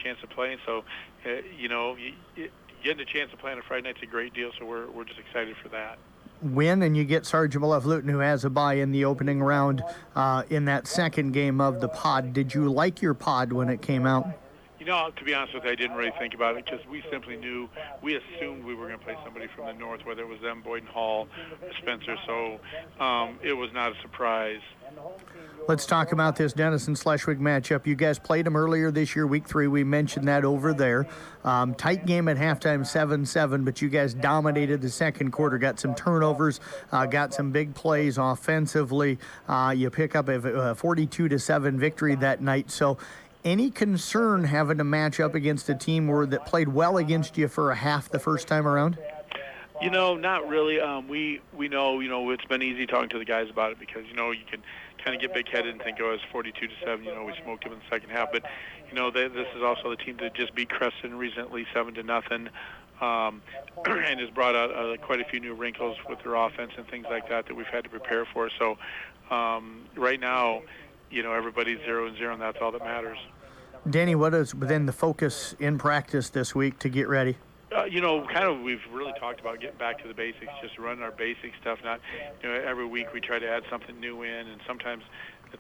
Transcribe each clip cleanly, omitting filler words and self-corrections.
chance to play. And so, getting a chance to play on a Friday night's a great deal. So we're just excited for that. Win, and you get Sergeant Luton, who has a bye in the opening round in that second game of the pod. Did you like your pod when it came out? To be honest with you, I didn't really think about it because we simply we assumed we were going to play somebody from the north, whether it was them, Boyden Hall, or Spencer. So it was not a surprise. Let's talk about this Denison/Schleswig matchup. You guys played them earlier this year, week 3. We mentioned that over there. Tight game at halftime, 7-7, but you guys dominated the second quarter, got some turnovers, got some big plays offensively. You pick up a 42-7 victory that night. So any concern having to match up against a team that played well against you for a half the first time around? Not really. We know, it's been easy talking to the guys about it because, you can kind of get big-headed and think, it's 42-7, we smoked them in the second half. But, this is also the team that just beat Creston recently 7-0, and has brought out quite a few new wrinkles with their offense and things like that we've had to prepare for. So right now, everybody's 0-0, and that's all that matters. Danny, what is within the focus in practice this week to get ready? We've really talked about getting back to the basics, just running our basic stuff. Not, every week we try to add something new in, and sometimes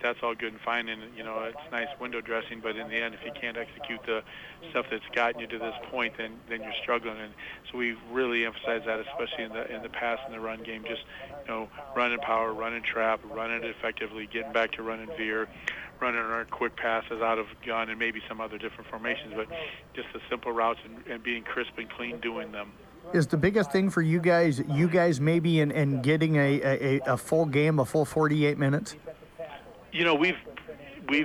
that's all good and fine, and it's nice window dressing. But in the end, if you can't execute the stuff that's gotten you to this point, then you're struggling. And so we've really emphasized that, especially in the pass and the run game. Just running power, running trap, running it effectively, getting back to running veer, running our quick passes out of gun, and maybe some other different formations, but just the simple routes and being crisp and clean doing them. Is the biggest thing for you guys maybe in getting a full game, a full 48 minutes? We've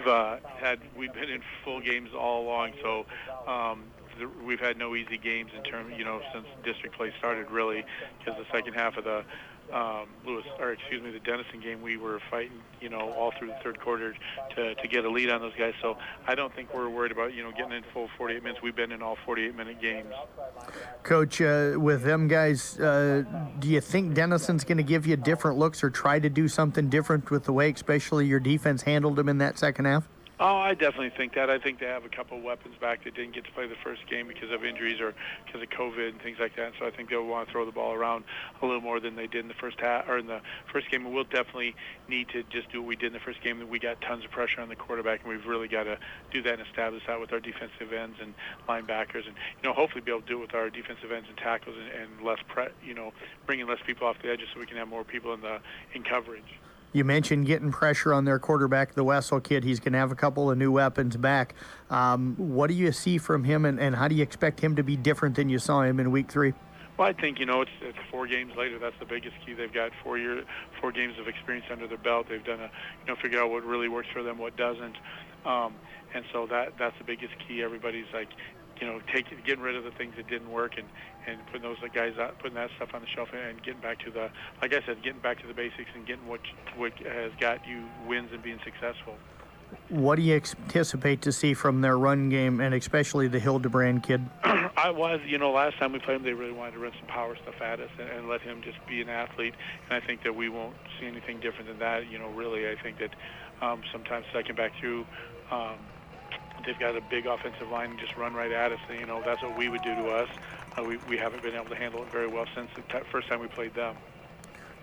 been in full games all along, so we've had no easy games in terms, since district play started, really, because the second half of the the Denison game, we were fighting, all through the third quarter to get a lead on those guys. So I don't think we're worried about, getting in full 48 minutes. We've been in all 48-minute games. Coach, with them guys, do you think Denison's going to give you different looks or try to do something different with the way especially your defense handled them in that second half? Oh, I definitely think that. I think they have a couple of weapons back that didn't get to play the first game because of injuries or because of COVID and things like that. And so I think they'll want to throw the ball around a little more than they did in the first half or in the first game. And we'll definitely need to just do what we did in the first game. We got tons of pressure on the quarterback, and we've really got to do that and establish that with our defensive ends and linebackers, and hopefully be able to do it with our defensive ends and tackles and less bringing less people off the edges so we can have more people in coverage. You mentioned getting pressure on their quarterback, the Wessel kid. He's going to have a couple of new weapons back. What do you see from him, and how do you expect him to be different than you saw him in week 3? Well, I think, it's 4 games later. That's the biggest key. They've got 4 games of experience under their belt. They've done figure out what really works for them, what doesn't. And so that's the biggest key. Everybody's like, getting rid of the things that didn't work and putting those guys out, putting that stuff on the shelf and getting back to getting back to the basics and getting what has got you wins and being successful. What do you anticipate to see from their run game, and especially the Hildebrand kid? Last time we played him, they really wanted to run some power stuff at us and let him just be an athlete. And I think that we won't see anything different than that. Really, I think that sometimes second back through, they've got a big offensive line and just run right at us. And, that's what we would do to us. We haven't been able to handle it very well since the first time we played them.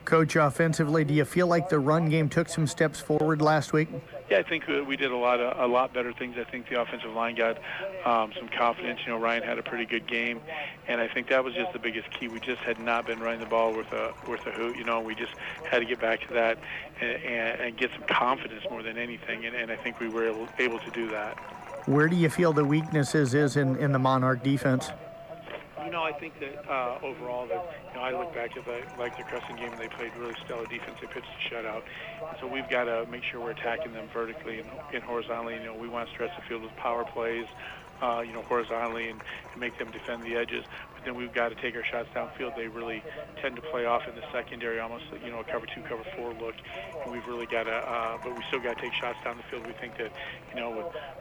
Coach, offensively, do you feel like the run game took some steps forward last week? Yeah, I think we did a lot better things. I think the offensive line got some confidence. Ryan had a pretty good game, and I think that was just the biggest key. We just had not been running the ball worth a hoot. We just had to get back to that and get some confidence more than anything, and I think we were able to do that. Where do you feel the weaknesses is in the Monarch defense? I think that overall, I look back at the Crescent game, and they played really stellar defense. They pitched a shutout. And so we've got to make sure we're attacking them vertically and horizontally. We want to stretch the field with power plays, horizontally and make them defend the edges. But then we've got to take our shots downfield. They really tend to play off in the secondary, almost a cover 2, cover 4 look. And we've really got to, but we still got to take shots down the field. We think that,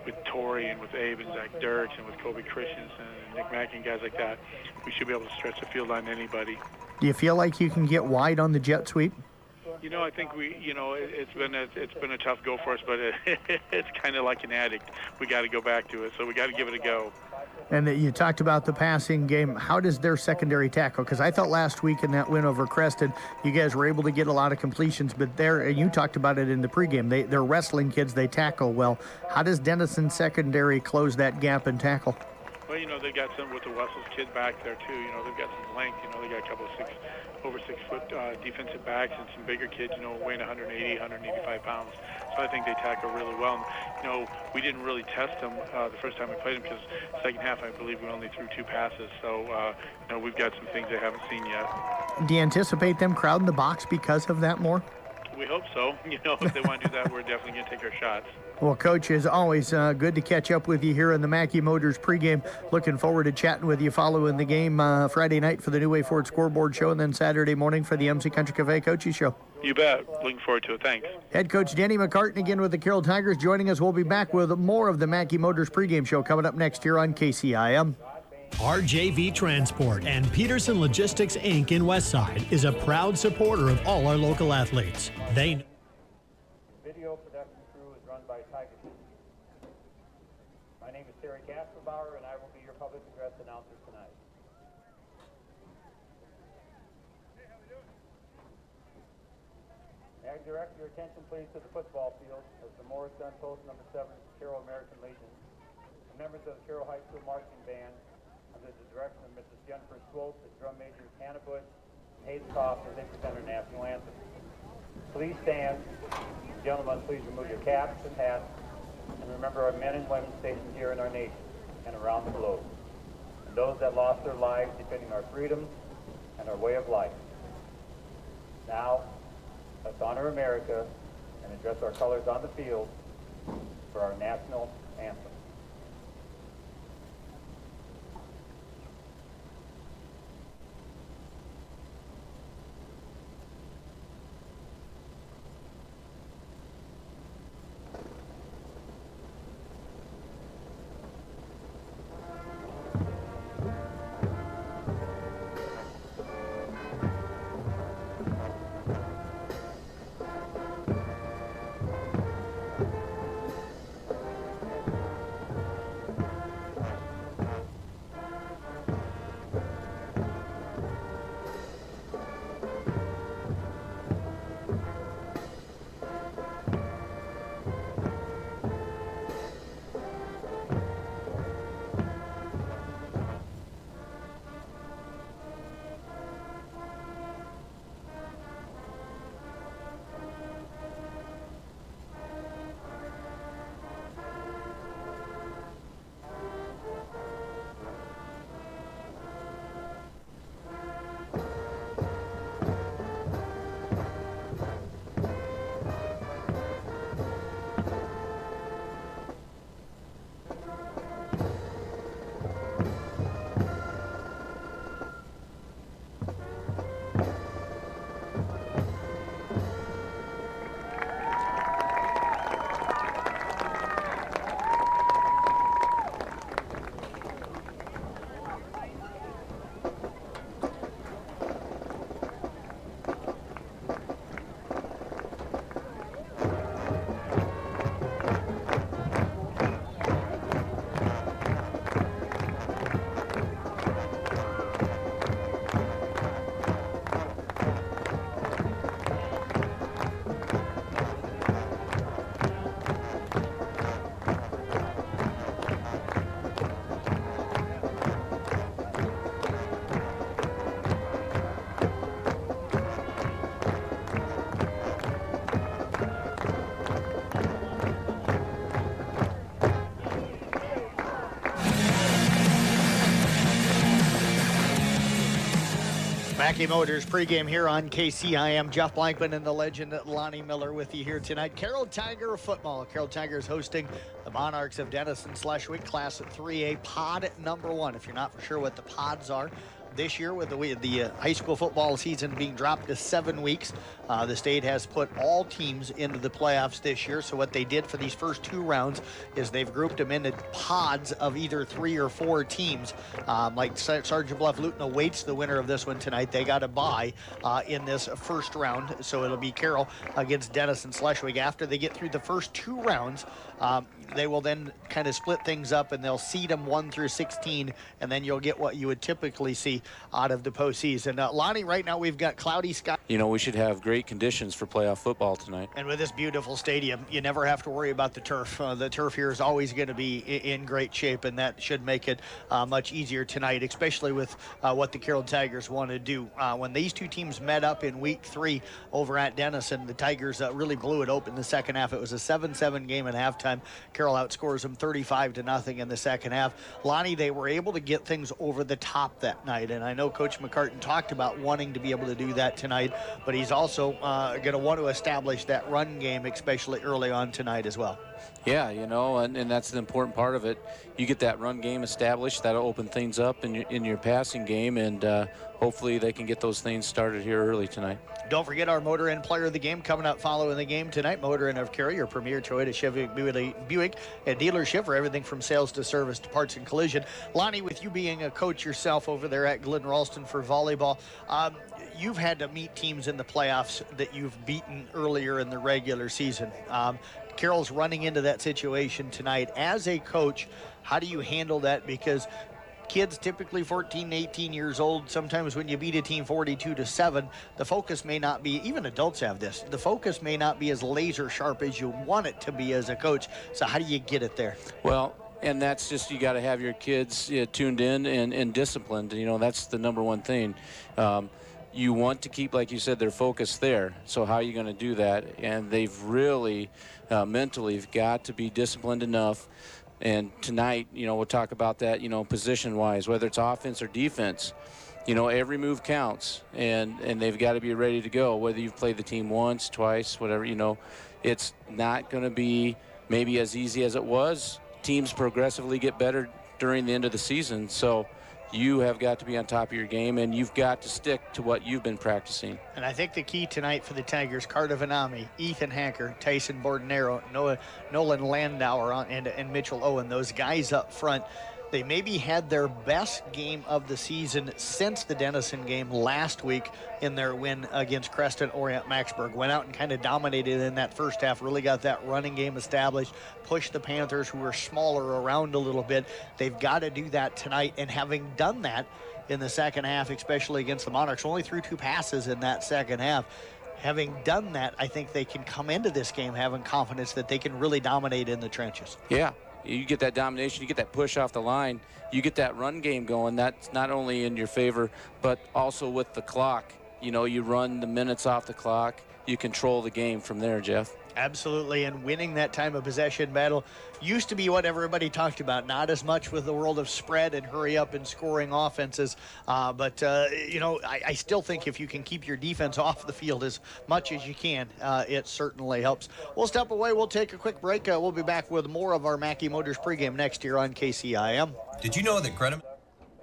with Torrey and with Abe and Zach Dirks and with Kobe Christensen and Nick Mack and guys like that, we should be able to stretch the field on anybody. Do you feel like you can get wide on the jet sweep? I think it's been a tough go for us, but it's kind of like an addict. We got to go back to it, so we got to give it a go. And you talked about the passing game. How does their secondary tackle? Because I thought last week in that win over Creston, you guys were able to get a lot of completions, but and you talked about it in the pregame. They're wrestling kids. They tackle well. How does Denison secondary close that gap and tackle? Well, they've got some with the Wessels kid back there too. They've got some length. They got a couple of over 6 foot defensive backs and some bigger kids, weighing 180, 185 pounds. So I think they tackle really well. And, we didn't really test them the first time we played them because second half, I believe we only threw 2 passes. So, we've got some things they haven't seen yet. Do you anticipate them crowding the box because of that more? We hope so. If they want to do that, we're definitely going to take our shots. Well, Coach, as always, good to catch up with you here in the Mackey Motors pregame. Looking forward to chatting with you following the game Friday night for the New Way Ford Scoreboard Show and then Saturday morning for the MC Country Cafe Coaches Show. You bet. Looking forward to it. Thanks. Head coach Denny McCartan again with the Carroll Tigers joining us. We'll be back with more of the Mackey Motors pregame show coming up next year on KCIM. RJV Transport and Peterson Logistics, Inc. in Westside is a proud supporter of all our local athletes. They Video production crew is run by Tiger Team. My name is Terry Kasperbauer, and I will be your public address announcer tonight. May I direct your attention, please, to the football field as the Morris Gun Post number 7 Carroll American Legion, the members of the Carroll High School Marching Band, under the direction of Mrs. Jennifer Swope, the drum majors Hannah Bush and Hayes Koff, as they present our national anthem. Please stand. Gentlemen, please remove your caps and hats, and remember our men and women stationed here in our nation and around the globe, and those that lost their lives defending our freedom and our way of life. Now, let's honor America and address our colors on the field for our national anthem. Mackey Motors pregame here on KCIM. Jeff Blankman and the legend Lonnie Miller with you here tonight. Carroll Tiger football. Carroll Tigers hosting the Monarchs of Denison /Week class at 3A pod number 1. If you're not for sure what the pods are, this year with the high school football season being dropped to 7 weeks, the state has put all teams into the playoffs this year. So what they did for these first 2 rounds is they've grouped them into pods of either 3 or 4 teams. Like Sergeant Bluff Luton awaits the winner of this one tonight. They got a bye in this first round, so it'll be Carroll against Denison Schleswig. After they get through the first 2 rounds, they will then kind of split things up, and they'll seed them 1 through 16, and then you'll get what you would typically see out of the postseason. Lonnie, right now we've got cloudy sky. We should have great conditions for playoff football tonight. And with this beautiful stadium, you never have to worry about the turf. The turf here is always going to be in great shape, and that should make it much easier tonight, especially with what the Carroll Tigers want to do. When these 2 teams met up in week 3 over at Denison, the Tigers really blew it open in the second half. It was a 7-7 game at halftime. Carroll outscores them 35-0 in the second half. Lonnie, they were able to get things over the top that night, and I know Coach McCartan talked about wanting to be able to do that tonight, but he's also going to want to establish that run game, especially early on tonight as well. Yeah, and that's the important part of it. You get that run game established, that'll open things up in your passing game, and hopefully they can get those things started here early tonight. Don't forget our Motor Inn Player of the Game coming up following the game tonight. Motor Inn of Cary, your premier Toyota Chevy Buick and dealership for everything from sales to service to parts and collision. Lonnie, with you being a coach yourself over there at Glen Ralston for volleyball, you've had to meet teams in the playoffs that you've beaten earlier in the regular season. Carroll's running into that situation tonight. As a coach, how do you handle that? Because kids typically 14, 18 years old, sometimes when you beat a team 42-7, the focus may not be, even adults have this, the focus may not be as laser sharp as you want it to be as a coach. So how do you get it there? Well, and that's just, you got to have your kids tuned in and disciplined. That's the number one thing. You want to keep, like you said, their focus there. So how are you going to do that? And they've really mentally got to be disciplined enough. And tonight, we'll talk about that, position-wise, whether it's offense or defense. Every move counts, and they've got to be ready to go, whether you've played the team once, twice, whatever. It's not going to be maybe as easy as it was. Teams progressively get better during the end of the season. So you have got to be on top of your game, and you've got to stick to what you've been practicing. And I think the key tonight for the Tigers, Carter Vanami, Ethan Hacker, Tyson Bordenero, Nolan Landauer, and Mitchell Owen, those guys up front, they maybe had their best game of the season since the Denison game last week in their win against Creston Orient Maxburg. Went out and kind of dominated in that first half, really got that running game established, pushed the Panthers, who were smaller, around a little bit. They've got to do that tonight, and having done that in the second half, especially against the Monarchs, only threw 2 passes in that second half. Having done that, I think they can come into this game having confidence that they can really dominate in the trenches. Yeah. You get that domination, you get that push off the line, you get that run game going. That's not only in your favor, but also with the clock. You run the minutes off the clock, you control the game from there, Jeff. Absolutely, and winning that time of possession battle used to be what everybody talked about. Not as much with the world of spread and hurry up and scoring offenses, but I still think if you can keep your defense off the field as much as you can, it certainly helps. We'll step away, we'll take a quick break. We'll be back with more of our Mackey Motors pregame next year on KCIM. Did you know that credit...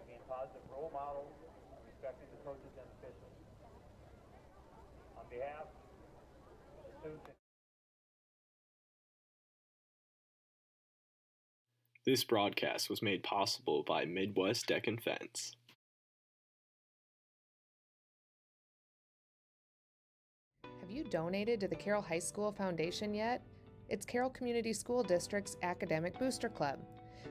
being positive role models, respecting the coaches and officials. On behalf of the students... This broadcast was made possible by Midwest Deck and Fence. Have you donated to the Carroll High School Foundation yet? It's Carroll Community School District's Academic Booster Club.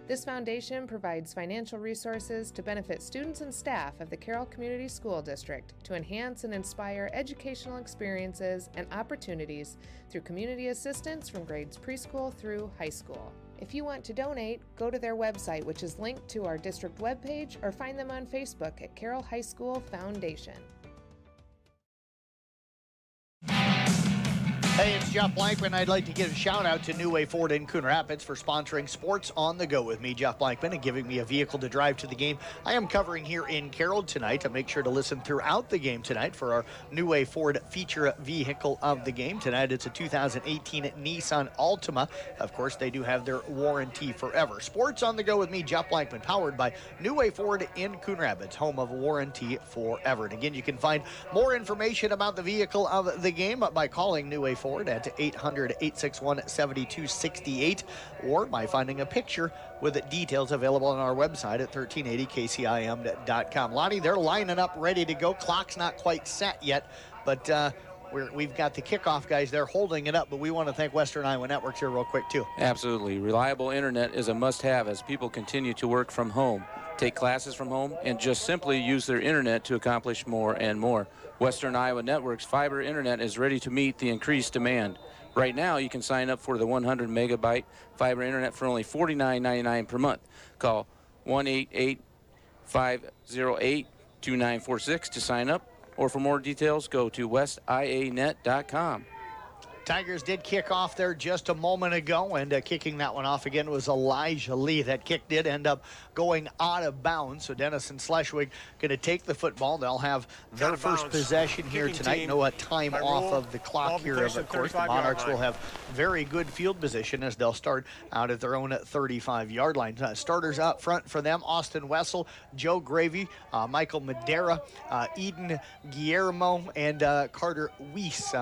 This foundation provides financial resources to benefit students and staff of the Carroll Community School District to enhance and inspire educational experiences and opportunities through community assistance from grades preschool through high school. If you want to donate, go to their website, which is linked to our district webpage, or find them on Facebook at Carroll High School Foundation. Hey, it's Jeff Blankman. I'd like to give a shout out to New Way Ford in Coon Rapids for sponsoring Sports on the Go with me, Jeff Blankman, and giving me a vehicle to drive to the game. I am covering here in Carroll tonight. To make sure to listen throughout the game tonight for our New Way Ford feature vehicle of the game. Tonight it's a 2018 Nissan Altima. Of course, they do have their warranty forever. Sports on the Go with me, Jeff Blankman, powered by New Way Ford in Coon Rapids, home of warranty forever. And again, you can find more information about the vehicle of the game by calling New Way Ford at 800-861-7268 or by finding a picture with details available on our website at 1380kcim.com. Lonnie, they're lining up ready to go. Clock's not quite set yet, but we've got the kickoff guys there holding it up, but we want to thank Western Iowa Networks here real quick too. Absolutely. Reliable internet is a must-have as people continue to work from home, take classes from home, and just simply use their internet to accomplish more and more. Western Iowa Networks fiber internet is ready to meet the increased demand. Right now, you can sign up for the 100 megabyte fiber internet for only $49.99 per month. Call 1-888-508-2946 to sign up, or for more details, go to westianet.com. Tigers did kick off there just a moment ago, and kicking that one off again was Elijah Lee. That kick did end up going out of bounds, so Denison Schleswig going to take the football. They'll have their first possession here tonight. No time off of the clock here, of course. The Monarchs will have very good field position as they'll start out at their own 35-yard line. Starters up front for them, Austin Wessel, Joe Gravy, Michael Madera, Eden Guillermo, and Carter Weiss,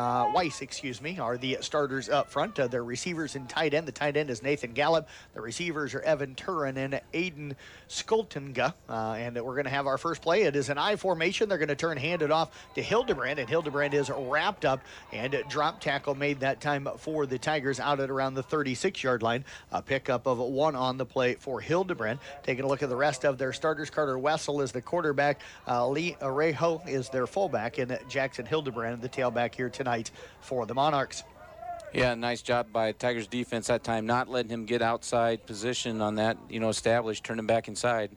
are the starters up front. Their receivers and tight end. The tight end is Nathan Gallup. The receivers are Evan Turin and Aiden Skoltenga. And we're going to have our first play. It is an I formation. They're going to hand it off to Hildebrand, and Hildebrand is wrapped up, and drop tackle made that time for the Tigers out at around the 36-yard line. A pickup of 1 on the play for Hildebrand. Taking a look at the rest of their starters. Carter Wessel is the quarterback. Lee Arejo is their fullback, and Jackson Hildebrand the tailback here tonight for the Monarchs. Yeah, nice job by Tigers defense that time, not letting him get outside position on that, established, turn him back inside,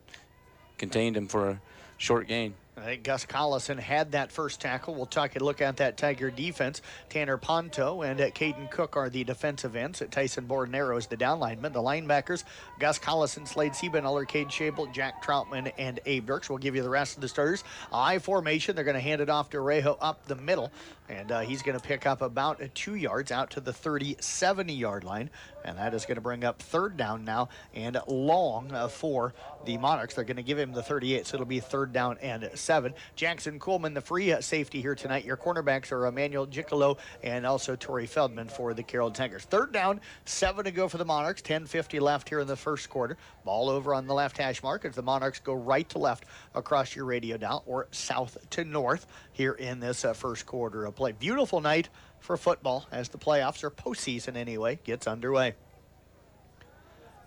contained him for a short gain. I think Gus Collison had that first tackle. We'll look at that Tiger defense. Tanner Ponto and Caden Cook are the defensive ends. Tyson Bordenero is the down lineman. The linebackers, Gus Collison, Slade Siebeneller, Cade Shable, Jack Troutman, and Abe Dirks. We'll give you the rest of the starters. I formation. They're going to hand it off to Rejo up the middle, and he's going to pick up about 2 yards out to the 70-yard line, and that is going to bring up third down now and long for the Monarchs. They're going to give him the 38, so it'll be third down and 7. Jackson Coolman, the free safety here tonight. Your cornerbacks are Emmanuel Gicolo and also Torrey Feldman for the Carroll Tigers. Third down, 7 to go for the Monarchs. 10:50 left here in the first quarter. Ball over on the left hash mark as the Monarchs go right to left across your radio dial, or south to north here in this first quarter of play. Beautiful night for football as the playoffs, or postseason anyway, gets underway.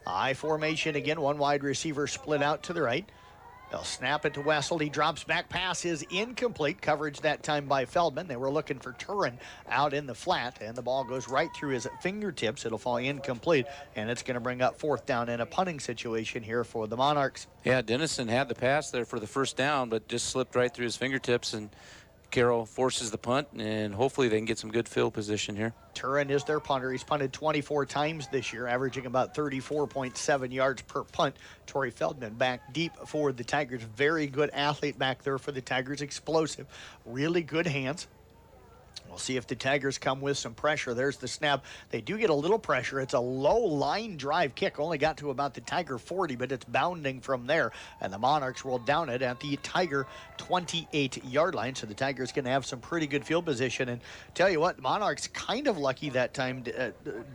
I formation again. One wide receiver split out to the right. They'll snap it to Wessel. He drops back. Pass is incomplete. Coverage that time by Feldman. They were looking for Turin out in the flat, and the ball goes right through his fingertips. It'll fall incomplete, and it's going to bring up fourth down in a punting situation here for the Monarchs. Yeah, Denison had the pass there for the first down, but just slipped right through his fingertips, and Carroll forces the punt, and hopefully they can get some good field position here. Turin is their punter. He's punted 24 times this year, averaging about 34.7 yards per punt. Torrey Feldman back deep for the Tigers. Very good athlete back there for the Tigers. Explosive. Really good hands. We'll see if the Tigers come with some pressure. There's the snap. They do get a little pressure. It's a low line drive kick. Only got to about the Tiger 40, but it's bounding from there. And the Monarchs will down it at the Tiger 28-yard line. So the Tigers going to have some pretty good field position. And tell you what, the Monarchs kind of lucky that time,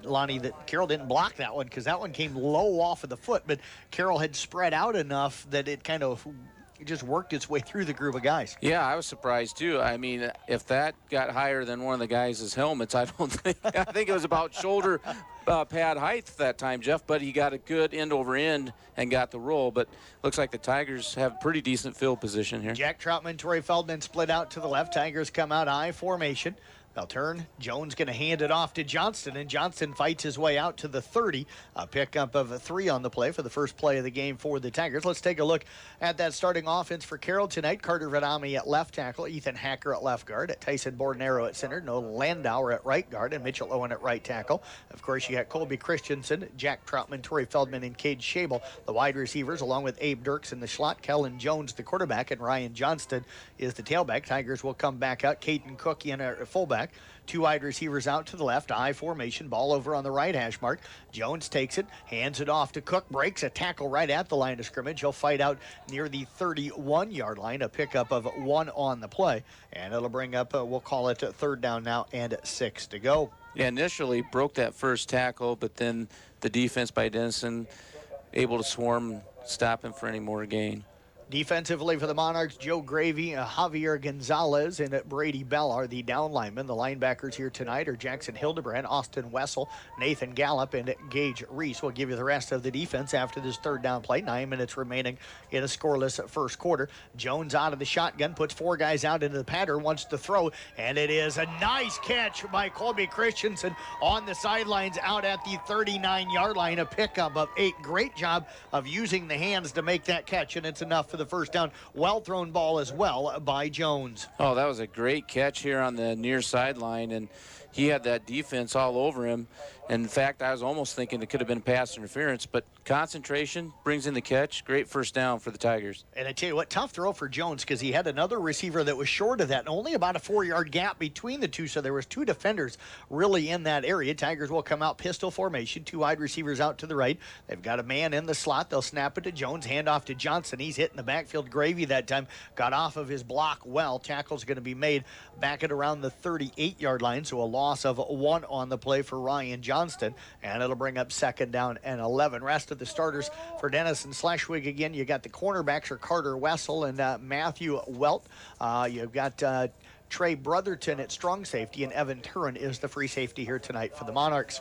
Lonnie, that Carroll didn't block that one, because that one came low off of the foot. But Carroll had spread out enough that it kind of just worked its way through the group of guys. Yeah, I was surprised too. I mean, if that got higher than one of the guys' helmets, I think it was about shoulder pad height that time, Jeff, but he got a good end over end and got the roll. But looks like the Tigers have pretty decent field position here. Jack Troutman, Torrey Feldman split out to the left. Tigers come out I formation. They'll turn. Jones going to hand it off to Johnston, and Johnston fights his way out to the 30. A pickup of 3 on the play for the first play of the game for the Tigers. Let's take a look at that starting offense for Carroll tonight. Carter Vadami at left tackle, Ethan Hacker at left guard, Tyson Bordenaro at center, Nolan Landauer at right guard, and Mitchell Owen at right tackle. Of course, you got Colby Christensen, Jack Troutman, Torrey Feldman, and Cade Schabel, the wide receivers, along with Abe Dirks in the slot. Kellen Jones, the quarterback, and Ryan Johnston is the tailback. Tigers will come back out. Caden Cook in a fullback. 2 wide receivers out to the left, I formation, ball over on the right hash mark. Jones takes it, hands it off to Cook, breaks a tackle right at the line of scrimmage. He'll fight out near the 31-yard line, a pickup of 1 on the play, and it'll bring up, we'll call it 3rd down now and 6 to go. Yeah, initially broke that first tackle, but then the defense by Denison able to swarm, stop him for any more gain. Defensively for the Monarchs, Joe Gravy, Javier Gonzalez, and Brady Bell are the down linemen. The linebackers here tonight are Jackson Hildebrand, Austin Wessel, Nathan Gallup, and Gage Reese. We'll give you the rest of the defense after this 3rd down play. 9 minutes remaining in a scoreless first quarter. Jones out of the shotgun, puts 4 guys out into the pattern, wants to throw, and it is a nice catch by Colby Christensen on the sidelines out at the 39-yard line, a pickup of 8. Great job of using the hands to make that catch, and it's enough for the first down. Well thrown ball as well by Jones. Oh, that was a great catch here on the near sideline, and he had that defense all over him. In fact, I was almost thinking it could have been pass interference, but concentration brings in the catch. Great first down for the Tigers. And I tell you what, tough throw for Jones because he had another receiver that was short of that, and only about a 4-yard gap between the two, so there was 2 defenders really in that area. Tigers will come out pistol formation, 2 wide receivers out to the right. They've got a man in the slot. They'll snap it to Jones, hand off to Johnson. He's hitting the backfield. Gravy that time got off of his block well. Tackle's going to be made back at around the 38-yard line, so a loss of 1 on the play for Ryan Johnston, and it'll bring up 2nd down and 11. Rest of the starters for Denison Schleswig again. You got the cornerbacks are Carter Wessel and Matthew Welt. You've got Trey Brotherton at strong safety, and Evan Turin is the free safety here tonight for the Monarchs.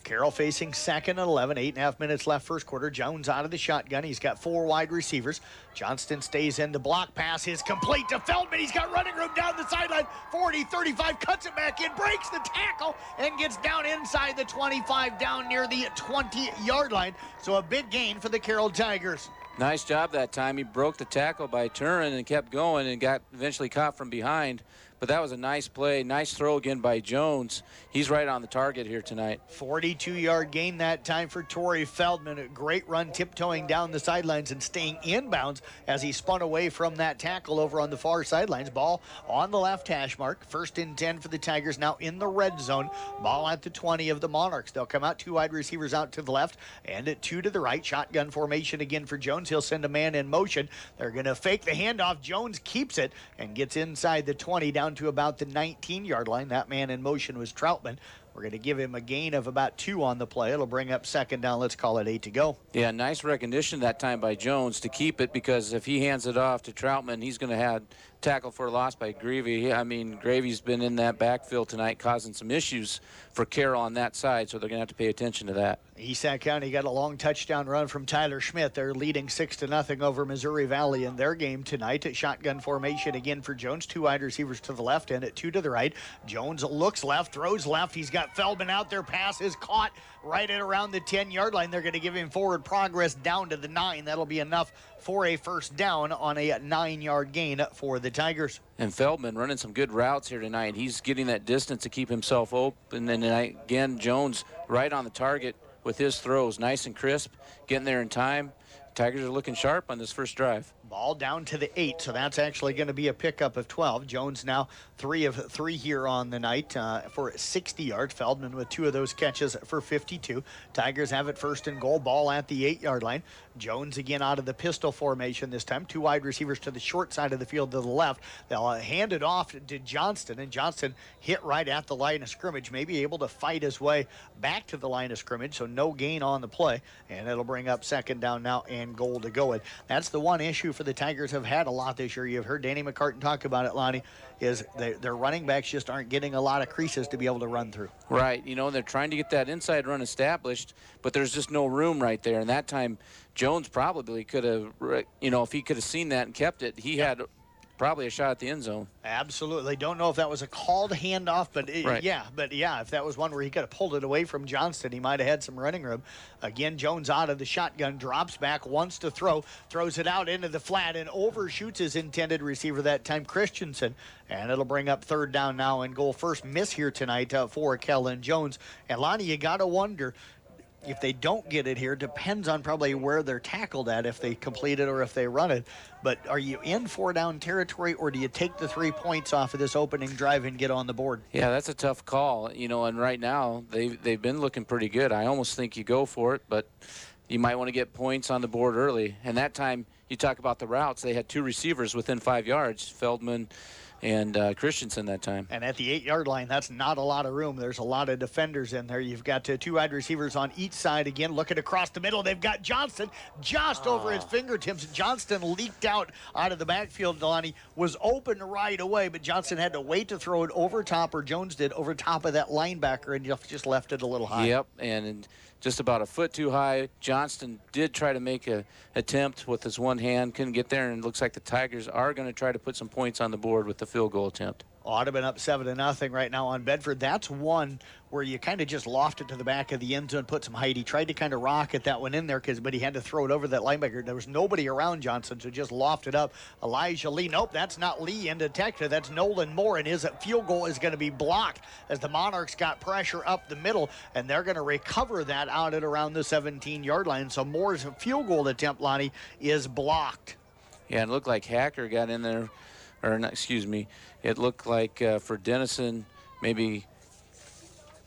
Carroll facing 2nd and 11, 8.5 minutes left first quarter. Jones out of the shotgun. He's got 4 wide receivers. Johnston stays in. The block pass is complete to Feldman. He's got running room down the sideline. 40, 35, cuts it back in, breaks the tackle, and gets down inside the 25, down near the 20-yard line. So a big gain for the Carroll Tigers. Nice job that time. He broke the tackle by Turin and kept going and got eventually caught from behind. But that was a nice play. Nice throw again by Jones. He's right on the target here tonight. 42-yard gain that time for Torrey Feldman. A great run, tiptoeing down the sidelines and staying inbounds as he spun away from that tackle over on the far sidelines. Ball on the left hash mark. 1st and 10 for the Tigers, now in the red zone. Ball at the 20 of the Monarchs. They'll come out, 2 wide receivers out to the left and at 2 to the right. Shotgun formation again for Jones. He'll send a man in motion. They're going to fake the handoff. Jones keeps it and gets inside the 20 down to about the 19-yard line. That man in motion was Troutman. We're going to give him a gain of about 2 on the play. It'll bring up 2nd down. Let's call it 8 to go. Yeah, nice recognition that time by Jones to keep it, because if he hands it off to Troutman, he's going to have tackle for a loss by Gravy. I mean, Gravy's been in that backfield tonight causing some issues for Carroll on that side, so they're going to have to pay attention to that. Esac County got a long touchdown run from Tyler Schmidt. They're leading 6-0 over Missouri Valley in their game tonight. Shotgun formation again for Jones. 2 wide receivers to the left and at 2 to the right. Jones looks left, throws left. He's got Feldman out there. Pass is caught right at around the 10-yard line. They're going to give him forward progress down to the 9. That'll be enough for a first down on a 9-yard gain for the Tigers. And Feldman running some good routes here tonight. He's getting that distance to keep himself open. And then again, Jones right on the target with his throws. Nice and crisp, getting there in time. Tigers are looking sharp on this first drive. Ball down to the 8, so that's actually going to be a pickup of 12. Jones now 3 of 3 here on the night for 60 yards. Feldman with 2 of those catches for 52. Tigers have it 1st and goal. Ball at the 8-yard line. Jones again out of the pistol formation this time. 2 wide receivers to the short side of the field to the left. They'll hand it off to Johnston, and Johnston hit right at the line of scrimmage, maybe able to fight his way back to the line of scrimmage, so no gain on the play, and it'll bring up 2nd down now and goal to go. And that's the one issue for the Tigers have had a lot this year. You've heard Danny McCartan talk about it, Lonnie, is their running backs just aren't getting a lot of creases to be able to run through. Right. You know, they're trying to get that inside run established, but there's just no room right there. And that time, Jones probably could have, you know, if he could have seen that and kept it, he had probably a shot at the end zone. Absolutely. Don't know if that was a called handoff, but Right. if that was one where he could have pulled it away from Johnston, he might have had some running room. Again, Jones out of the shotgun, drops back, wants to throws it out into the flat, and overshoots his intended receiver that time, Christensen. And it'll bring up third down now and goal. First miss here tonight for Kellen Jones. And Lonnie, you got to wonder, if they don't get it here, depends on probably where they're tackled at, if they complete it or if they run it. But are you in 4-down territory, or do you take the 3 points off of this opening drive and get on the board? Yeah, that's a tough call, and right now they've been looking pretty good. I almost think you go for it, but you might want to get points on the board early. And that time, you talk about the routes, they had 2 receivers within 5 yards, Feldman and Christensen that time. And at the 8-yard line, that's not a lot of room. There's a lot of defenders in there. You've got 2 wide receivers on each side. Again, looking across the middle, they've got Johnston just over his fingertips. Johnston leaked out of the backfield. Delaney was open right away, but Johnston had to wait to throw it over top, or Jones did, over top of that linebacker, and just left it a little high. Yep, and just about a foot too high. Johnston did try to make an attempt with his one hand, couldn't get there, and it looks like the Tigers are going to try to put some points on the board with the field goal attempt. Ought to have been up 7-0 right now on Bedford. That's one where you kind of just lofted to the back of the end zone, put some height. He tried to kind of rocket that one in there, but he had to throw it over that linebacker. There was nobody around Johnson, so just lofted up. Elijah Lee, nope, that's not Lee undetected. That's Nolan Moore, and his field goal is going to be blocked as the Monarchs got pressure up the middle, and they're going to recover that out at around the 17-yard line. So Moore's field goal attempt, Lonnie, is blocked. Yeah, it looked like Hacker got in there. Or not, excuse me, it looked like for Denison, maybe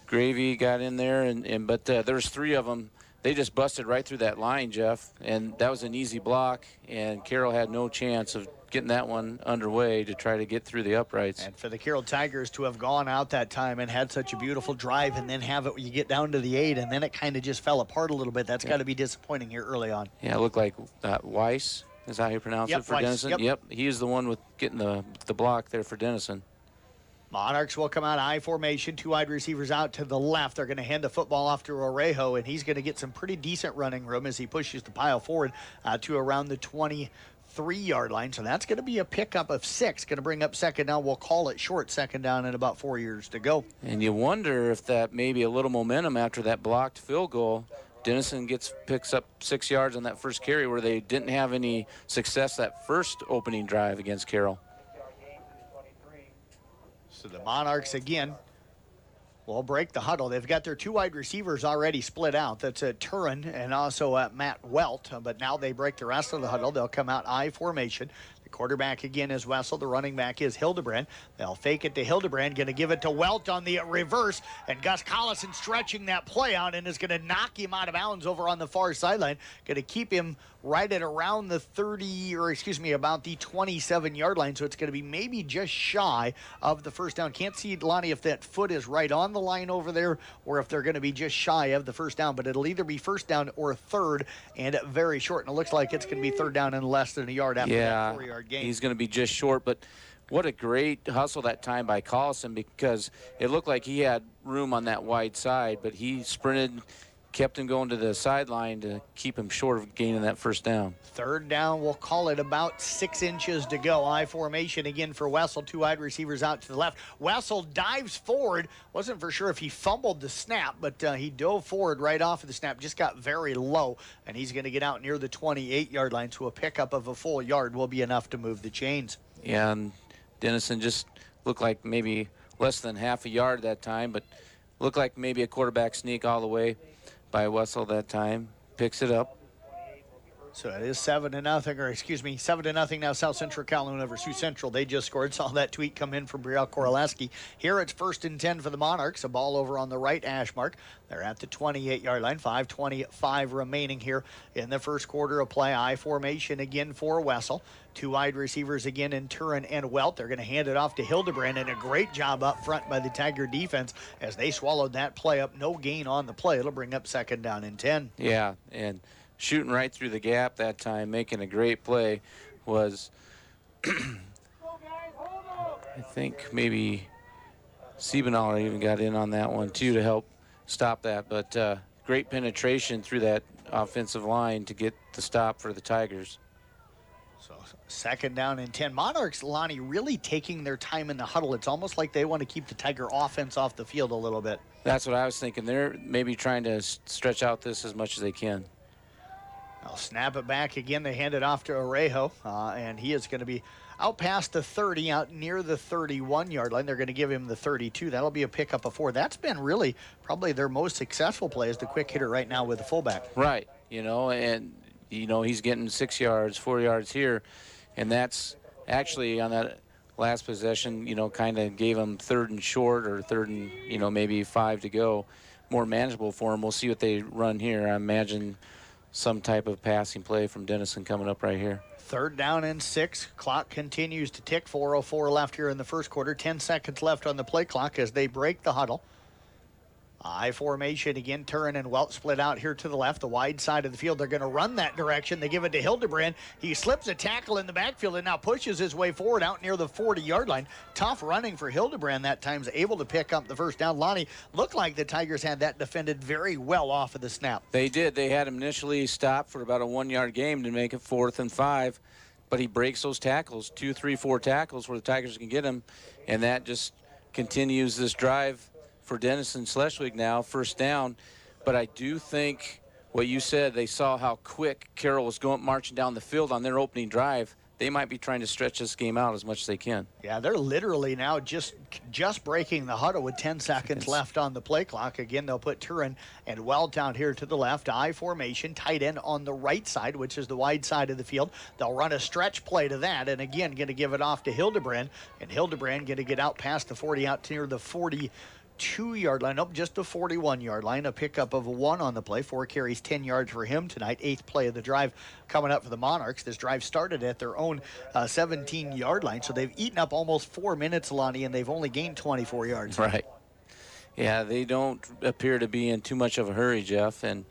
Gravy got in there, but there's 3 of them. They just busted right through that line, Jeff, and that was an easy block, and Carroll had no chance of getting that one underway to try to get through the uprights. And for the Carroll Tigers to have gone out that time and had such a beautiful drive, and then have it when you get down to the 8, and then it kind of just fell apart a little bit, that's got to be disappointing here early on. Yeah, it looked like Weiss. Is that how you pronounce it for Weiss. Denison? Yep. He is the one with getting the block there for Denison. Monarchs will come out I formation, 2 wide receivers out to the left. They're going to hand the football off to Orejo, and he's going to get some pretty decent running room as he pushes the pile forward to around the 23-yard line. So that's going to be a pickup of 6. Going to bring up second down. We'll call it short second down and about 4 years to go. And you wonder if that maybe a little momentum after that blocked field goal. Denison picks up 6 yards on that first carry where they didn't have any success that first opening drive against Carroll. So the Monarchs again will break the huddle. They've got their 2 wide receivers already split out. That's Turin and also Matt Welt. But now they break the rest of the huddle. They'll come out I formation. The quarterback again is Wessel. The running back is Hildebrand. They'll fake it to Hildebrand. Going to give it to Welt on the reverse. And Gus Collison stretching that play out and is going to knock him out of bounds over on the far sideline. Going to keep him right at around the about the 27-yard line. So it's going to be maybe just shy of the first down. Can't see, Lonnie, if that foot is right on the line over there or if they're going to be just shy of the first down. But it'll either be first down or third and very short. And it looks like it's going to be third down and less than a yard after that 4-yard gain. He's going to be just short, but what a great hustle that time by Collison, because it looked like he had room on that wide side, but he sprinted, kept him going to the sideline to keep him short of gaining that first down. Third down, we'll call it about 6 inches to go. I formation again for Wessel. 2 wide receivers out to the left. Wessel dives forward. Wasn't for sure if he fumbled the snap, but he dove forward right off of the snap. Just got very low, and he's going to get out near the 28-yard line, so a pickup of a full yard will be enough to move the chains. Yeah, and Denison just looked like maybe less than half a yard that time, but looked like maybe a quarterback sneak all the way by Wessel that time. Picks it up. So it is 7-0 now. South Central Calhoun over Sioux Central. They just scored. Saw that tweet come in from Brielle Korolaski. Here it's 1st and 10 for the Monarchs. A ball over on the right hash mark. They're at the 28-yard line. 5:25 remaining here in the first quarter of play. I formation again for Wessel. 2 wide receivers again in Turin and Welt. They're going to hand it off to Hildebrand, and a great job up front by the Tiger defense as they swallowed that play up. No gain on the play. It'll bring up second down and 10. Yeah, and shooting right through the gap that time, making a great play was, I think maybe Siebenauer even got in on that one too to help stop that. But great penetration through that offensive line to get the stop for the Tigers. So second down and 10. Monarchs, Lonnie, really taking their time in the huddle. It's almost like they want to keep the Tiger offense off the field a little bit. That's what I was thinking. They're maybe trying to stretch out this as much as they can. I'll snap it back again. They hand it off to Orejo, and he is going to be out past the 30, out near the 31-yard line. They're going to give him the 32. That'll be a pickup of 4. That's been really probably their most successful play as the quick hitter right now with the fullback. Right, and he's getting 6 yards, 4 yards here, and that's actually on that last possession, kind of gave him 3rd and short or 3rd and, maybe 5 to go. More manageable for him. We'll see what they run here. I imagine some type of passing play from Denison coming up right here. 3rd down and 6. Clock continues to tick. 4:04 left here in the first quarter. 10 seconds left on the play clock as they break the huddle. I formation again. Turin and Welch split out here to the left, the wide side of the field. They're going to run that direction. They give it to Hildebrand. He slips a tackle in the backfield and now pushes his way forward out near the 40-yard line. Tough running for Hildebrand that time, able to pick up the first down. Lonnie, looked like the Tigers had that defended very well off of the snap. They did. They had him initially stopped for about a 1-yard game to make it 4th and 5, but he breaks those tackles, 2, 3, 4 tackles where the Tigers can get him, and that just continues this drive for Denison Schleswig now, first down. But I do think what you said, they saw how quick Carroll was marching down the field on their opening drive. They might be trying to stretch this game out as much as they can. Yeah, they're literally now just breaking the huddle with 10 seconds left on the play clock. Again, they'll put Turin and Weld down here to the left. I formation, tight end on the right side, which is the wide side of the field. They'll run a stretch play to that, and again, going to give it off to Hildebrand. And Hildebrand going to get out past the 40, out near the 42-yard line, just the 41-yard line. A pickup of 1 on the play. 4 carries, 10 yards for him tonight. 8th play of the drive coming up for the Monarchs. This drive started at their own 17-yard line, so they've eaten up almost 4 minutes, Lonnie, and they've only gained 24 yards. Right. Yeah, they don't appear to be in too much of a hurry, Jeff, and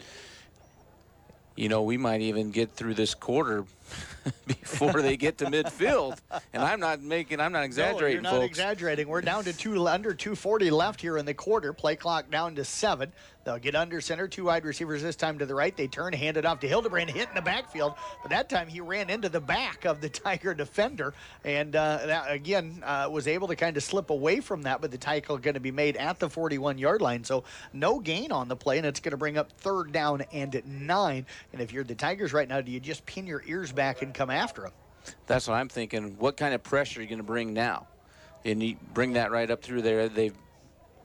we might even get through this quarter before they get to midfield. And I'm not exaggerating, no, you're not folks. Exaggerating. We're down to under 2:40 left here in the quarter. Play clock down to 7. They'll get under center. 2 wide receivers this time to the right. They turn, hand it off to Hildebrand, hit in the backfield. But that time he ran into the back of the Tiger defender. And that, again, was able to kind of slip away from that. But the tackle going to be made at the 41-yard line. So no gain on the play. And it's going to bring up 3rd down and 9. And if you're the Tigers right now, do you just pin your ears back and come after them? That's what I'm thinking. What kind of pressure are you going to bring now? And you bring that right up through there. They've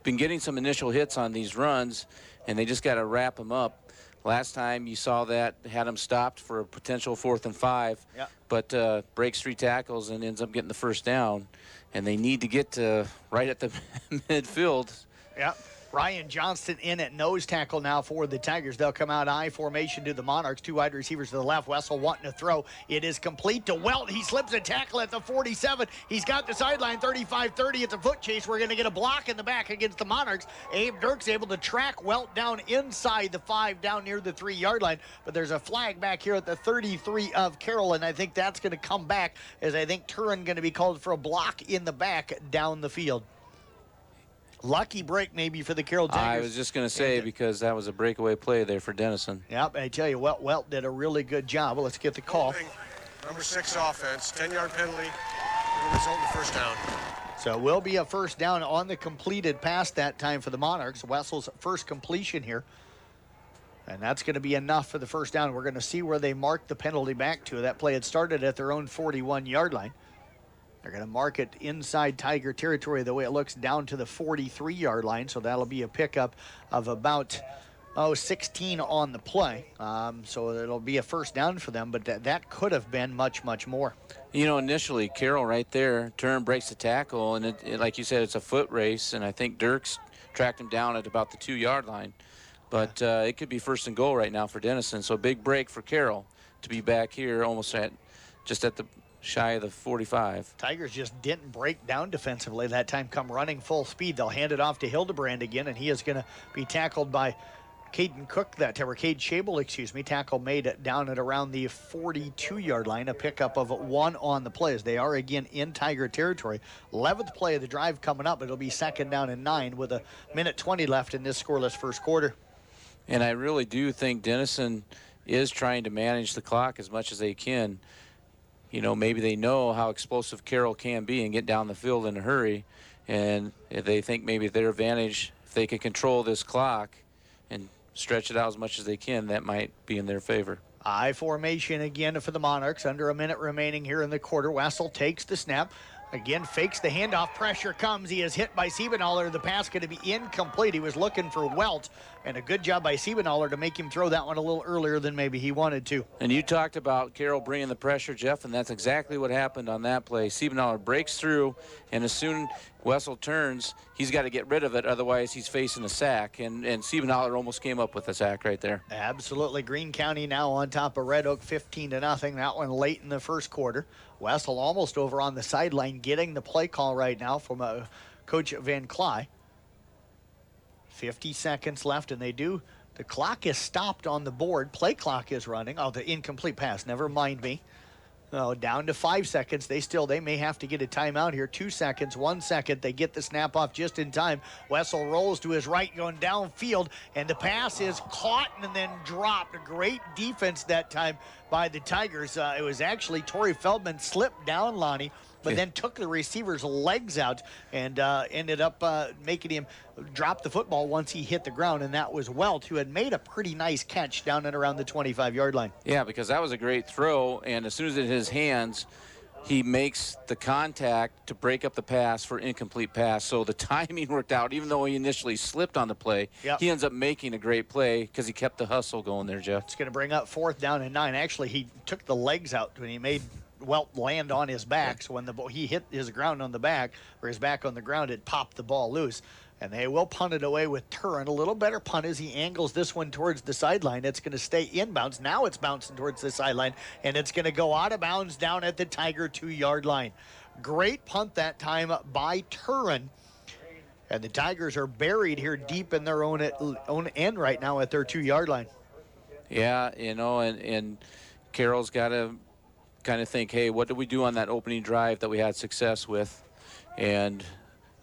been getting some initial hits on these runs, and they just got to wrap them up. Last time you saw that, had them stopped for a potential 4th and 5, but breaks 3 tackles and ends up getting the first down. And they need to get to right at the midfield. Yeah. Ryan Johnston in at nose tackle now for the Tigers. They'll come out I formation to the Monarchs. 2 wide receivers to the left. Wessel wanting to throw. It is complete to Welt. He slips a tackle at the 47. He's got the sideline 35-30. It's a foot chase. We're going to get a block in the back against the Monarchs. Abe Dirk's able to track Welt down inside the 5, down near the 3-yard line. But there's a flag back here at the 33 of Carroll, and I think that's going to come back as I think Turin going to be called for a block in the back down the field. Lucky break maybe for the Carroll Tigers. I was just going to say, because that was a breakaway play there for Denison. Yep, I tell you, Welt did a really good job. Well, let's get the call. Number 6 offense, 10-yard penalty, will result in the first down. So it will be a first down on the completed pass that time for the Monarchs. Wessel's first completion here. And that's going to be enough for the first down. We're going to see where they mark the penalty back to. That play had started at their own 41-yard line. They're going to mark it inside Tiger territory the way it looks down to the 43-yard line. So that'll be a pickup of about 16 on the play. So it'll be a first down for them, but that could have been much, much more. Initially, Carroll right there, turn, breaks the tackle, and it, like you said, it's a foot race, and I think Dirks tracked him down at about the 2-yard line. But it could be first and goal right now for Denison. So a big break for Carroll to be back here almost just at the shy of the 45. Tigers just didn't break down defensively that time, come running full speed. They'll hand it off to Hildebrand again, and he is going to be tackled by Caden Cook that time, or Cade Shable, excuse me. Tackle made down at around the 42-yard line, a pickup of 1 on the plays. They are again in Tiger territory. 11th play of the drive coming up. It'll be 2nd down and 9 with 1:20 left in this scoreless first quarter. And I really do think Denison is trying to manage the clock as much as they can. maybe they know how explosive Carroll can be and get down the field in a hurry. And if they think maybe their advantage, if they can control this clock and stretch it out as much as they can, that might be in their favor. I formation again for the Monarchs. Under a minute remaining here in the quarter. Wessel takes the snap. Again, fakes the handoff. Pressure comes. He is hit by Siebenaller. The pass going to be incomplete. He was looking for Welt, and a good job by Siebenaller to make him throw that one a little earlier than maybe he wanted to. And you talked about Carroll bringing the pressure, Jeff, and that's exactly what happened on that play. Siebenaller breaks through, and as soon Wessel turns, he's got to get rid of it, otherwise he's facing a sack, and Siebenaller almost came up with a sack right there. Absolutely. Green County now on top of Red Oak 15-0. That one late in the first quarter. Wessel almost over on the sideline getting the play call right now from Coach Van Cly. 50 seconds left, and the clock is stopped on the board. Play clock is running. Oh, the incomplete pass. Never mind me. Oh, down to 5 seconds. They may have to get a timeout here. 2 seconds, 1 second. They get the snap off just in time. Wessel rolls to his right, going downfield, and the pass is caught and then dropped. A great defense that time by the Tigers. It was actually Torrey Feldman slipped down, Lonnie, but then took the receiver's legs out and ended up making him drop the football once he hit the ground, and that was Welt, who had made a pretty nice catch down and around the 25-yard line. Yeah, because that was a great throw, and as soon as it hit his hands, he makes the contact to break up the pass for incomplete pass. So the timing worked out. Even though he initially slipped on the play, he ends up making a great play because he kept the hustle going there, Jeff. It's going to bring up 4th down and 9. Actually, he took the legs out when he made Welt land on his back. So when he hit his ground on the back, or his back on the ground, it popped the ball loose. And they will punt it away with Turin. A little better punt as he angles this one towards the sideline. It's going to stay inbounds. Now it's bouncing towards the sideline, and it's going to go out of bounds down at the Tiger 2-yard line. Great punt that time by Turin. And the Tigers are buried here deep in their own end right now at their 2-yard line. Yeah, and Carroll's got to kind of think, hey, what did we do on that opening drive that we had success with? And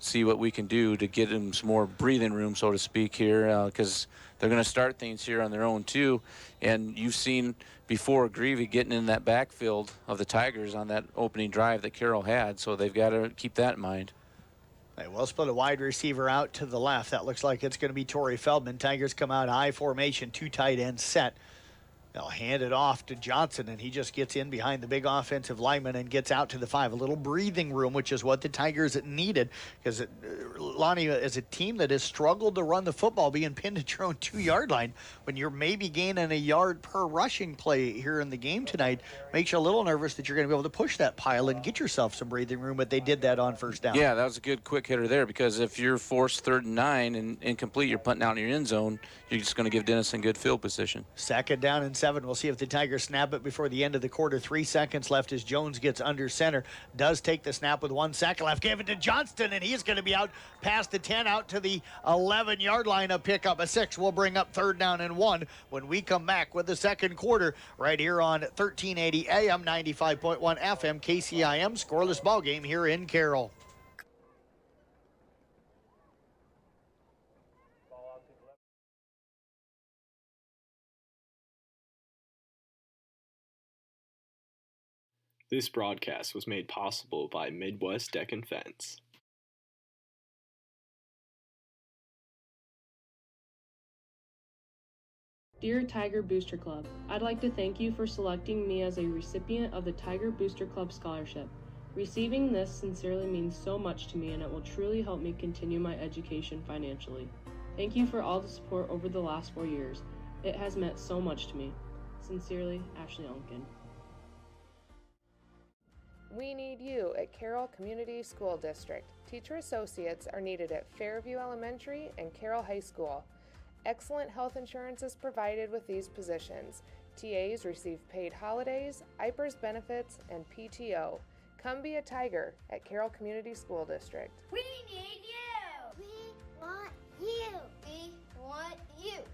see what we can do to get them some more breathing room, so to speak, here, because they're going to start things here on their own, too. And you've seen before Greavy getting in that backfield of the Tigers on that opening drive that Carroll had, so they've got to keep that in mind. They will split a wide receiver out to the left. That looks like it's going to be Torrey Feldman. Tigers come out I formation, 2 tight ends set. They'll hand it off to Johnson, and he just gets in behind the big offensive lineman and gets out to the 5. A little breathing room, which is what the Tigers needed, because Lonnie, as a team that has struggled to run the football, being pinned at your own 2-yard line, when you're maybe gaining a yard per rushing play here in the game tonight, makes you a little nervous that you're going to be able to push that pile and get yourself some breathing room, but they did that on first down. Yeah, that was a good quick hitter there, because if you're forced 3rd and 9 and incomplete, you're punting out in your end zone, you're just going to give Denison good field position. 2nd down and 7. We'll see if the Tigers snap it before the end of the quarter. 3 seconds left as Jones gets under center. Does take the snap with 1 second left. Gave it to Johnston, and he's going to be out past the 10, out to the 11-yard line. A pickup, a 6. We'll bring up 3rd down and 1 when we come back with the second quarter right here on 1380 AM, 95.1 FM, KCIM. Scoreless ball game here in Carroll. This broadcast was made possible by Midwest Deck and Fence. Dear Tiger Booster Club, I'd like to thank you for selecting me as a recipient of the Tiger Booster Club Scholarship. Receiving this sincerely means so much to me, and it will truly help me continue my education financially. Thank you for all the support over the last 4 years. It has meant so much to me. Sincerely, Ashley Onken. We need you at Carroll Community School District. Teacher associates are needed at Fairview Elementary and Carroll High School. Excellent health insurance is provided with these positions. TAs receive paid holidays, IPERS benefits, and PTO. Come be a Tiger at Carroll Community School District. We need you! We want you! We want you!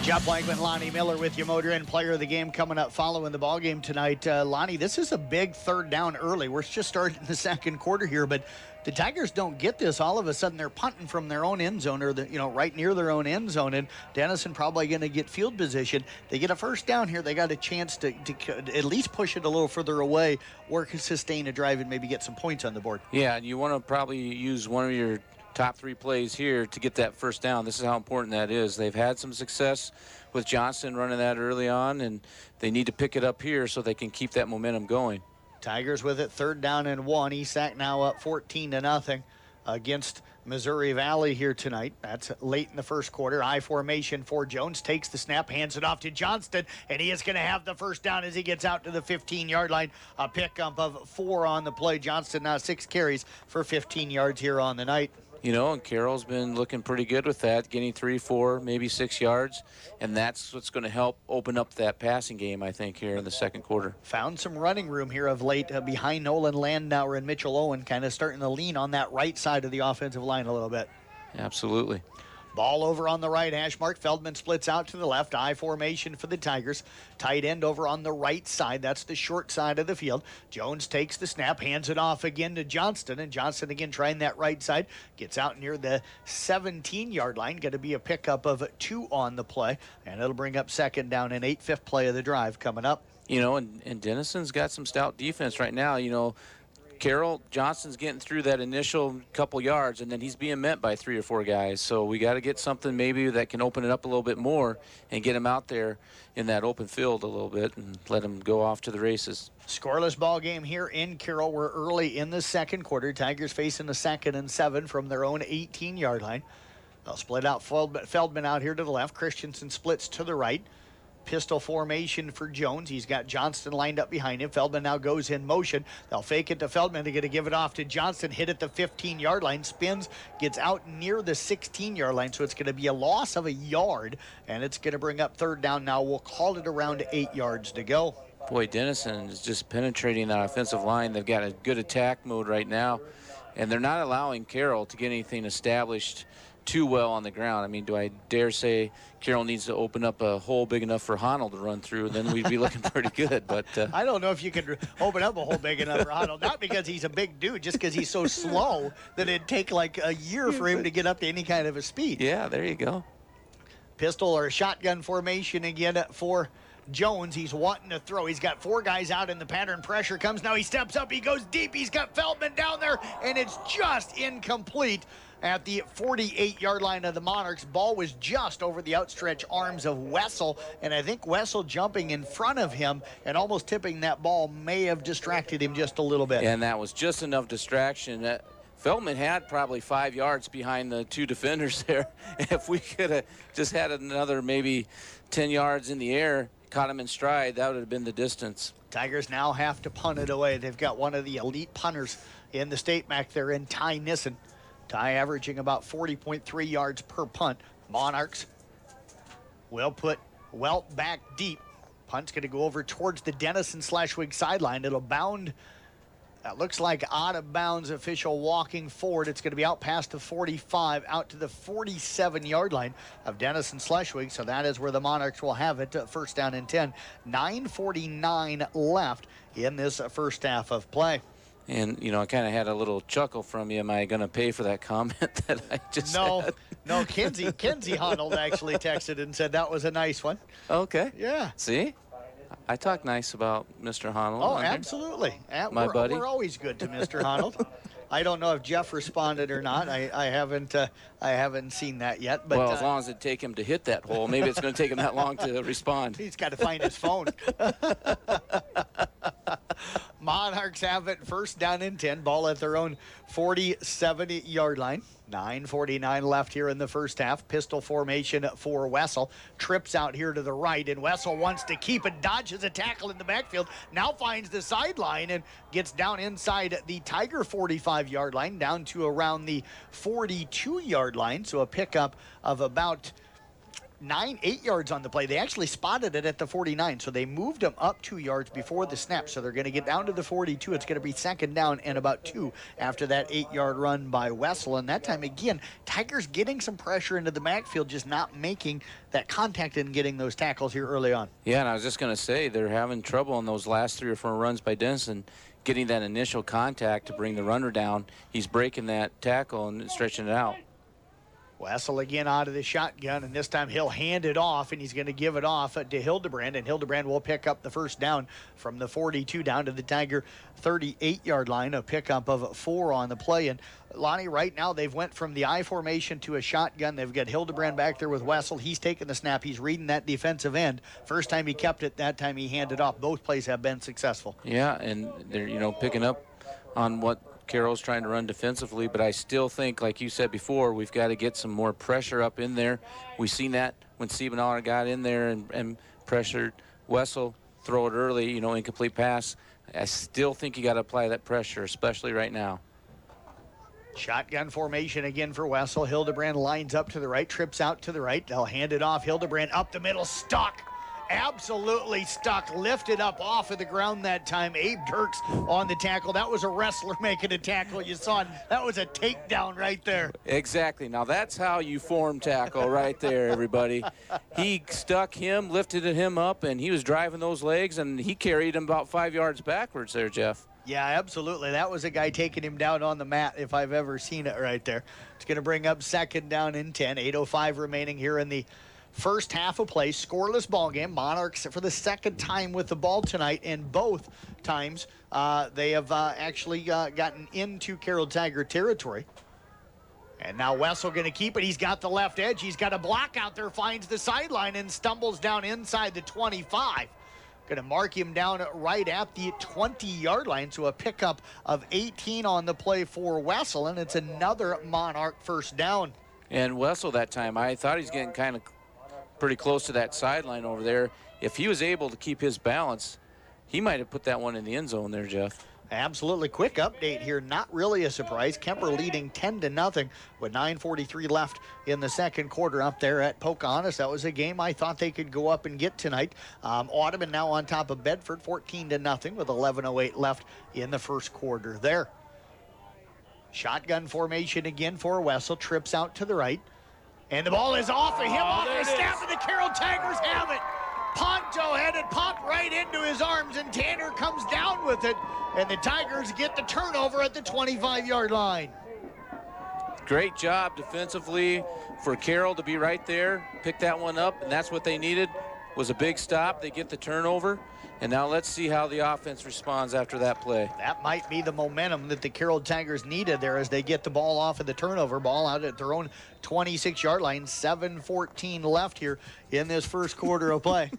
Jeff Blankman, Lonnie Miller with you, Motor Inn Player of the Game coming up following the ball game tonight. Lonnie, this is a big third down early. We're just starting the second quarter here, but the Tigers don't get this. All of a sudden, they're punting from their own end zone, or right near their own end zone, and Denison probably going to get field position. They get a first down here. They got a chance to at least push it a little further away, or sustain a drive and maybe get some points on the board. Yeah, and you want to probably use one of your top 3 plays here to get that first down. This is how important that is. They've had some success with Johnston running that early on, and they need to pick it up here so they can keep that momentum going. Tigers with it, 3rd down and 1. ESAC now up 14-0 against Missouri Valley here tonight. That's late in the first quarter. I formation for Jones, takes the snap, hands it off to Johnston, and he is going to have the first down as he gets out to the 15-yard line. A pickup of 4 on the play. Johnston now 6 carries for 15 yards here on the night. And Carroll's been looking pretty good with that, getting 3, 4, maybe 6 yards, and that's what's going to help open up that passing game, I think, here in the second quarter. Found some running room here of late behind Nolan Landauer and Mitchell Owen, kind of starting to lean on that right side of the offensive line a little bit. Absolutely. Ball over on the right hash mark. Feldman splits out to the left. I formation for the Tigers. Tight end over on the right side. That's the short side of the field. Jones takes the snap, hands it off again to Johnston. And Johnston again trying that right side. Gets out near the 17-yard line. Going to be a pickup of 2 on the play. And it'll bring up 2nd down and 8, 5th play of the drive coming up. And Denison's got some stout defense right now. Carroll Johnston's getting through that initial couple yards, and then he's being met by 3 or 4 guys. So we got to get something maybe that can open it up a little bit more and get him out there in that open field a little bit and let him go off to the races. Scoreless ball game here in Carroll. We're early in the second quarter. Tigers facing a 2nd and 7 from their own 18-yard line. They'll split out Feldman out here to the left. Christensen splits to the right. Pistol formation for Jones. He's got Johnston lined up behind him. Feldman now goes in motion. They'll fake it to Feldman. They're going to give it off to Johnston. Hit at the 15-yard line. Spins, gets out near the 16-yard line. So it's going to be a loss of a yard, and it's going to bring up 3rd down now. We'll call it around 8 yards to go. Boy, Denison is just penetrating that offensive line. They've got a good attack mode right now, and they're not allowing Carroll to get anything established too well on the ground. I mean, do I dare say Carroll needs to open up a hole big enough for Honnold to run through, then we'd be looking pretty good. But I don't know if you could open up a hole big enough for Honnold, not because he's a big dude, just because he's so slow that it'd take like a year for him to get up to any kind of a speed. Yeah, there you go. Pistol or shotgun formation again for Jones. He's wanting to throw. He's got 4 guys out in the pattern. Pressure comes now. He steps up. He goes deep. He's got Feldman down there, and it's just incomplete at the 48-yard line of the Monarchs. Ball was just over the outstretched arms of Wessel, and I think Wessel jumping in front of him and almost tipping that ball may have distracted him just a little bit. And that was just enough distraction. Feldman had probably 5 yards behind the 2 defenders there. If we could have just had another maybe 10 yards in the air, caught him in stride, that would have been the distance. Tigers now have to punt it away. They've got one of the elite punters in the state back there in Ty Nissen. Ty averaging about 40.3 yards per punt. Monarchs will put Welt back deep. Punt's going to go over towards the Denison/Wig sideline. It'll bound, that looks like out of bounds official walking forward. It's going to be out past the 45, out to the 47-yard line of Denison/Wig. So that is where the Monarchs will have it. 1st down and 10. 9:49 left in this first half of play. And, I kind of had a little chuckle from you. Am I going to pay for that comment that I just said? No, Kenzie Honnold actually texted and said that was a nice one. Okay. Yeah. See? I talk nice about Mr. Honnold. Oh, absolutely. My buddy. We're always good to Mr. Honnold. I don't know if Jeff responded or not. I haven't seen that yet. But well, as long as it take him to hit that hole, maybe it's going to take him that long to respond. He's got to find his phone. Monarchs have it 1st down and 10. Ball at their own 47-yard line. 9:49 left here in the first half. Pistol formation for Wessel. Trips out here to the right, and Wessel wants to keep it. Dodges a tackle in the backfield. Now finds the sideline and gets down inside the Tiger 45-yard line, down to around the 42-yard line. So a pickup of about 8 yards on the play. They actually spotted it at the 49, so they moved him up 2 yards before the snap. So they're going to get down to the 42. It's going to be second down and about 2 after that 8-yard run by Wessel. And that time, again, Tigers getting some pressure into the backfield, just not making that contact and getting those tackles here early on. Yeah, and I was just going to say they're having trouble on those last 3 or 4 runs by Denison, getting that initial contact to bring the runner down. He's breaking that tackle and stretching it out. Wessel again out of the shotgun, and this time he'll hand it off, and he's going to give it off to Hildebrand, and Hildebrand will pick up the first down from the 42 down to the Tiger 38-yard line, a pickup of 4 on the play. And Lonnie, right now they've went from the I formation to a shotgun. They've got Hildebrand back there with Wessel. He's taking the snap. He's reading that defensive end. First time he kept it, that time he handed off. Both plays have been successful. Yeah, and they're, picking up on what Carroll's trying to run defensively, but I still think, like you said before, we've got to get some more pressure up in there. We've seen that when Siebenthaler got in there and pressured Wessel, throw it early, incomplete pass. I still think you got to apply that pressure, especially right now. Shotgun formation again for Wessel. Hildebrand lines up to the right, trips out to the right. They'll hand it off. Hildebrand up the middle, stuck. Absolutely stuck, lifted up off of the ground that time. Abe Dirks on the tackle. That was a wrestler making a tackle. You saw it. That was a takedown right there. Exactly. Now that's how you form tackle right there, everybody. He stuck him, lifted him up, and he was driving those legs, and he carried him about 5 yards backwards there, Jeff. Yeah, absolutely. That was a guy taking him down on the mat if I've ever seen it right there. It's going to bring up second down and 10. 8:05 remaining here in the first half of play. Scoreless ball game. Monarchs for the second time with the ball tonight, and both times they have actually gotten into Carroll Tiger territory. And now Wessel going to keep it. He's got the left edge. He's got a block out there, finds the sideline, and stumbles down inside the 25. Going to mark him down right at the 20-yard line, so a pickup of 18 on the play for Wessel, and it's another Monarch first down. And Wessel that time, I thought he's getting kind of pretty close to that sideline over there. If he was able to keep his balance, he might have put that one in the end zone there, Jeff. Absolutely. Quick update here. Not really a surprise. Kemper leading 10-0 with 9:43 left in the second quarter up there at Pocahontas. That was a game I thought they could go up and get tonight. Audubon now on top of Bedford 14-0 with 11:08 left in the first quarter there. Shotgun formation again for Wessel. Trips out to the right. And the ball is off of him, off the snap, and the Carroll Tigers have it. Ponto had it popped right into his arms, and Tanner comes down with it, and the Tigers get the turnover at the 25-yard line. Great job defensively for Carroll to be right there, pick that one up, and that's what they needed, was a big stop. They get the turnover, and now let's see how the offense responds after that play. That might be the momentum that the Carroll Tigers needed there as they get the ball off of the turnover. Ball out at their own 26-yard line. 7:14 left here in this first quarter of play.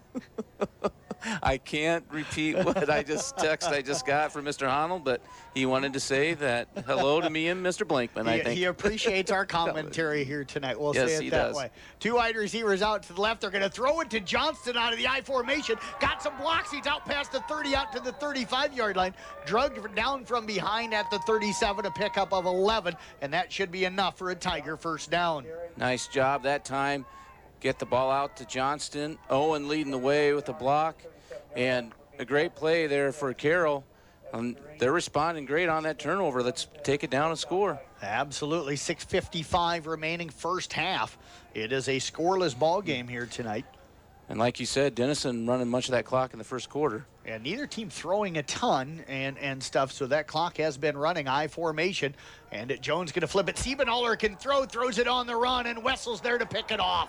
I can't repeat what I just got from Mr. Honnold, but he wanted to say that hello to me and Mr. Blankman, I think. He appreciates our commentary here tonight. We'll yes, say it that way. 2 wide receivers out to the left. They're going to throw it to Johnston out of the I formation. Got some blocks. He's out past the 30, out to the 35-yard line. Drugged down from behind at the 37, a pickup of 11, and that should be enough for a Tiger first down. Nice job that time. Get the ball out to Johnston. Owen leading the way with the block. And a great play there for Carroll. They're responding great on that turnover. Let's take it down and score. Absolutely. 6:55 remaining first half. It is a scoreless ball game here tonight. And like you said, Denison running much of that clock in the first quarter. And neither team throwing a ton and stuff, so that clock has been running. I formation, and Jones going to flip it. Siebenthaler can throws it on the run, and Wessel's there to pick it off.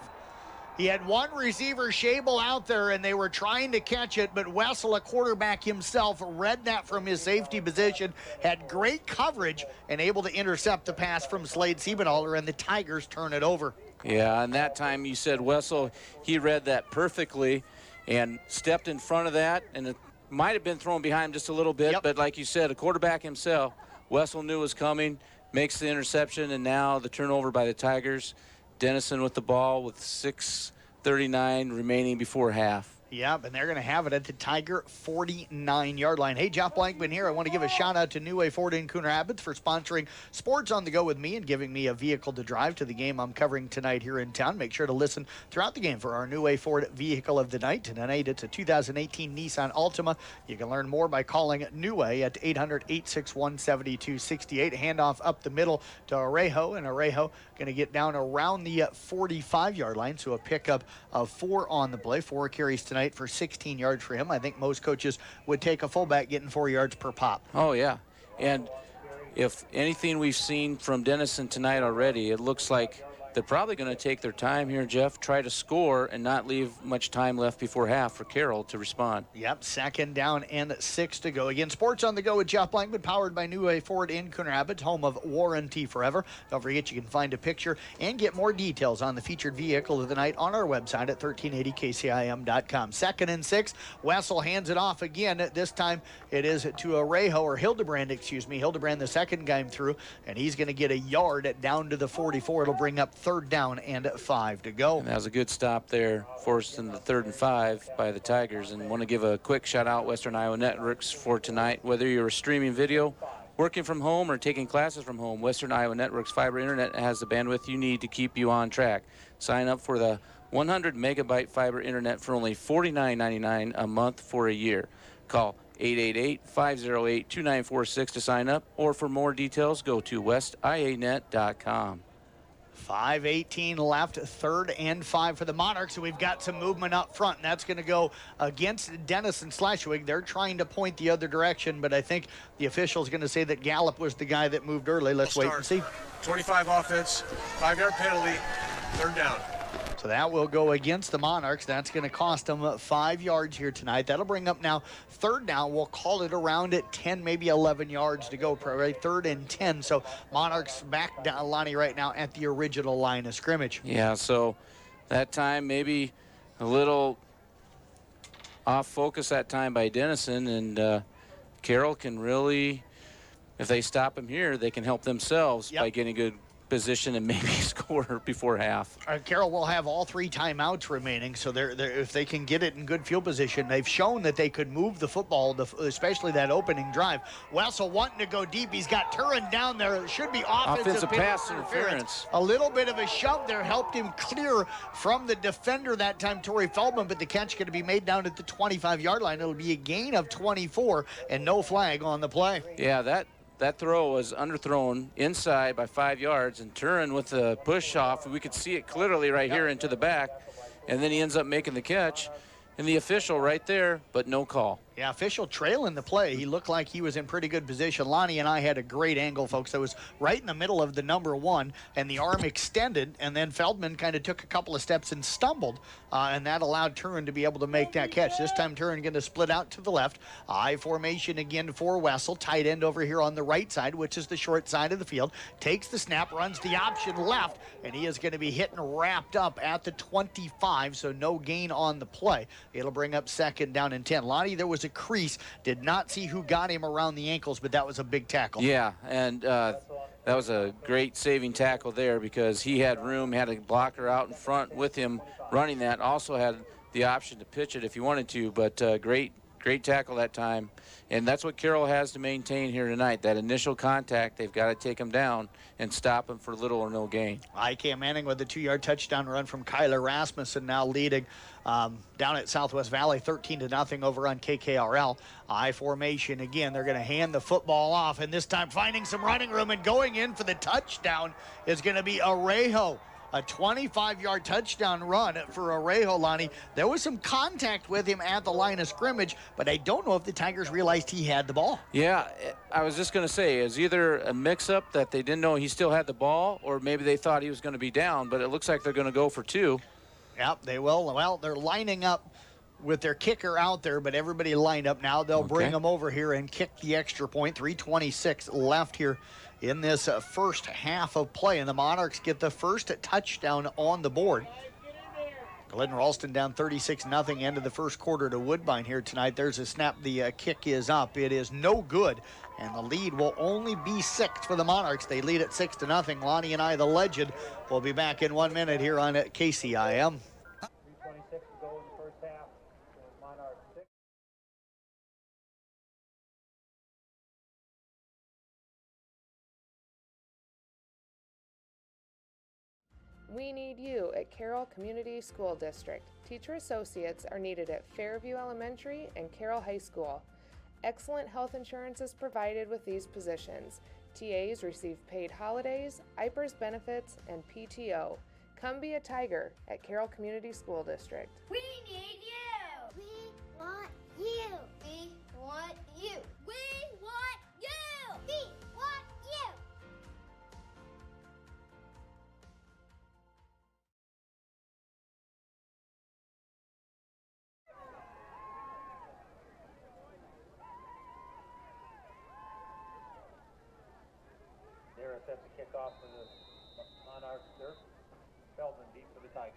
He had one receiver, Schabel, out there, and they were trying to catch it, but Wessel, a quarterback himself, read that from his safety position, had great coverage, and able to intercept the pass from Slade Siebenthaler, and the Tigers turn it over. Yeah, and that time you said Wessel, he read that perfectly and stepped in front of that, and it might have been thrown behind him just a little bit, but like you said, a quarterback himself, Wessel knew was coming, makes the interception, and now the turnover by the Tigers. Denison with the ball with 6:39 remaining before half. Yep, and they're going to have it at the Tiger 49-yard line. Hey, Jeff Blankman here. I want to give a shout-out to New Way Ford in Coon Rapids for sponsoring Sports on the Go with me and giving me a vehicle to drive to the game I'm covering tonight here in town. Make sure to listen throughout the game for our New Way Ford vehicle of the night. Tonight, it's a 2018 Nissan Altima. You can learn more by calling New Way at 800-861-7268. Handoff up the middle to Arejo, and Arejo going to get down around the 45-yard line, so a pickup of 4 on the play. 4 carries tonight for 16 yards for him. I think most coaches would take a fullback getting 4 yards per pop. Oh, yeah. And if anything we've seen from Denison tonight already, it looks like they're probably going to take their time here, Jeff, try to score and not leave much time left before half for Carroll to respond. Yep, 2nd down and 6 to go. Again, Sports on the Go with Jeff Blankman, powered by New Way Ford in Coon Rapids, home of Warranty Forever. Don't forget you can find a picture and get more details on the featured vehicle of the night on our website at 1380kcim.com. 2nd and 6, Wessel hands it off again. This time it is to Arejo, or Hildebrand, Hildebrand, the second guy through, and he's going to get a yard down to the 44. It'll bring up 3rd down and 5 to go. And that was a good stop there, forced in the 3rd and 5 by the Tigers. And want to give a quick shout out Western Iowa Networks for tonight. Whether you're streaming video, working from home, or taking classes from home, Western Iowa Networks fiber internet has the bandwidth you need to keep you on track. Sign up for the 100 megabyte fiber internet for only $49.99 a month for a year. Call 888-508-2946 to sign up, or for more details, go to westianet.com. 5:18 left, 3rd and 5 for the Monarchs, and we've got some movement up front, and that's going to go against Denison Schleswig. They're trying to point the other direction, but I think the official's going to say that Gallup was the guy that moved early. Let's wait and see. 25 offense, 5-yard penalty, 3rd down. So that will go against the Monarchs. That's going to cost them 5 yards here tonight. That'll bring up now 3rd down. We'll call it around at 10, maybe 11 yards to go, probably 3rd and 10. So Monarchs back down, Lonnie, right now at the original line of scrimmage. Yeah, so that time maybe a little off focus that time by Denison, and Carroll can really, if they stop him here, they can help themselves by getting good position and maybe score before half. Carroll will have all 3 timeouts remaining, so they're, if they can get it in good field position, they've shown that they could move the football, especially that opening drive. Wessel wanting to go deep. He's got Turin down there. It should be offensive pass interference. A little bit of a shove there helped him clear from the defender that time, Torrey Feldman, but the catch going to be made down at the 25-yard line. It'll be a gain of 24 and no flag on the play. Yeah, that throw was underthrown inside by 5 yards, and Turin with the push off, we could see it clearly right here into the back, and then he ends up making the catch, and the official right there, but no call. Yeah, official trailing the play. He looked like he was in pretty good position. Lonnie and I had a great angle, folks. That was right in the middle of the number 1, and the arm extended, and then Feldman kind of took a couple of steps and stumbled, and that allowed Turin to be able to make that catch. This time Turin going to split out to the left. I formation again for Wessel. Tight end over here on the right side, which is the short side of the field. Takes the snap, runs the option left, and he is going to be hit and wrapped up at the 25, so no gain on the play. It'll bring up 2nd down and 10. Lonnie, there was a crease. Did not see who got him around the ankles, but that was a big tackle. Yeah, and that was a great saving tackle there, because he had room, had a blocker out in front with him running that. Also had the option to pitch it if he wanted to, but great tackle that time. And that's what Carroll has to maintain here tonight, that initial contact. They've got to take him down and stop him for little or no gain. I.K. Manning with a 2-yard touchdown run from Kyler Rasmussen, now leading down at Southwest Valley 13-0 over on KKRL. I formation again. They're going to hand the football off, and this time finding some running room and going in for the touchdown is going to be Arejo. A 25-yard touchdown run for Arejo, Lonnie. There was some contact with him at the line of scrimmage, but I don't know if the Tigers realized he had the ball. Yeah, I was just going to say, it's either a mix-up that they didn't know he still had the ball, or maybe they thought he was going to be down, but it looks like they're going to go for 2. Yep, they will. Well, they're lining up with their kicker out there, but everybody lined up now. They'll bring them over here and kick the extra point. 3:26 left here in this first half of play, and the Monarchs get the first touchdown on the board. Glenn Ralston down 36-0 end of the first quarter to Woodbine here tonight. There's a snap. The kick is up. It is no good, and the lead will only be 6 for the Monarchs. They lead at 6-0. Lonnie and I, the legend, will be back in 1 minute here on KCIM. 3:26 to go in the first half. We need you at Carroll Community School District. Teacher associates are needed at Fairview Elementary and Carroll High School. Excellent health insurance is provided with these positions. TAs receive paid holidays, IPERS benefits, and PTO. Come be a Tiger at Carroll Community School District. We need you. We want you. We want you. We want you. We want you. They're set to kick off for the Monarchs. Dirk Feldman deep for the Tigers.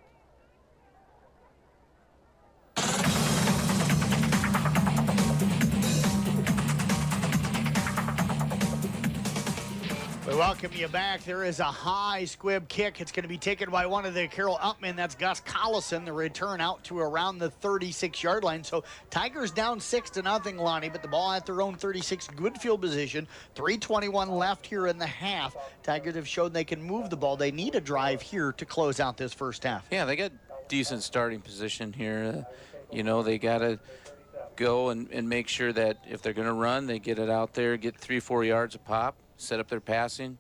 We welcome you back. There is a high squib kick. It's going to be taken by one of the Carroll Upmen. That's Gus Collison. The return out to around the 36-yard line. So Tigers down 6-0, Lonnie, but the ball at their own 36. Good field position. 3:21 left here in the half. Tigers have shown they can move the ball. They need a drive here to close out this first half. Yeah, they got decent starting position here. They got to go and make sure that if they're going to run, they get it out there, get 3-4 yards a pop, set up their passing.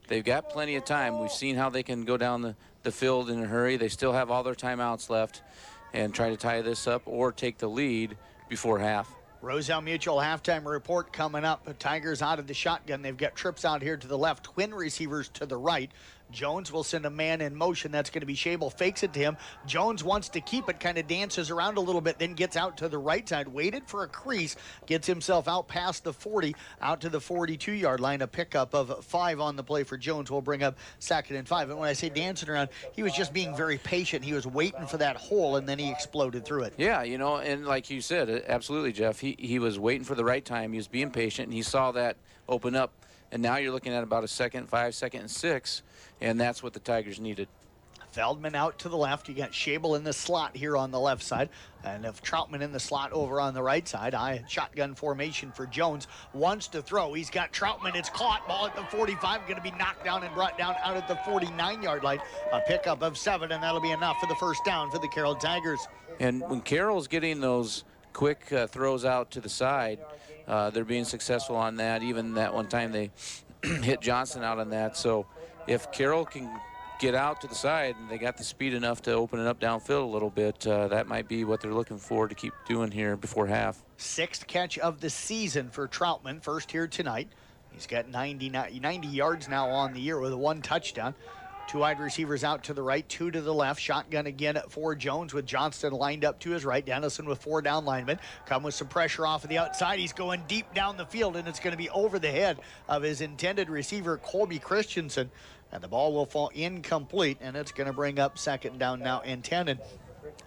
They've got plenty of time. We've seen how they can go down the field in a hurry. They still have all their timeouts left and try to tie this up or take the lead before half. Roselle Mutual halftime report coming up. The Tigers out of the shotgun. They've got trips out here to the left, twin receivers to the right. Jones will send a man in motion. That's going to be Shable. Fakes it to him. Jones wants to keep it, kind of dances around a little bit, then gets out to the right side, waited for a crease, gets himself out past the 40, out to the 42-yard line. A pickup of 5 on the play for Jones will bring up 2nd and 5. And when I say dancing around, he was just being very patient. He was waiting for that hole, and then he exploded through it. Yeah, and like you said, absolutely, Jeff. He was waiting for the right time. He was being patient, and he saw that open up. And now you're looking at about a 2nd, 5, 2nd, and 6, and that's what the Tigers needed. Feldman out to the left. You got Shable in the slot here on the left side. And if Troutman in the slot over on the right side. Shotgun formation for Jones. Wants to throw. He's got Troutman. It's caught. Ball at the 45. Going to be knocked down and brought down out at the 49-yard line. A pickup of 7, and that'll be enough for the first down for the Carroll Tigers. And when Carroll's getting those quick throws out to the side, they're being successful on that. Even that one time they hit Johnson out on that. So if Carroll can get out to the side and they got the speed enough to open it up downfield a little bit, that might be what they're looking for to keep doing here before half. 6th catch of the season for Troutman, first here tonight. He's got 90 yards now on the year with 1 touchdown. 2 wide receivers out to the right, 2 to the left. Shotgun again for Jones with Johnston lined up to his right. Denison with 4 down linemen. Come with some pressure off of the outside. He's going deep down the field, and it's going to be over the head of his intended receiver, Colby Christensen. And the ball will fall incomplete, and it's going to bring up 2nd down now and 10. And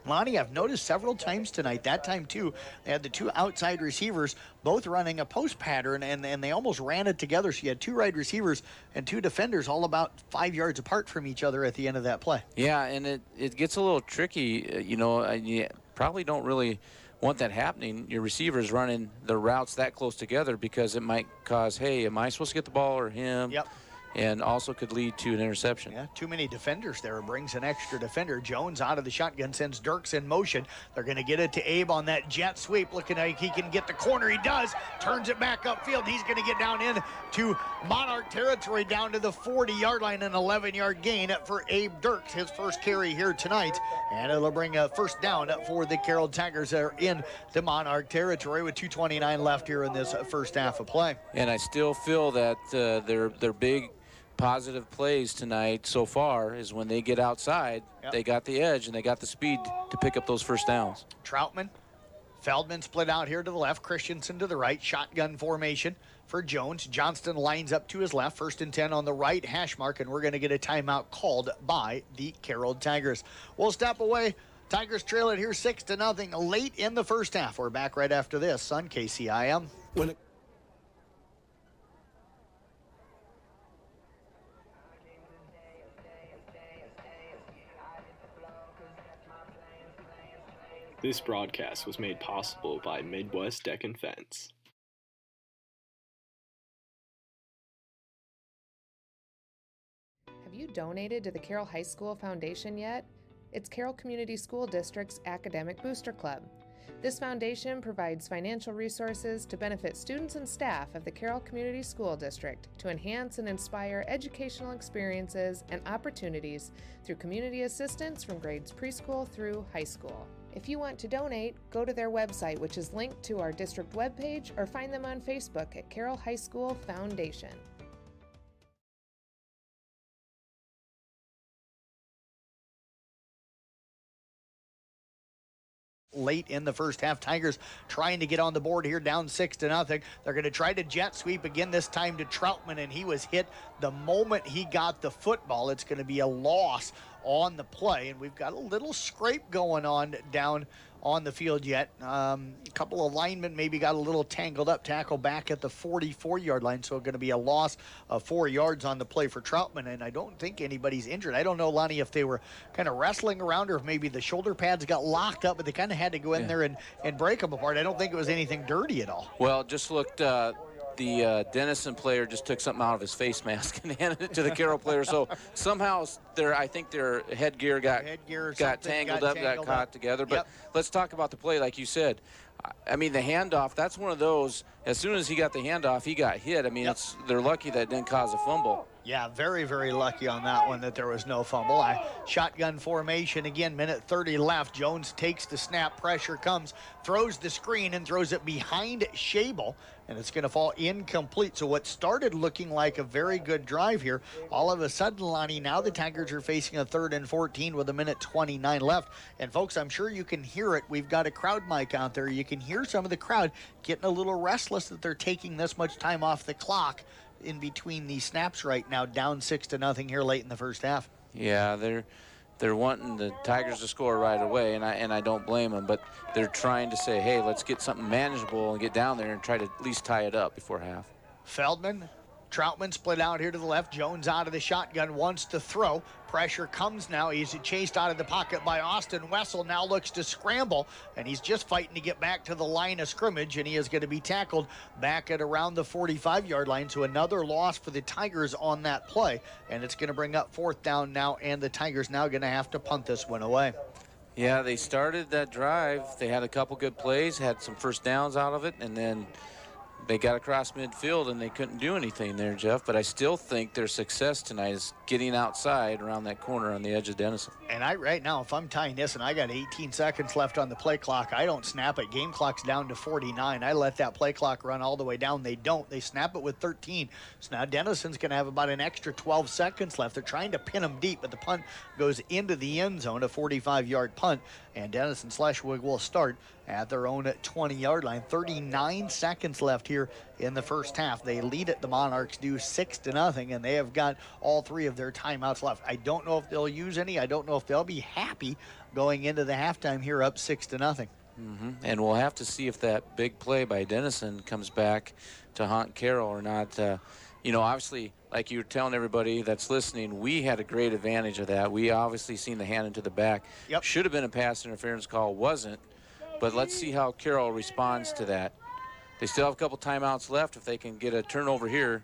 Lonnie, I've noticed several times tonight, that time too, they had the 2 outside receivers both running a post pattern, and they almost ran it together. So you had 2 wide receivers and 2 defenders all about 5 yards apart from each other at the end of that play. Yeah, and it gets a little tricky. You probably don't really want that happening. Your receivers running the routes that close together because it might cause, hey, am I supposed to get the ball or him? Yep. And also could lead to an interception. Yeah, too many defenders there. It brings an extra defender. Jones out of the shotgun, sends Dirks in motion. They're going to get it to Abe on that jet sweep, looking like he can get the corner. He does. Turns it back upfield. He's going to get down into Monarch territory, down to the 40-yard line, an 11-yard gain for Abe Dirks, his first carry here tonight. And it'll bring a first down for the Carroll Tigers. They're in the Monarch territory with 2:29 left here in this first half of play. And I still feel that their big positive plays tonight so far is when they get outside, They got the edge and they got the speed to pick up those first downs. Troutman, Feldman split out here to the left, Christensen to the right, shotgun formation for Jones. Johnston lines up to his left, 1st and 10 on the right hash mark, and we're going to get a timeout called by the Carroll Tigers. We'll step away. Tigers trail it here 6-0 late in the first half. We're back right after this on KCIM. This broadcast was made possible by Midwest Deck and Fence. Have Have you donated to the Carroll High School Foundation yet? It's Carroll Community School District's Academic Booster Club. This foundation provides financial resources to benefit students and staff of the Carroll Community School District to enhance and inspire educational experiences and opportunities through community assistance from grades preschool through high school. If you want to donate, go to their website, which is linked to our district webpage, or find them on Facebook at Carroll High School Foundation. Late in the first half, Tigers trying to get on the board here, down 6-0. They're going to try to jet sweep again, this time to Troutman, and he was hit the moment he got the football. It's going to be a loss on the play, and we've got a little scrape going on down on the field yet. A couple of linemen maybe got a little tangled up. Tackle back at the 44-yard line, so going to be a loss of 4 yards on the play for Troutman, and I don't think anybody's injured. I don't know, Lonnie, if they were kind of wrestling around or if maybe the shoulder pads got locked up, but they kind of had to go in there and break them apart. I don't think it was anything dirty at all. Well, it just looked... the Denison player just took something out of his face mask and handed it to the Carroll player. So somehow I think their headgear got tangled up, got caught together. But let's talk about the play, like you said. I mean, the handoff, that's one of those, as soon as he got the handoff, he got hit. I mean, they're lucky that didn't cause a fumble. Yeah, very, very lucky on that one that there was no fumble. Shotgun formation again, minute 30 left. Jones takes the snap, pressure comes, throws the screen and throws it behind Schabel, and it's going to fall incomplete. So what started looking like a very good drive here, all of a sudden, Lonnie, now the Tigers are facing a 3rd and 14 with a minute 29 left. And folks, I'm sure you can hear it. We've got a crowd mic out there. You can hear some of the crowd getting a little restless that they're taking this much time off the clock in between these snaps right now, down 6-0 here late in the first half. Yeah, they're wanting the Tigers to score right away, and I don't blame them, but they're trying to say, hey, let's get something manageable and get down there and try to at least tie it up before half. Feldman, Troutman split out here to the left. Jones out of the shotgun, wants to throw. Pressure comes now. He's chased out of the pocket by Austin Wessel. Now looks to scramble, and he's just fighting to get back to the line of scrimmage, and he is going to be tackled back at around the 45-yard line. So another loss for the Tigers on that play, and it's going to bring up 4th down now, and the Tigers now going to have to punt this one away. Yeah, they started that drive. They had a couple good plays, had some first downs out of it, and then they got across midfield and they couldn't do anything there, Jeff. But I still think their success tonight is getting outside around that corner on the edge of Denison. And right now, if I'm tying this and I got 18 seconds left on the play clock, I don't snap it. Game clock's down to 49. I let that play clock run all the way down. They don't. They snap it with 13. So now Denison's going to have about an extra 12 seconds left. They're trying to pin them deep, but the punt goes into the end zone, a 45-yard punt. And Denison Schleswig will start at their own 20-yard line. 39 seconds left here in the first half. They lead it. The Monarchs do 6-0, and they have got all 3 of their timeouts left. I don't know if they'll use any. I don't know if they'll be happy going into the halftime here up 6-0. And we'll have to see if that big play by Denison comes back to haunt Carroll or not. Obviously, like you were telling everybody that's listening, we had a great advantage of that. We obviously seen the hand into the back. Should have been a pass interference call, wasn't. But let's see how Carroll responds to that. They still have a couple timeouts left. If they can get a turnover here.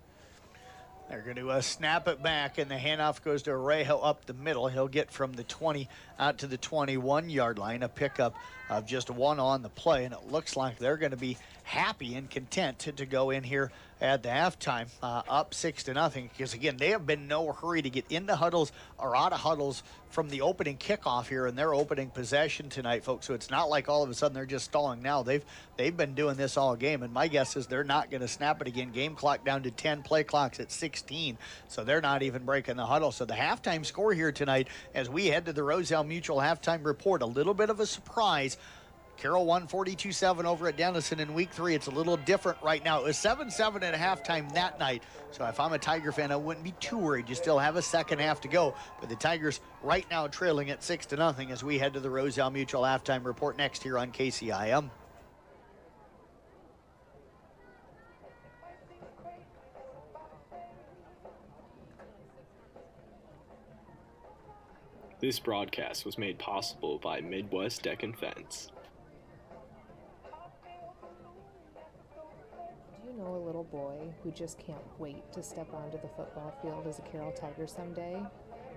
They're going to snap it back, and the handoff goes to Arrejo up the middle. He'll get from the 20 out to the 21-yard line, a pickup of just 1 on the play, and it looks like they're going to be happy and content to go in here at the halftime up 6-0, because again, they have been no hurry to get into huddles or out of huddles from the opening kickoff here in their opening possession tonight, folks. So it's not like all of a sudden they're just stalling now. They've been doing this all game, and my guess is they're not going to snap it again. Game clock down to 10, play clock's at 16, so they're not even breaking the huddle. So the halftime score here tonight, as we head to the Roselle Mutual halftime report, a little bit of a surprise. Carroll won 42-7 over at Denison in week 3. It's a little different right now. It was 7-7 at halftime that night. So if I'm a Tiger fan, I wouldn't be too worried. You still have a second half to go. But the Tigers right now trailing at 6-0 as we head to the Roselle Mutual halftime report next here on KCIM. This broadcast was made possible by Midwest Deck and Fence. Do you know a little boy who just can't wait to step onto the football field as a Carroll Tiger someday?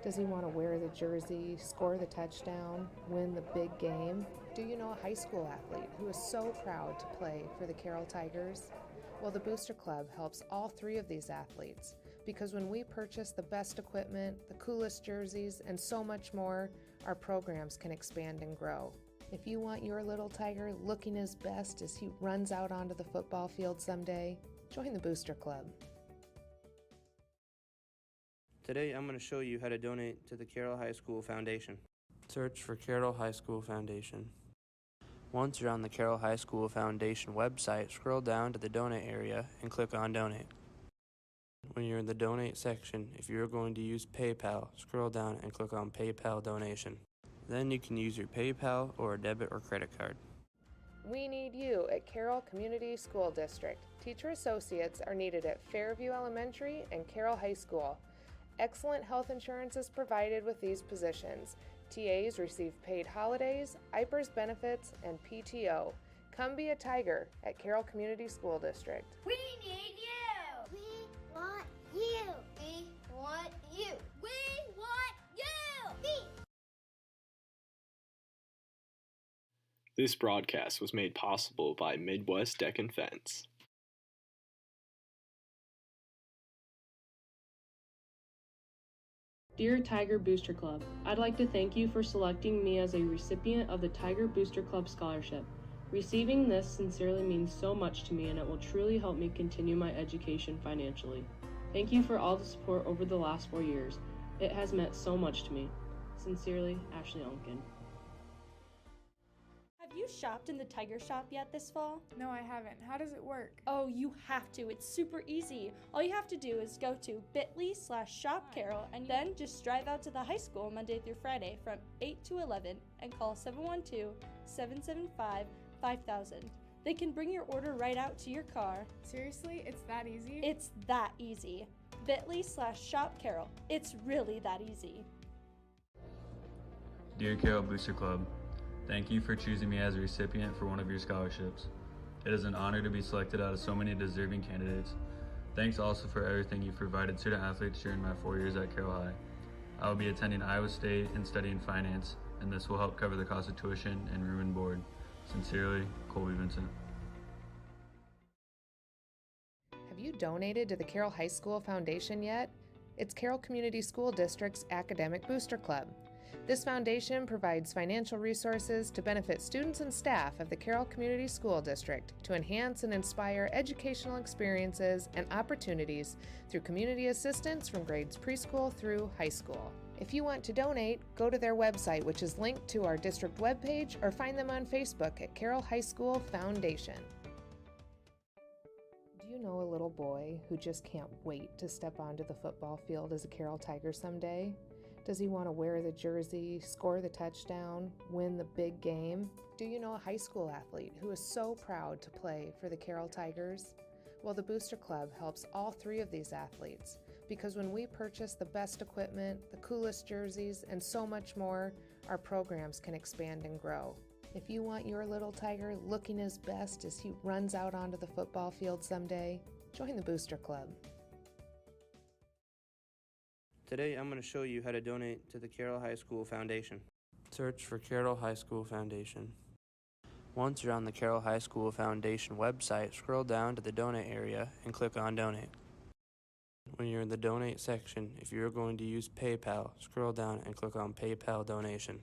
Does he want to wear the jersey, score the touchdown, win the big game? Do you know a high school athlete who is so proud to play for the Carroll Tigers? Well, the Booster Club helps all three of these athletes because when we purchase the best equipment, the coolest jerseys, and so much more, our programs can expand and grow. If you want your little tiger looking his best as he runs out onto the football field someday, join the Booster Club. Today I'm going to show you how to donate to the Carroll High School Foundation. Search for Carroll High School Foundation. Once you're on the Carroll High School Foundation website, scroll down to the donate area and click on donate. When you're in the donate section, if you're going to use PayPal, scroll down and click on PayPal donation. Then you can use your PayPal or a debit or credit card. We need you at Carroll Community School District. Teacher associates are needed at Fairview Elementary and Carroll High School. Excellent health insurance is provided with these positions. TAs receive paid holidays, IPERS benefits, and PTO. Come be a Tiger at Carroll Community School District. We need you. We want you. We want you. We want you. We This broadcast was made possible by Midwest Deck and Fence. Dear Tiger Booster Club, I'd like to thank you for selecting me as a recipient of the Tiger Booster Club Scholarship. Receiving this sincerely means so much to me, and it will truly help me continue my education financially. Thank you for all the support over the last 4 years. It has meant so much to me. Sincerely, Ashley Onken. Have you shopped in the Tiger Shop yet this fall? No, I haven't. How does it work? Oh, you have to. It's super easy. All you have to do is go to bit.ly/shopcarroll and then just drive out to the high school Monday through Friday from 8 to 11 and call 712-775-5000. They can bring your order right out to your car. Seriously? It's that easy? It's that easy. bit.ly/shopcarroll. It's really that easy. Dear Carroll Booster Club, thank you for choosing me as a recipient for one of your scholarships. It is an honor to be selected out of so many deserving candidates. Thanks also for everything you've provided student athletes during my 4 years at Carroll High. I will be attending Iowa State and studying finance, and this will help cover the cost of tuition and room and board. Sincerely, Colby Vincent. Have you donated to the Carroll High School Foundation yet? It's Carroll Community School District's Academic Booster Club. This foundation provides financial resources to benefit students and staff of the Carroll Community School District to enhance and inspire educational experiences and opportunities through community assistance from grades preschool through high school. If you want to donate, go to their website, which is linked to our district webpage, or find them on Facebook at Carroll High School Foundation. Do you know a little boy who just can't wait to step onto the football field as a Carroll Tiger someday? Does he want to wear the jersey, score the touchdown, win the big game? Do you know a high school athlete who is so proud to play for the Carroll Tigers? Well, the Booster Club helps all three of these athletes because when we purchase the best equipment, the coolest jerseys, and so much more, our programs can expand and grow. If you want your little tiger looking his best as he runs out onto the football field someday, join the Booster Club. Today I'm going to show you how to donate to the Carroll High School Foundation. Search for Carroll High School Foundation. Once you're on the Carroll High School Foundation website, scroll down to the donate area and click on donate. When you're in the donate section, if you're going to use PayPal, scroll down and click on PayPal donation.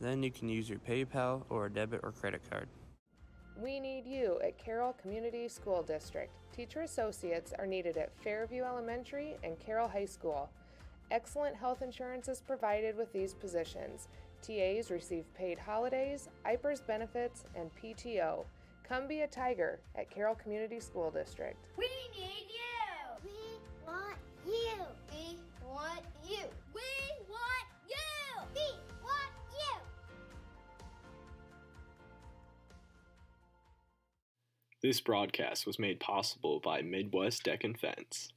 Then you can use your PayPal or a debit or credit card. We need you at Carroll Community School District. Teacher associates are needed at Fairview Elementary and Carroll High School. Excellent health insurance is provided with these positions. TAs receive paid holidays, IPERS benefits, and PTO. Come be a Tiger at Carroll Community School District. We need you. We want you. We want you. We want you. We want you. This broadcast was made possible by Midwest Deck and Fence.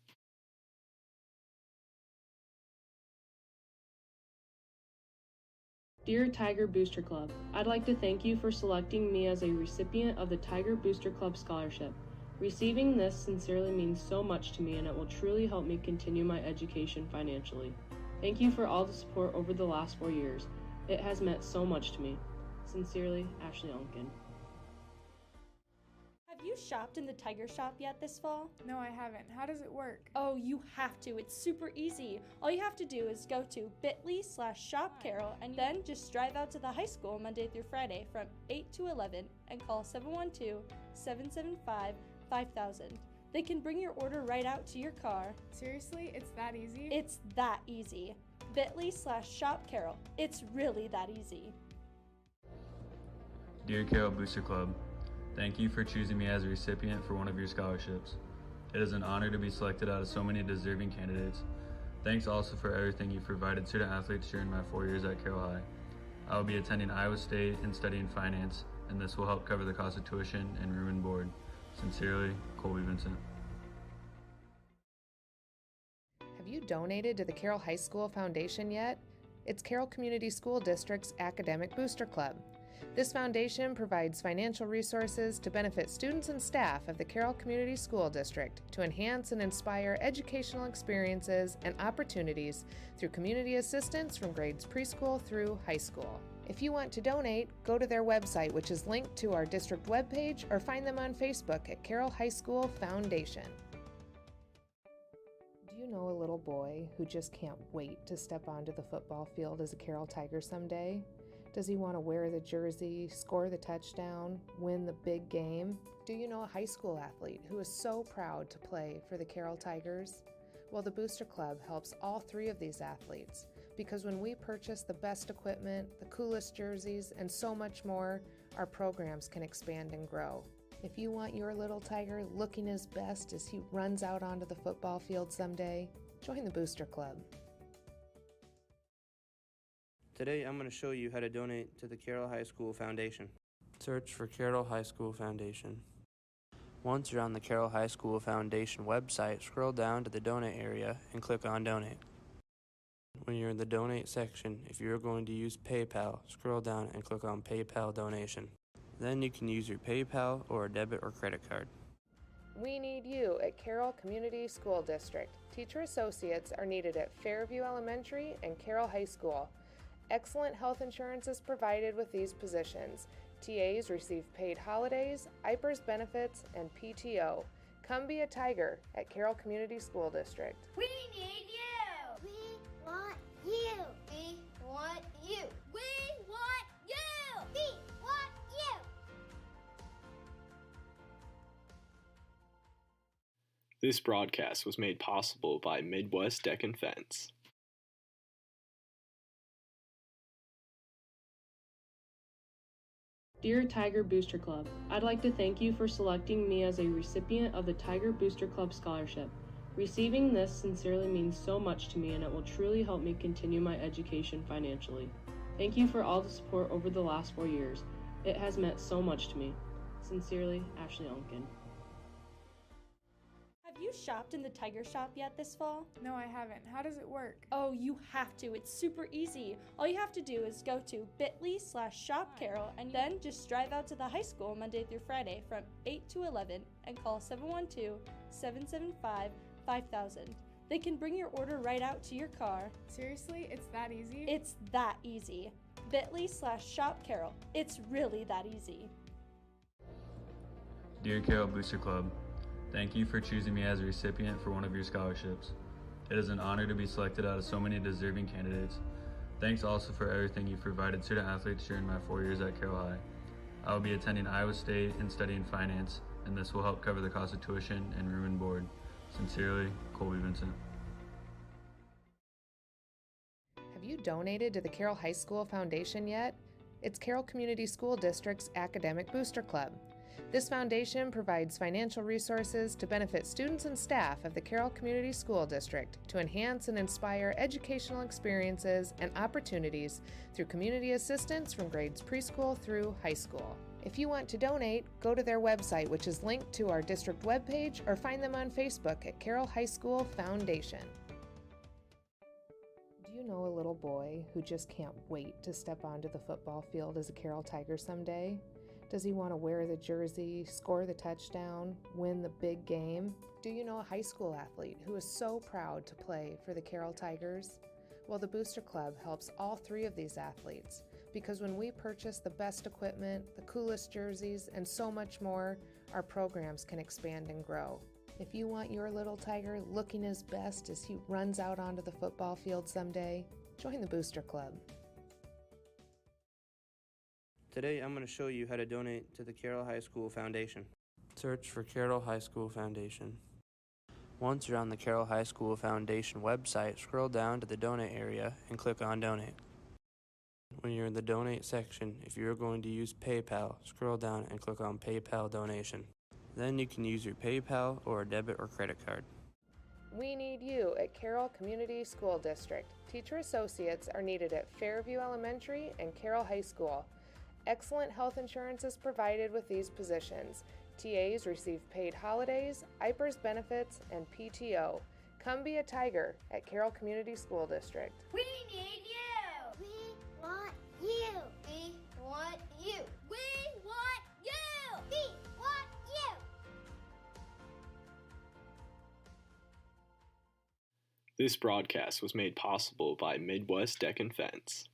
Dear Tiger Booster Club, I'd like to thank you for selecting me as a recipient of the Tiger Booster Club Scholarship. Receiving this sincerely means so much to me, and it will truly help me continue my education financially. Thank you for all the support over the last 4 years. It has meant so much to me. Sincerely, Ashley Unkin. Have you shopped in the Tiger Shop yet this fall? No, I haven't. How does it work? Oh, you have to. It's super easy. All you have to do is go to bit.ly/shopcarol and then just drive out to the high school Monday through Friday from 8 to 11 and call 712-775-5000. They can bring your order right out to your car. Seriously? It's that easy? It's that easy. bit.ly/shopcarol. It's really that easy. Dear Carroll Booster Club, thank you for choosing me as a recipient for one of your scholarships. It is an honor to be selected out of so many deserving candidates. Thanks also for everything you've provided student athletes during my 4 years at Carroll High. I will be attending Iowa State and studying finance, and this will help cover the cost of tuition and room and board. Sincerely, Colby Vincent. Have you donated to the Carroll High School Foundation yet? It's Carroll Community School District's Academic Booster Club. This foundation provides financial resources to benefit students and staff of the Carroll Community School District to enhance and inspire educational experiences and opportunities through community assistance from grades preschool through high school. If you want to donate, go to their website, which is linked to our district webpage, or find them on Facebook at Carroll High School Foundation. Do you know a little boy who just can't wait to step onto the football field as a Carroll Tiger someday? Does he want to wear the jersey, score the touchdown, win the big game? Do you know a high school athlete who is so proud to play for the Carroll Tigers? Well, the Booster Club helps all three of these athletes, because when we purchase the best equipment, the coolest jerseys, and so much more, our programs can expand and grow. If you want your little Tiger looking his best as he runs out onto the football field someday, join the Booster Club. Today I'm going to show you how to donate to the Carroll High School Foundation. Search for Carroll High School Foundation. Once you're on the Carroll High School Foundation website, scroll down to the donate area and click on donate. When you're in the donate section, if you're going to use PayPal, scroll down and click on PayPal donation. Then you can use your PayPal or a debit or credit card. We need you at Carroll Community School District. Teacher associates are needed at Fairview Elementary and Carroll High School. Excellent health insurance is provided with these positions. TAs receive paid holidays, IPERS benefits, and PTO. Come be a Tiger at Carroll Community School District. We need you. We want you. We want you. We want you. We want you. This broadcast was made possible by Midwest Deck and Fence. Dear Tiger Booster Club, I'd like to thank you for selecting me as a recipient of the Tiger Booster Club Scholarship. Receiving this sincerely means so much to me, and it will truly help me continue my education financially. Thank you for all the support over the last 4 years. It has meant so much to me. Sincerely, Ashley Unkin. Have you shopped in the Tiger Shop yet this fall? No, I haven't. How does it work? Oh, you have to. It's super easy. All you have to do is go to bit.ly/shopcarol and then just drive out to the high school Monday through Friday from 8 to 11 and call 712-775-5000. They can bring your order right out to your car. Seriously? It's that easy? It's that easy. bit.ly/shopcarol. It's really that easy. Dear Carroll Booster Club, thank you for choosing me as a recipient for one of your scholarships. It is an honor to be selected out of so many deserving candidates. Thanks also for everything you've provided student athletes during my 4 years at Carroll High. I will be attending Iowa State and studying finance, and this will help cover the cost of tuition and room and board. Sincerely, Colby Vincent. Have you donated to the Carroll High School Foundation yet? It's Carroll Community School District's Academic Booster Club. This foundation provides financial resources to benefit students and staff of the Carroll Community School District to enhance and inspire educational experiences and opportunities through community assistance from grades preschool through high school. If you want to donate, go to their website, which is linked to our district webpage, or find them on Facebook at Carroll High School Foundation. Do you know a little boy who just can't wait to step onto the football field as a Carroll Tiger someday? Does he want to wear the jersey, score the touchdown, win the big game? Do you know a high school athlete who is so proud to play for the Carroll Tigers? Well, the Booster Club helps all three of these athletes because when we purchase the best equipment, the coolest jerseys, and so much more, our programs can expand and grow. If you want your little tiger looking his best as he runs out onto the football field someday, join the Booster Club. Today I'm going to show you how to donate to the Carroll High School Foundation. Search for Carroll High School Foundation. Once you're on the Carroll High School Foundation website, scroll down to the donate area and click on donate. When you're in the donate section, if you're going to use PayPal, scroll down and click on PayPal donation. Then you can use your PayPal or a debit or credit card. We need you at Carroll Community School District. Teacher associates are needed at Fairview Elementary and Carroll High School. Excellent health insurance is provided with these positions. TAs receive paid holidays, IPERS benefits, and PTO. Come be a Tiger at Carroll Community School District. We need you. We want you. We want you. We want you. We want you. This broadcast was made possible by Midwest Deck and Fence.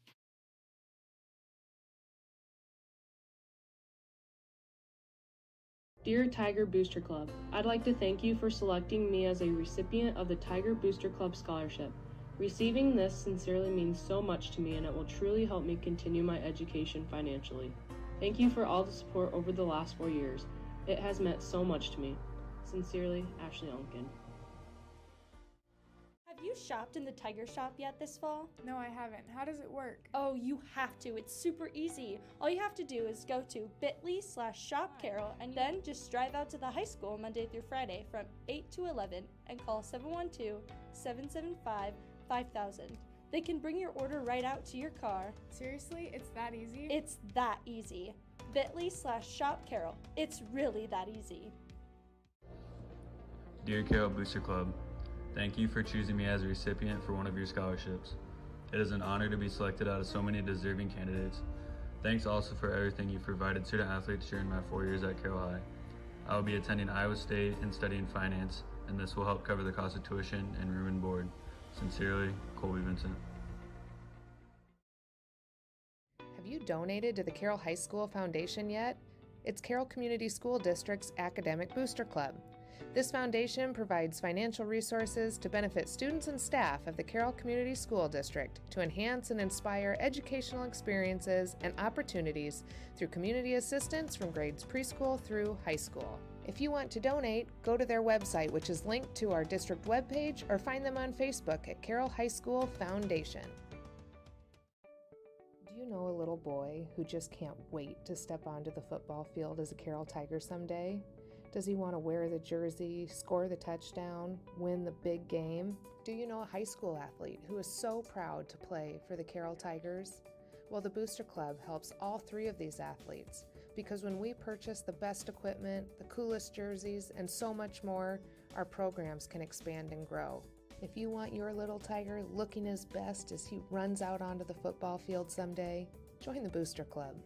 Dear Tiger Booster Club, I'd like to thank you for selecting me as a recipient of the Tiger Booster Club Scholarship. Receiving this sincerely means so much to me and it will truly help me continue my education financially. Thank you for all the support over the last 4 years. It has meant so much to me. Sincerely, Ashley Onken. Have you shopped in the Tiger Shop yet this fall? No, I haven't. How does it work? Oh, you have to. It's super easy. All you have to do is go to bit.ly/shopcarol and then just drive out to the high school Monday through Friday from 8 to 11 and call 712-775-5000. They can bring your order right out to your car. Seriously? It's that easy? It's that easy. bit.ly/shopcarol. It's really that easy. Dear Carroll Booster Club, thank you for choosing me as a recipient for one of your scholarships. It is an honor to be selected out of so many deserving candidates. Thanks also for everything you've provided student athletes during my 4 years at Carroll High. I will be attending Iowa State and studying finance, and this will help cover the cost of tuition and room and board. Sincerely, Colby Vincent. Have you donated to the Carroll High School Foundation yet? It's Carroll Community School District's Academic Booster Club. This foundation provides financial resources to benefit students and staff of the Carroll Community School District to enhance and inspire educational experiences and opportunities through community assistance from grades preschool through high school. If you want to donate, go to their website, which is linked to our district webpage, or find them on Facebook at Carroll High School Foundation. Do you know a little boy who just can't wait to step onto the football field as a Carroll Tiger someday? Does he want to wear the jersey, score the touchdown, win the big game? Do you know a high school athlete who is so proud to play for the Carroll Tigers? Well, the Booster Club helps all three of these athletes because when we purchase the best equipment, the coolest jerseys, and so much more, our programs can expand and grow. If you want your little tiger looking his best as he runs out onto the football field someday, join the Booster Club.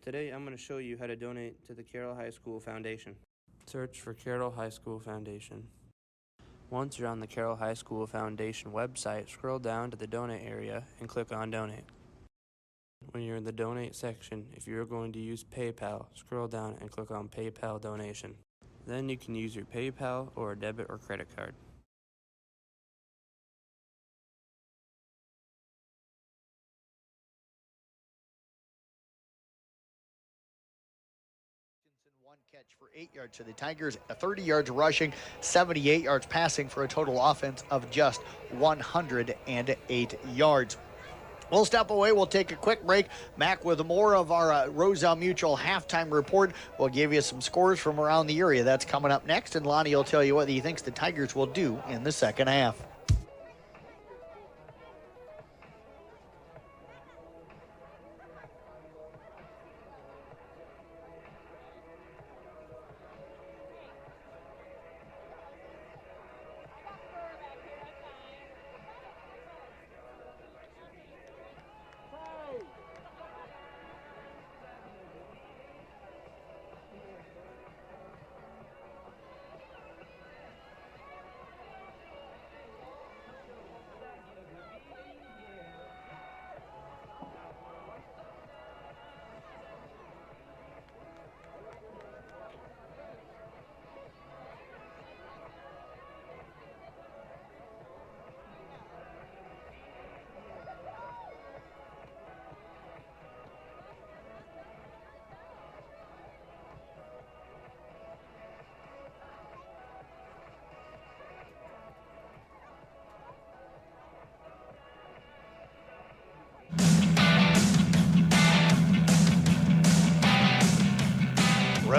Today I'm going to show you how to donate to the Carroll High School Foundation. Search for Carroll High School Foundation. Once you're on the Carroll High School Foundation website, scroll down to the donate area and click on donate. When you're in the donate section, if you're going to use PayPal, scroll down and click on PayPal donation. Then you can use your PayPal or a debit or credit card. One catch for 8 yards to the Tigers, 30 yards rushing, 78 yards passing for a total offense of just 108 yards. We'll step away. We'll take a quick break. Back with more of our Roselle Mutual halftime report. We'll give you some scores from around the area. That's coming up next, and Lonnie will tell you what he thinks the Tigers will do in the second half.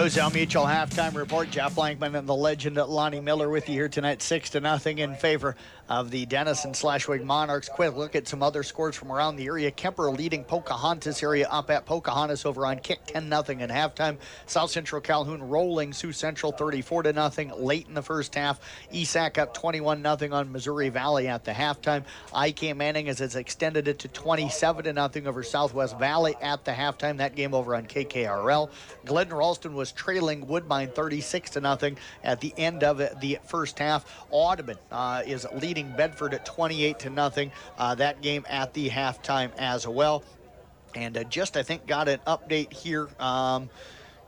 Roselle Mutual halftime report. Jeff Blankman and the legend Lonnie Miller with you here tonight, 6-0 in favor of the Denison Schleswig Monarchs. Quick look at some other scores from around the area. Kemper leading Pocahontas area up at Pocahontas over on Kick, 10-0 at halftime. South Central Calhoun rolling Sioux Central 34-0 late in the first half. ESAC up 21-0 on Missouri Valley at the halftime. IK Manning has extended it to 27-0 over Southwest Valley at the halftime. That game over on KKRL. Glidden Ralston was trailing Woodbine 36-0 at the end of the first half. Audubon is leading Bedford at 28-0. That game at the halftime as well. And just, I think, got an update here.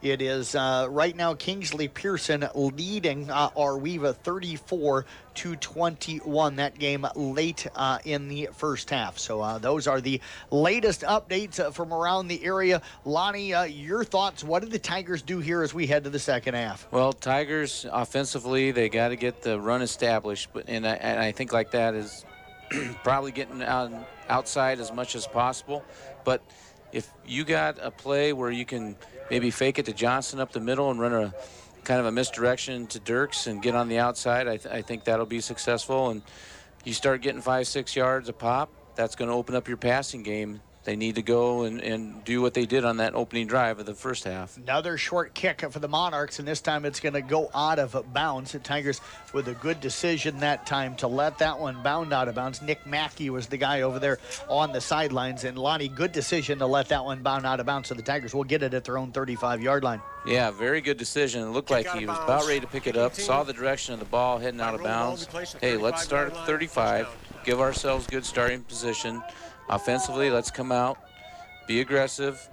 It is right now Kingsley Pearson leading Arweva 34-21. That game late in the first half. So those are the latest updates from around the area. Lonnie, your thoughts? What did the Tigers do here as we head to the second half? Well, Tigers offensively, they got to get the run established, and I think like that is probably getting outside as much as possible. But if you got a play where you can maybe fake it to Johnson up the middle and run a kind of a misdirection to Dirks and get on the outside, I think that'll be successful. And you start getting 5-6 yards a pop, that's going to open up your passing game. They need to go and do what they did on that opening drive of the first half. Another short kick for the Monarchs, and this time it's going to go out of bounds. The Tigers with a good decision that time to let that one bound out of bounds. Nick Mackey was the guy over there on the sidelines, and Lonnie, good decision to let that one bound out of bounds, so the Tigers will get it at their own 35-yard line. Yeah, very good decision. It looked like he was about ready to pick it up, saw the direction of the ball heading out of bounds. Hey, let's start at the 35, give ourselves good starting position. Offensively, let's come out, be aggressive,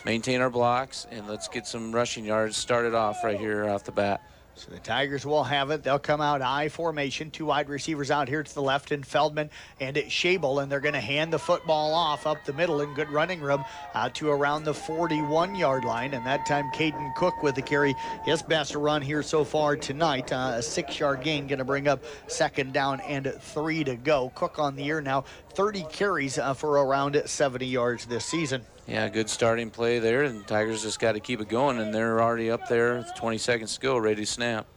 maintain our blocks, and let's get some rushing yards started off right here off the bat. So the Tigers will have it. They'll come out I formation. Two wide receivers out here to the left in Feldman and Schabel, and they're going to hand the football off up the middle in good running room to around the 41-yard line. And that time, Caden Cook with the carry, his best run here so far tonight. A 6-yard gain, going to bring up second down and 3 to go. Cook on the year now, 30 carries for around 70 yards this season. Yeah, good starting play there, and Tigers just got to keep it going, and they're already up there with 20 seconds to go, ready to snap.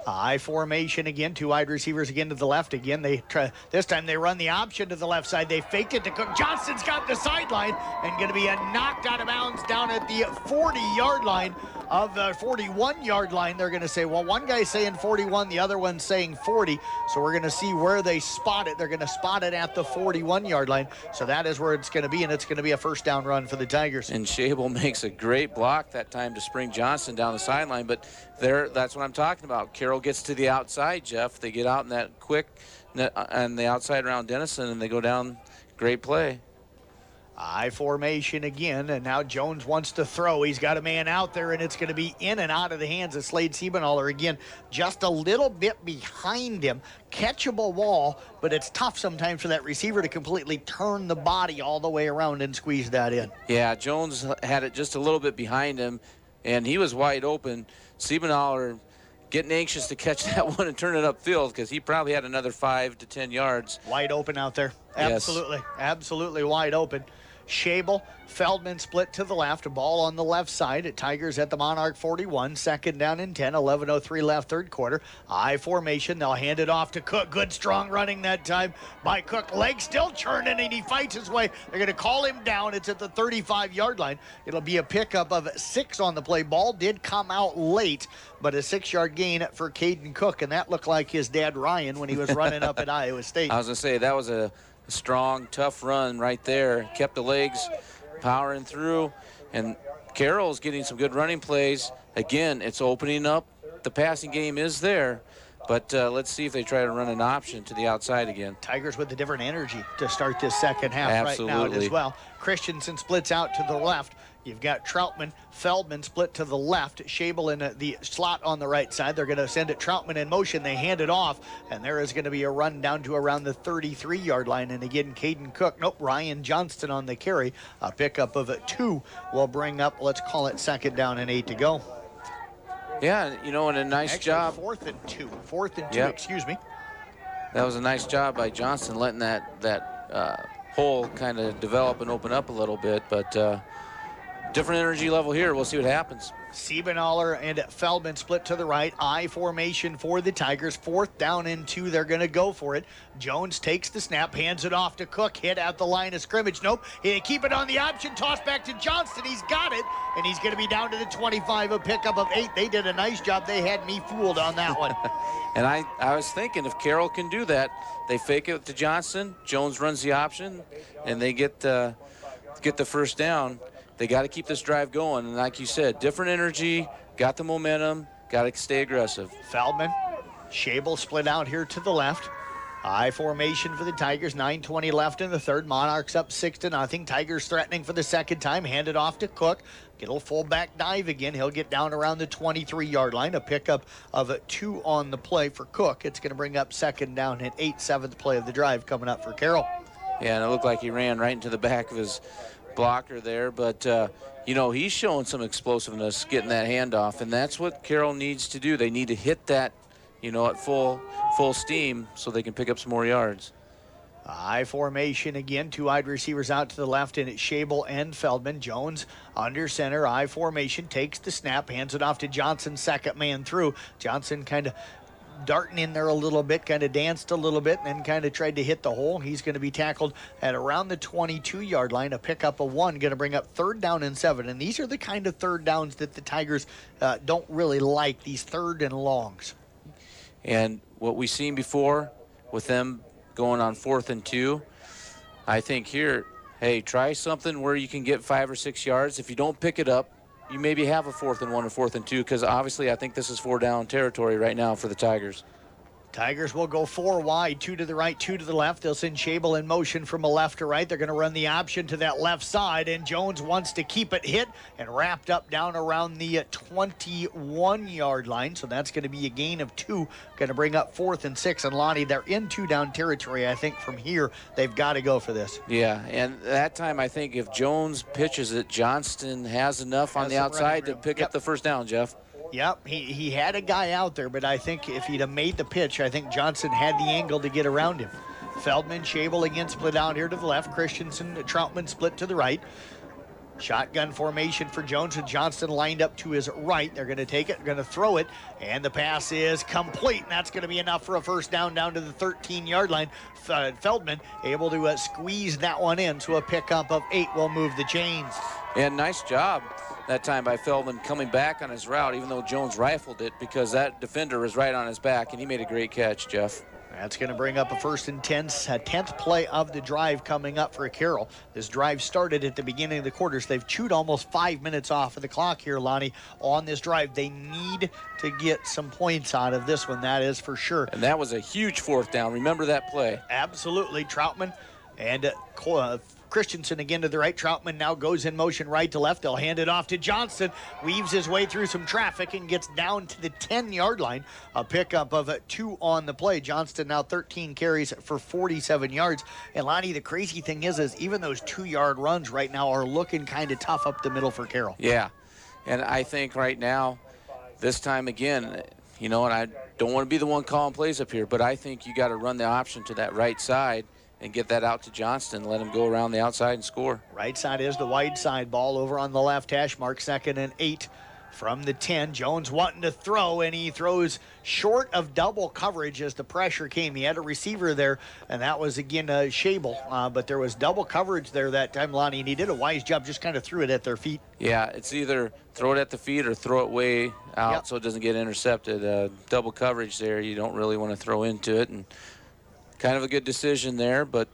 I formation again, two wide receivers again to the left again. They try, this time they run the option to the left side. They fake it to Cook. Johnson's got the sideline and going to be knocked out of bounds down at the 40-yard line of the 41-yard line. They're going to say, well, one guy's saying 41, the other one's saying 40. So we're going to see where they spot it. They're going to spot it at the 41-yard line. So that is where it's going to be, and it's going to be a first down run for the Tigers. And Schabel makes a great block that time to spring Johnson down the sideline, but that's what I'm talking about. Carroll gets to the outside, Jeff. They get out in that quick on the outside around Denison, and they go down. Great play. I formation again, and now Jones wants to throw. He's got a man out there, and it's going to be in and out of the hands of Slade Siebenhaler again. Just a little bit behind him. Catchable ball, but it's tough sometimes for that receiver to completely turn the body all the way around and squeeze that in. Yeah, Jones had it just a little bit behind him, and he was wide open. Siebenhaler getting anxious to catch that one and turn it upfield because he probably had another 5 to 10 yards. Wide open out there. Absolutely. Yes. Absolutely wide open. Schabel, Feldman split to the left, ball on the left side. Tigers at the Monarch 41, second down and 10, 11:03 left, third quarter. I formation, they'll hand it off to Cook. Good strong running that time by Cook. Leg still churning, and he fights his way. They're going to call him down. It's at the 35-yard line. It'll be a pickup of 6 on the play. Ball did come out late, but a 6-yard gain for Caden Cook, and that looked like his dad Ryan when he was running up at Iowa State. I was going to say, that was a strong, tough run right there. Kept the legs powering through, and Carroll's getting some good running plays. Again, it's opening up. The passing game is there, but let's see if they try to run an option to the outside again. Tigers with a different energy to start this second half. Absolutely. Right now as well. Christensen splits out to the left. You've got Troutman, Feldman split to the left, Schabel in the slot on the right side. They're going to send it Troutman in motion. They hand it off, and there is going to be a run down to around the 33-yard line. And again, Caden Cook, Ryan Johnston on the carry. A pickup of 2 will bring up, let's call it second down and 8 to go. Yeah, and a nice job. Fourth and two, yep. Excuse me. That was a nice job by Johnston, letting that hole kind of develop and open up a little bit, but different energy level here. We'll see what happens. Siebenaller and Feldman split to the right. I formation for the Tigers. 4th down and 2. They're going to go for it. Jones takes the snap, hands it off to Cook. Hit at the line of scrimmage. Nope. He keep it on the option. Toss back to Johnston. He's got it. And he's going to be down to the 25. A pickup of 8. They did a nice job. They had me fooled on that one. And I was thinking if Carroll can do that, they fake it to Johnston. Jones runs the option, and they get the first down. They got to keep this drive going. And like you said, different energy, got the momentum, got to stay aggressive. Feldman, Schabel split out here to the left. I formation for the Tigers. 9:20 left in the third. Monarchs up 6-0. Tigers threatening for the second time. Handed off to Cook. Get a little fullback dive again. He'll get down around the 23-yard line. A pickup of 2 on the play for Cook. It's going to bring up 2nd down and 8. 7th play of the drive coming up for Carroll. Yeah, and it looked like he ran right into the back of his blocker there, but you know, he's showing some explosiveness getting that handoff, and that's what Carroll needs to do. They need to hit that, you know, at full steam so they can pick up some more yards. I formation again. 2 wide receivers out to the left, and it's Schabel and Feldman. Jones under center. I formation, takes the snap, hands it off to Johnson, 2nd man through. Johnson kind of darting in there a little bit, kind of danced a little bit, and then kind of tried to hit the hole. He's going to be tackled at around the 22-yard line. A pickup of 1, going to bring up 3rd down and 7. And these are the kind of 3rd downs that the Tigers don't really like, these 3rd and longs. And what we've seen before with them going on 4th and 2, I think here, hey, try something where you can get 5 or 6 yards. If you don't pick it up, you maybe have a 4th and 1 or 4th and 2, because obviously I think this is 4-down territory right now for the Tigers. Tigers will go 4 wide, 2 to the right, 2 to the left. They'll send Schabel in motion from a left to right. They're going to run the option to that left side, and Jones wants to keep it hit and wrapped up down around the 21-yard line. So that's going to be a gain of 2, going to bring up 4th and 6. And Lonnie, they're in 2-down territory. I think from here they've got to go for this. Yeah, and that time I think if Jones pitches it, Johnston has enough on the outside to pick up the first down, Jeff. Yep, he had a guy out there, but I think if he'd have made the pitch, I think Johnson had the angle to get around him. Feldman, Schabel again split out here to the left. Christensen, Troutman split to the right. Shotgun formation for Jones, and Johnston lined up to his right. They're going to take it, going to throw it, and the pass is complete, and that's going to be enough for a first down to the 13-yard line. Feldman able to squeeze that one in, so a pickup of 8 will move the chains. And nice job that time by Feldman coming back on his route, even though Jones rifled it, because that defender was right on his back, and he made a great catch, Jeff. That's going to bring up a 1st and 10, 10th play of the drive coming up for Carroll. This drive started at the beginning of the quarters. They've chewed almost 5 minutes off of the clock here, Lonnie, on this drive. They need to get some points out of this one, that is for sure. And that was a huge 4th down. Remember that play. Absolutely. Troutman and Christensen again to the right. Troutman now goes in motion right to left. They'll hand it off to Johnston. Weaves his way through some traffic and gets down to the 10-yard line. A pickup of 2 on the play. Johnston now 13 carries for 47 yards. And Lonnie, the crazy thing is even those 2-yard runs right now are looking kind of tough up the middle for Carroll. Yeah, and I think right now, this time again, you know, and I don't want to be the one calling plays up here, but I think you got to run the option to that right side and get that out to Johnston, let him go around the outside and score. Right side is the wide side. Ball over on the left hash mark. 2nd and 8 from the 10. Jones wanting to throw, and he throws short of double coverage as the pressure came. He had a receiver there, and that was, again, Schabel. But there was double coverage there that time, Lonnie, and he did a wise job, just kind of threw it at their feet. Yeah, it's either throw it at the feet or throw it way out so it doesn't get intercepted. Double coverage there, you don't really want to throw into it. And kind of a good decision there, but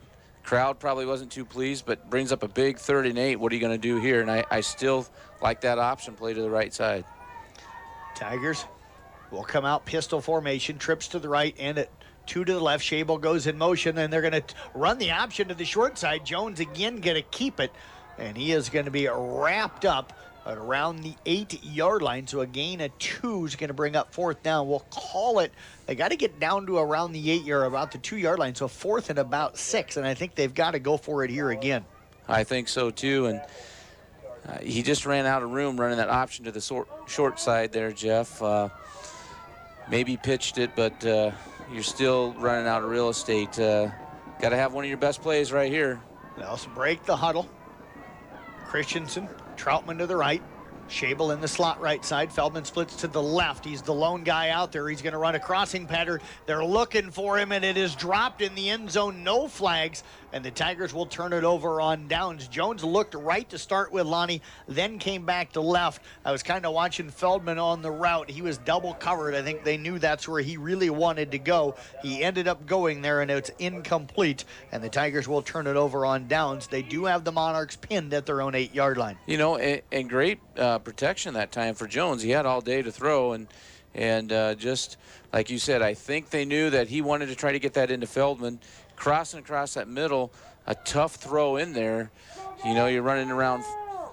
crowd probably wasn't too pleased, but brings up a big 3rd and 8. What are you going to do here? And I still like that option play to the right side. Tigers will come out pistol formation, trips to the right and at 2 to the left. Schabel goes in motion, and they're going to run the option to the short side. Jones again going to keep it, and he is going to be wrapped up at around the 8-yard line. So a gain of 2 is going to bring up 4th down. We'll call it. They got to get down to around the 8-yard, about the 2-yard line. So 4th and about 6, and I think they've got to go for it here again. I think so too, and he just ran out of room running that option to the short side there, Jeff. Maybe pitched it, but you're still running out of real estate. Got to have one of your best plays right here. They'll break the huddle. Christensen Troutman to the right. Schabel in the slot right side. Feldman splits to the left. He's the lone guy out there. He's going to run a crossing pattern. They're looking for him, and it is dropped in the end zone. No flags, and the Tigers will turn it over on downs. Jones looked right to start with, Lonnie, then came back to left. I was kind of watching Feldman on the route. He was double covered. I think they knew that's where he really wanted to go. He ended up going there, and it's incomplete, and the Tigers will turn it over on downs. They do have the Monarchs pinned at their own 8-yard line. You know, and great protection that time for Jones. He had all day to throw, and just like you said, I think they knew that he wanted to try to get that into Feldman. Crossing across that middle, a tough throw in there. You know, you're running around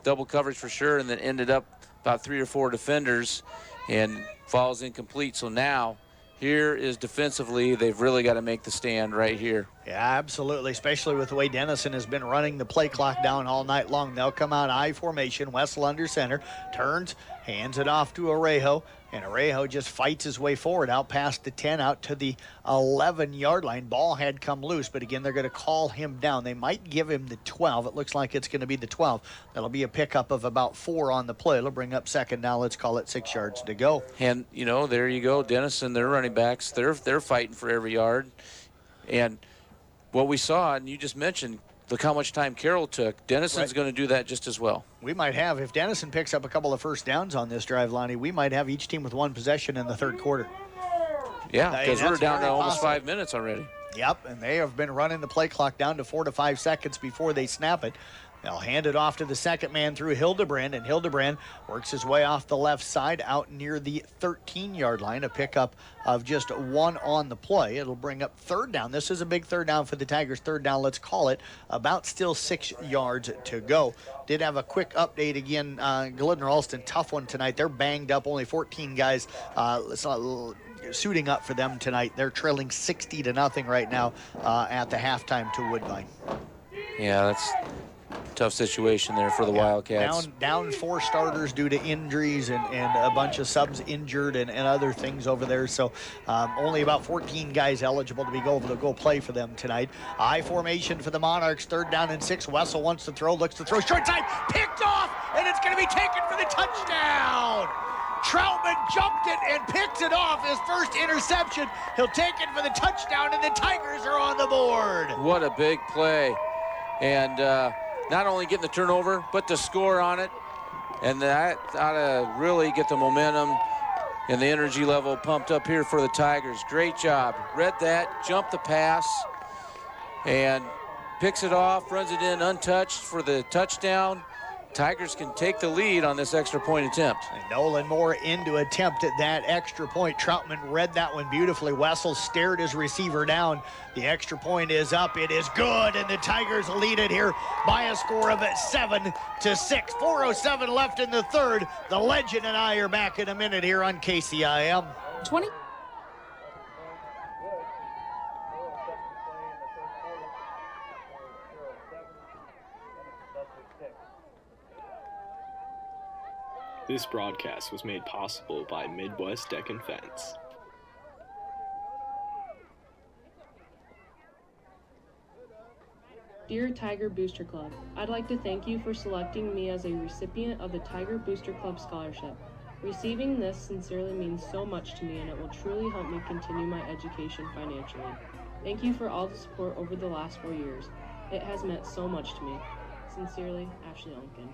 double coverage for sure, and then ended up about 3 or 4 defenders and falls incomplete. So now here is defensively, they've really got to make the stand right here. Yeah, absolutely, especially with the way Denison has been running the play clock down all night long. They'll come out I formation, Wessel under center, turns, hands it off to Arejo, and Arejo just fights his way forward out past the 10, out to the 11-yard line. Ball had come loose, but again, they're going to call him down. They might give him the 12. It looks like it's going to be the 12. That'll be a pickup of about 4 on the play. It'll bring up second now. Let's call it 6 yards to go. And, you know, there you go. Denison, their running backs, they're fighting for every yard. And what we saw, and you just mentioned, look how much time Carroll took. Denison's going to do that just as well. We might have, if Denison picks up a couple of first downs on this drive, Lonnie, we might have each team with 1 possession in the third quarter. Yeah, because we're down to almost 5 minutes already. Yep, and they have been running the play clock down to 4 to 5 seconds before they snap it. They'll hand it off to the second man through Hildebrand, and Hildebrand works his way off the left side out near the 13-yard line, a pickup of just 1 on the play. It'll bring up third down. This is a big third down for the Tigers. Third down, let's call it, about still 6 yards to go. Did have a quick update again. Glidner-Alston, tough one tonight. They're banged up, only 14 guys suiting up for them tonight. They're trailing 60-0 right now at the halftime to Woodbine. Yeah, that's tough situation there for the Wildcats. Down 4 starters due to injuries and a bunch of subs injured and other things over there. So only about 14 guys eligible to be able to go play for them tonight. I formation for the Monarchs, 3rd down and 6. Wessel wants to throw, looks to throw, short side, picked off, and it's going to be taken for the touchdown. Troutman jumped it and picked it off, his first interception. He'll take it for the touchdown, and the Tigers are on the board. What a big play. And not only getting the turnover, but to score on it. And that ought to really get the momentum and the energy level pumped up here for the Tigers. Great job. Read that, jumped the pass, and picks it off, runs it in untouched for the touchdown. Tigers can take the lead on this extra point attempt. And Nolan Moore in to attempt at that extra point. Troutman read that one beautifully. Wessel stared his receiver down. The extra point is up. It is good, and the Tigers lead it here by a score of 7-6. 4:07 left in the third. The legend and I are back in a minute here on KCIM. 20. This broadcast was made possible by Midwest Deck and Fence. Dear Tiger Booster Club, I'd like to thank you for selecting me as a recipient of the Tiger Booster Club Scholarship. Receiving this sincerely means so much to me, and it will truly help me continue my education financially. Thank you for all the support over the last 4 years. It has meant so much to me. Sincerely, Ashley Unkin.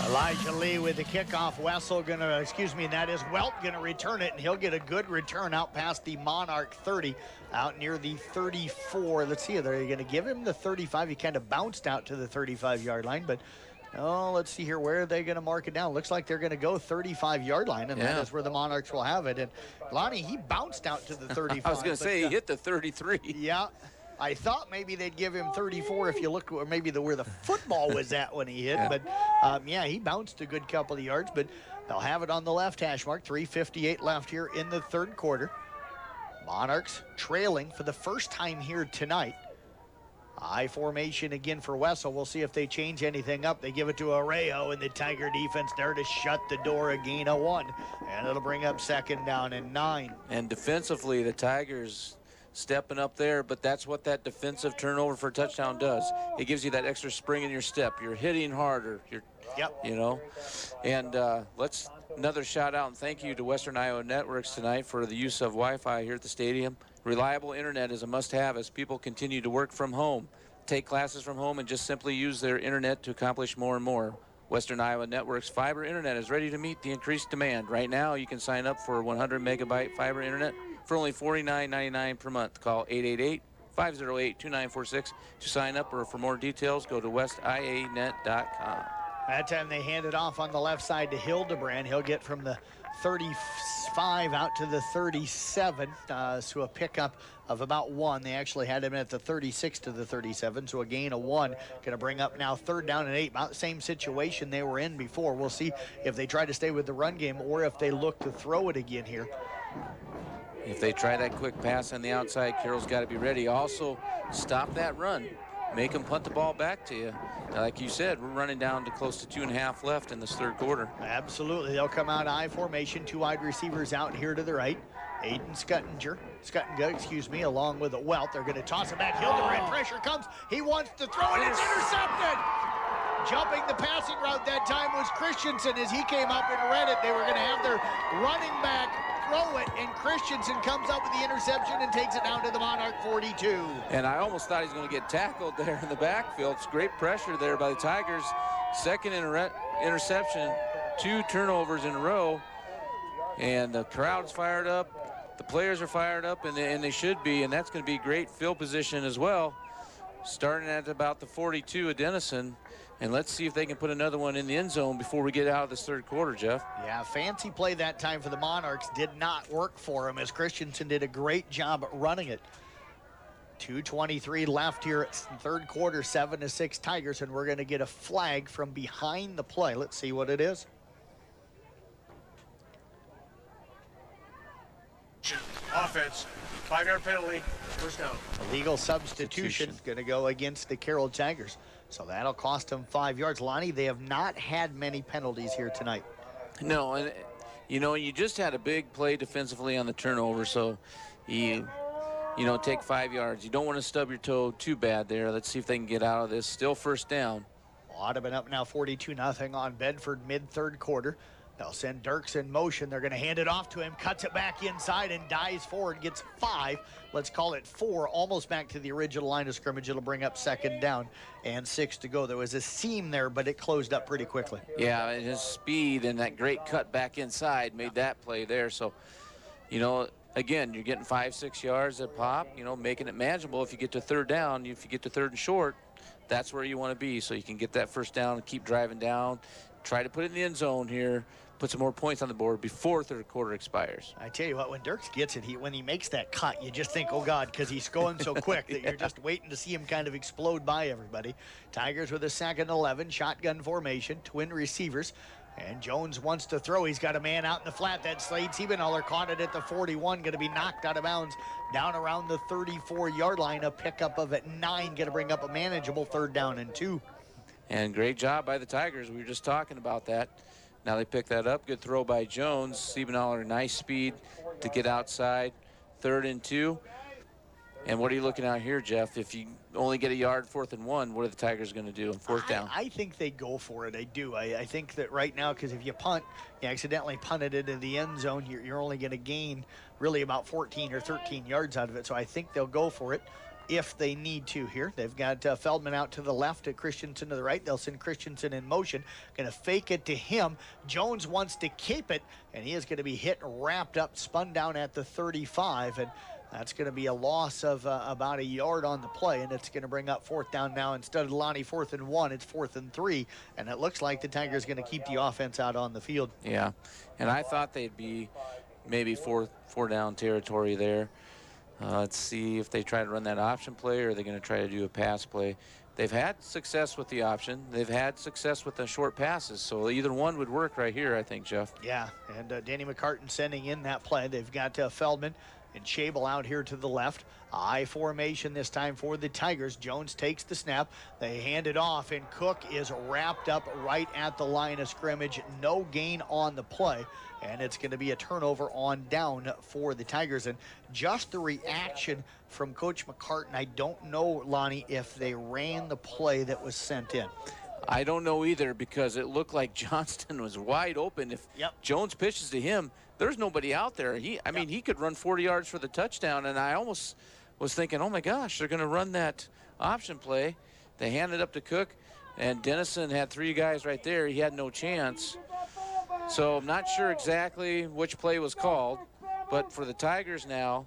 Elijah Lee with the kickoff. Wessel that is Welt gonna return it, and he'll get a good return out past the Monarch 30, out near the 34. Let's see, are they gonna give him the 35? He kind of bounced out to the 35-yard line, but let's see here. Where are they going to mark it down? Looks like they're going to go 35-yard line, and that is where the Monarchs will have it. And Lonnie, he bounced out to the 35. I was going to say, he hit the 33. Yeah. I thought maybe they'd give him 34 if you look where the football was at when he hit. But, he bounced a good couple of yards. But They'll have it on the left hash mark. 3:58 left here in the third quarter. Monarchs trailing for the first time here tonight. I formation again for Wessel. We'll see if they change anything up. They give it to Arreo, and the Tiger defense there to shut the door, a gain of 1. And it'll bring up 2nd down and 9. And defensively, the Tigers stepping up there, but that's what that defensive turnover for a touchdown does. It gives you that extra spring in your step. You're hitting harder. You know. And let's another shout out and thank you to Western Iowa Networks tonight for the use of Wi-Fi here at the stadium. Reliable internet is a must-have as people continue to work from home, take classes from home, and just simply use their internet to accomplish more and more. Western Iowa Networks fiber internet is ready to meet the increased demand. Right now, you can sign up for 100 megabyte fiber internet for only $49.99 per month. Call 888-508-2946 to sign up, or for more details, go to westianet.com. That time they hand it off on the left side to Hildebrand. He'll get from the 35 out to the 37, so a pickup of about 1. They actually had him at the 36 to the 37, so a gain of 1. Going to bring up now 3rd down and 8. About the same situation they were in before. We'll see if they try to stay with the run game or if they look to throw it again here. If they try that quick pass on the outside, Carroll's got to be ready. Also, stop that run. Make them punt the ball back to you. Like you said, we're running down to close to 2.5 left in this third quarter. Absolutely. They'll come out I formation. 2 wide receivers out here to the right. Aiden Scuttinger, along with a Welt. They're going to toss it back. Hildebrand, pressure comes. He wants to throw it. It's intercepted. Jumping the passing route that time was Christensen. As he came up and read it, they were going to have their running back throw it, and Christensen comes up with the interception and takes it down to the Monarch 42. And I almost thought he's going to get tackled there in the backfield. It's great pressure there by the Tigers. Second interception, 2 turnovers in a row, and the crowd's fired up. The players are fired up, and they should be, and that's going to be great field position as well. Starting at about the 42 of Denison. And let's see if they can put another one in the end zone before we get out of this third quarter, Jeff. Yeah, fancy play that time for the Monarchs. Did not work for them as Christensen did a great job running it. 2:23 left here. It's third quarter, 7-6 Tigers, and we're going to get a flag from behind the play. Let's see what it is. Offense, 5-yard penalty, first down. Illegal substitution going to go against the Carroll Tigers. So that'll cost them 5 yards. Lonnie, they have not had many penalties here tonight. No, and you just had a big play defensively on the turnover, so you take 5 yards. You don't want to stub your toe too bad there. Let's see if they can get out of this. Still first down. Audubon up now 42-0 on Bedford mid-third quarter. They'll send Dirks in motion. They're going to hand it off to him, cuts it back inside, and dives forward, gets 5. Let's call it 4, almost back to the original line of scrimmage. It'll bring up 2nd down and 6 to go. There was a seam there, but it closed up pretty quickly. Yeah, and his speed and that great cut back inside made that play there. So, again, you're getting 5-6 yards at pop, making it manageable. If you get to 3rd down, if you get to 3rd and short, that's where you want to be, so you can get that first down and keep driving down. Try to put it in the end zone here. Put some more points on the board before third quarter expires. I tell you what, when Dirks gets it, when he makes that cut, you just think, oh God, because he's going so quick that you're just waiting to see him kind of explode by everybody. Tigers with a 2nd and 11, shotgun formation, twin receivers. And Jones wants to throw. He's got a man out in the flat. That Slade Siebenaller caught it at the 41, going to be knocked out of bounds down around the 34-yard line. A pickup of at 9, going to bring up a manageable 3rd down and 2. And great job by the Tigers. We were just talking about that. Now they pick that up. Good throw by Jones. Siebenaller, nice speed to get outside. 3rd and 2. And what are you looking at here, Jeff? If you only get a yard, 4th and 1, what are the Tigers going to do on 4th down? I think they go for it. I do. I think that right now, because if you punt, you accidentally punt it into the end zone, you're only going to gain really about 14 or 13 yards out of it. So I think they'll go for it if they need to here. They've got Feldman out to the left, Christensen to the right. They'll send Christensen in motion. Going to fake it to him. Jones wants to keep it, and he is going to be hit, wrapped up, spun down at the 35, and that's going to be a loss of about a yard on the play, and it's going to bring up 4th down now. Instead of Lonnie 4th and 1, it's 4th and 3, and it looks like the Tigers going to keep the offense out on the field. Yeah, and I thought they'd be maybe 4 down territory there. Let's see if they try to run that option play or are they going to try to do a pass play. they've had success with the option. They've had success with the short passes. So either one would work right here, I think, Jeff. Yeah, and Danny McCartan sending in that play. They've got Feldman and Schabel out here to the left. I formation this time for the Tigers. Jones takes the snap. They hand it off, and Cook is wrapped up right at the line of scrimmage. No gain on the play, and it's going to be a turnover on down for the Tigers. And just the reaction from Coach McCartan, I don't know, Lonnie, if they ran the play that was sent in. I don't know either, because it looked like Johnston was wide open. If Jones pitches to him, there's nobody out there. I mean, he could run 40 yards for the touchdown, and I almost was thinking, oh my gosh, they're going to run that option play. They handed it up to Cook, and Denison had 3 guys right there. He had no chance. So I'm not sure exactly which play was called, but for the Tigers now,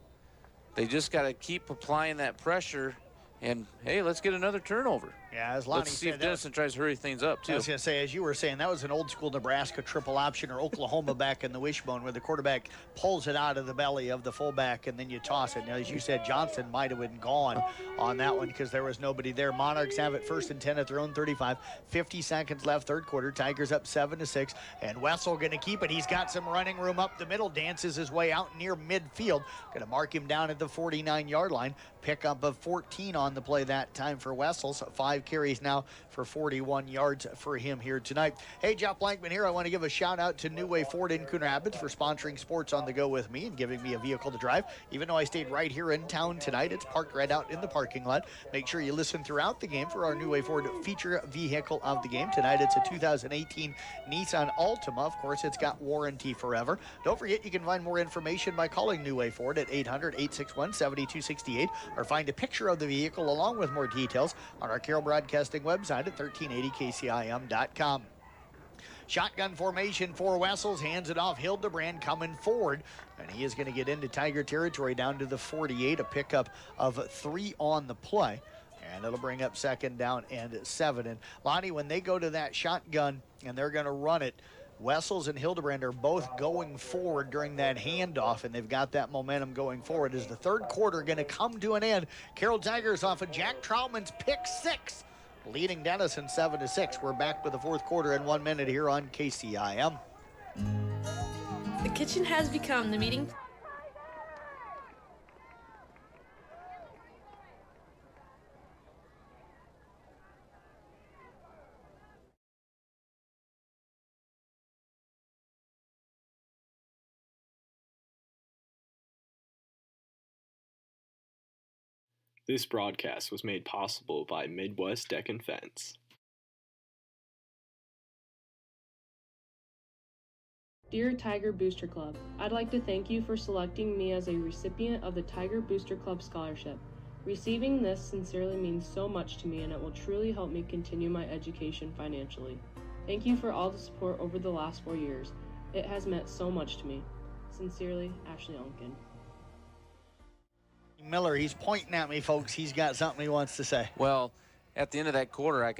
they just got to keep applying that pressure. And, hey, let's get another turnover. Yeah, as Lonnie let's see if Denison tries to hurry things up, too. I was going to say, as you were saying, that was an old-school Nebraska triple option or Oklahoma back in the wishbone where the quarterback pulls it out of the belly of the fullback and then you toss it. Now, as you said, Johnson might have been gone on that one because there was nobody there. Monarchs have it 1st and 10 at their own 35. 50 seconds left, third quarter. Tigers up 7-6. And Wessel going to keep it. He's got some running room up the middle. Dances his way out near midfield. Going to mark him down at the 49-yard line. Pickup of 14 on the play that time for Wessel. So 5 carries now for 41 yards for him here tonight. Hey, Jeff Blankman here. I want to give a shout out to New Way Ford in Coon Rapids for sponsoring Sports on the Go with me and giving me a vehicle to drive. Even though I stayed right here in town tonight, it's parked right out in the parking lot. Make sure you listen throughout the game for our New Way Ford feature vehicle of the game. Tonight it's a 2018 Nissan Altima. Of course, it's got warranty forever. Don't forget, you can find more information by calling New Way Ford at 800-861-7268 or find a picture of the vehicle along with more details on our Carroll Broadcasting website at 1380kcim.com. Shotgun formation for Wessels, hands it off. Hildebrand coming forward, and he is going to get into Tiger territory down to the 48, a pickup of 3 on the play. And it'll bring up 2nd down and 7. And Lonnie, when they go to that shotgun and they're going to run it, Wessels and Hildebrand are both going forward during that handoff, and they've got that momentum going forward. Is the third quarter going to come to an end? Carroll Tigers off of Jack Troutman's pick 6, leading Denison 7-6. We're back with the fourth quarter in 1 minute here on KCIM. The kitchen has become the meeting. This broadcast was made possible by Midwest Deck and Fence. Dear Tiger Booster Club, I'd like to thank you for selecting me as a recipient of the Tiger Booster Club Scholarship. Receiving this sincerely means so much to me, and it will truly help me continue my education financially. Thank you for all the support over the last 4 years. It has meant so much to me. Sincerely, Ashley Onken. Miller, he's pointing at me, folks. He's got something he wants to say. Well, at the end of that quarter, I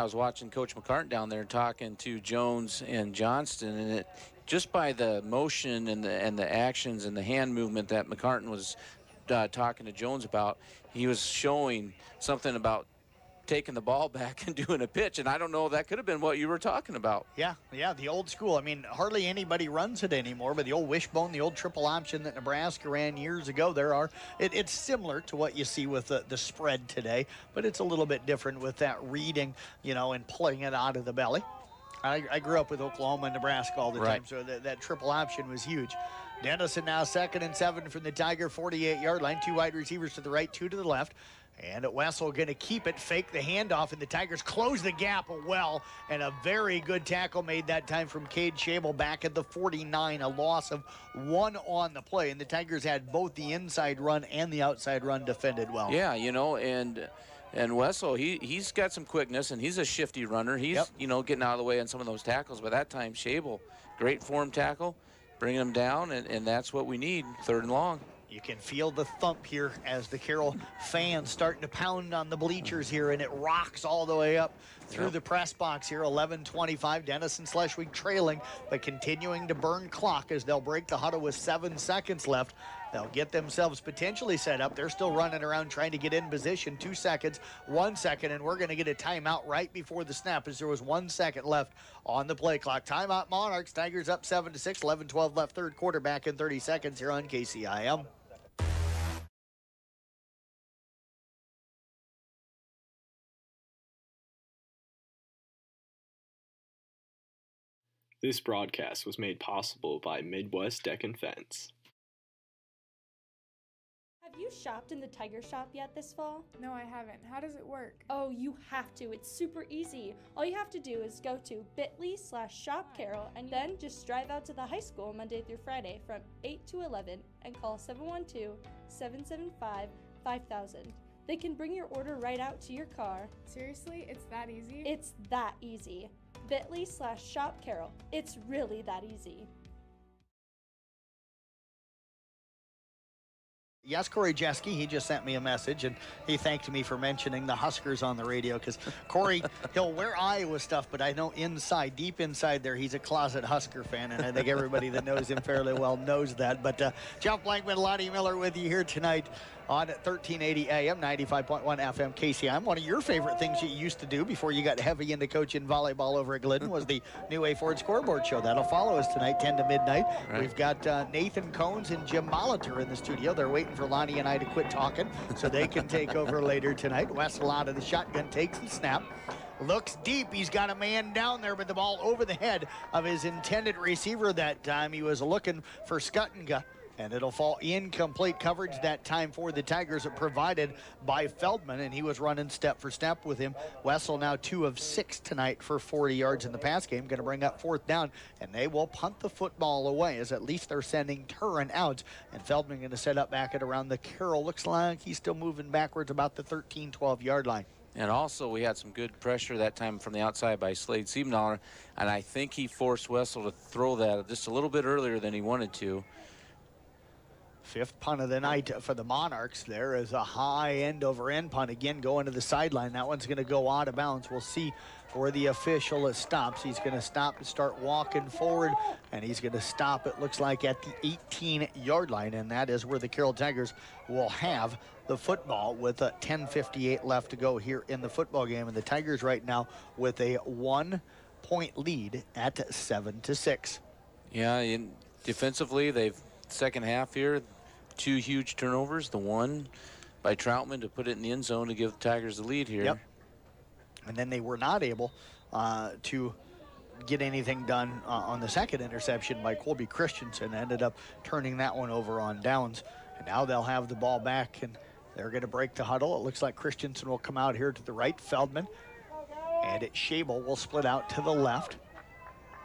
was watching Coach McCartan down there talking to Jones and Johnston, and it just by the motion and the actions and the hand movement that McCartan was talking to Jones about, he was showing something about taking the ball back and doing a pitch, and I don't know, that could have been what you were talking about. Yeah, the old school. I mean, hardly anybody runs it anymore, but the old wishbone, the old triple option that Nebraska ran years ago, it's similar to what you see with the spread today, but it's a little bit different with that reading, and pulling it out of the belly. I grew up with Oklahoma and Nebraska all the time, so that triple option was huge. Denison now 2nd and 7 from the Tiger 48-yard line. 2 wide receivers to the right, 2 to the left. And Wessel going to keep it, fake the handoff, and the Tigers close the gap well. And a very good tackle made that time from Cade Schabel back at the 49, a loss of 1 on the play. And the Tigers had both the inside run and the outside run defended well. Yeah, and Wessel, he's got some quickness, and he's a shifty runner. He's, getting out of the way on some of those tackles. But that time, Schabel, great form tackle, bringing him down, and that's what we need, 3rd and long. You can feel the thump here as the Carroll fans starting to pound on the bleachers here, and it rocks all the way up through the press box here. 11:25, Denison/Schleswig trailing, but continuing to burn clock as they'll break the huddle with 7 seconds left. They'll get themselves potentially set up. They're still running around trying to get in position. 2 seconds, 1 second, and we're going to get a timeout right before the snap as there was 1 second left on the play clock. Timeout Monarchs. Tigers up 7-6, 11-12 left, third quarter, back in 30 seconds here on KCIM. This broadcast was made possible by Midwest Deck and Fence. Have you shopped in the Tiger Shop yet this fall? No, I haven't. How does it work? Oh, you have to. It's super easy. All you have to do is go to bit.ly/shopcarol and then just drive out to the high school Monday through Friday from 8 to 11 and call 712-775-5000. They can bring your order right out to your car. Seriously? It's that easy? It's that easy. bit.ly/shopcarol. It's really that easy. Yes, Corey Jeske, he just sent me a message, and he thanked me for mentioning the Huskers on the radio, because Corey, he'll wear Iowa stuff, but I know inside, deep inside there, he's a closet Husker fan, and I think everybody that knows him fairly well knows that. But Jeff Blankman, Lottie Miller with you here tonight on 1380 AM, 95.1 FM KCIM. One of your favorite things you used to do before you got heavy into coaching volleyball over at Glidden was the new A Ford Scoreboard Show. That'll follow us tonight, 10 to midnight. Right. We've got Nathan Cones and Jim Molitor in the studio. They're waiting for Lonnie and I to quit talking so they can take over later tonight. Wessel out of the shotgun, takes the snap. Looks deep. He's got a man down there, but the ball over the head of his intended receiver that time. He was looking for Skuttinga, and it'll fall incomplete coverage that time for the Tigers, provided by Feldman, and he was running step for step with him. Wessel now 2 of 6 tonight for 40 yards in the pass game. Going to bring up 4th down, and they will punt the football away, as at least they're sending Turin out, and Feldman going to set up back at around the Carroll. Looks like he's still moving backwards about the 13, 12-yard line. And also, we had some good pressure that time from the outside by Slade Siebenthaler, and I think he forced Wessel to throw that just a little bit earlier than he wanted to. 5th punt of the night for the Monarchs. There is a high end-over-end punt again going to the sideline. That one's going to go out of bounds. We'll see where the official stops. He's going to stop and start walking forward, and he's going to stop, it looks like, at the 18-yard line, and that is where the Carroll Tigers will have the football with 10:58 left to go here in the football game. And the Tigers right now with a 1-point lead at 7-6. Yeah, and defensively, they've second half here, 2 huge turnovers. The one by Troutman to put it in the end zone to give the Tigers the lead here. Yep. And then they were not able to get anything done on the second interception by Colby Christensen. Ended up turning that one over on downs. And now they'll have the ball back, and they're going to break the huddle. It looks like Christensen will come out here to the right, Feldman, and Schabel will split out to the left.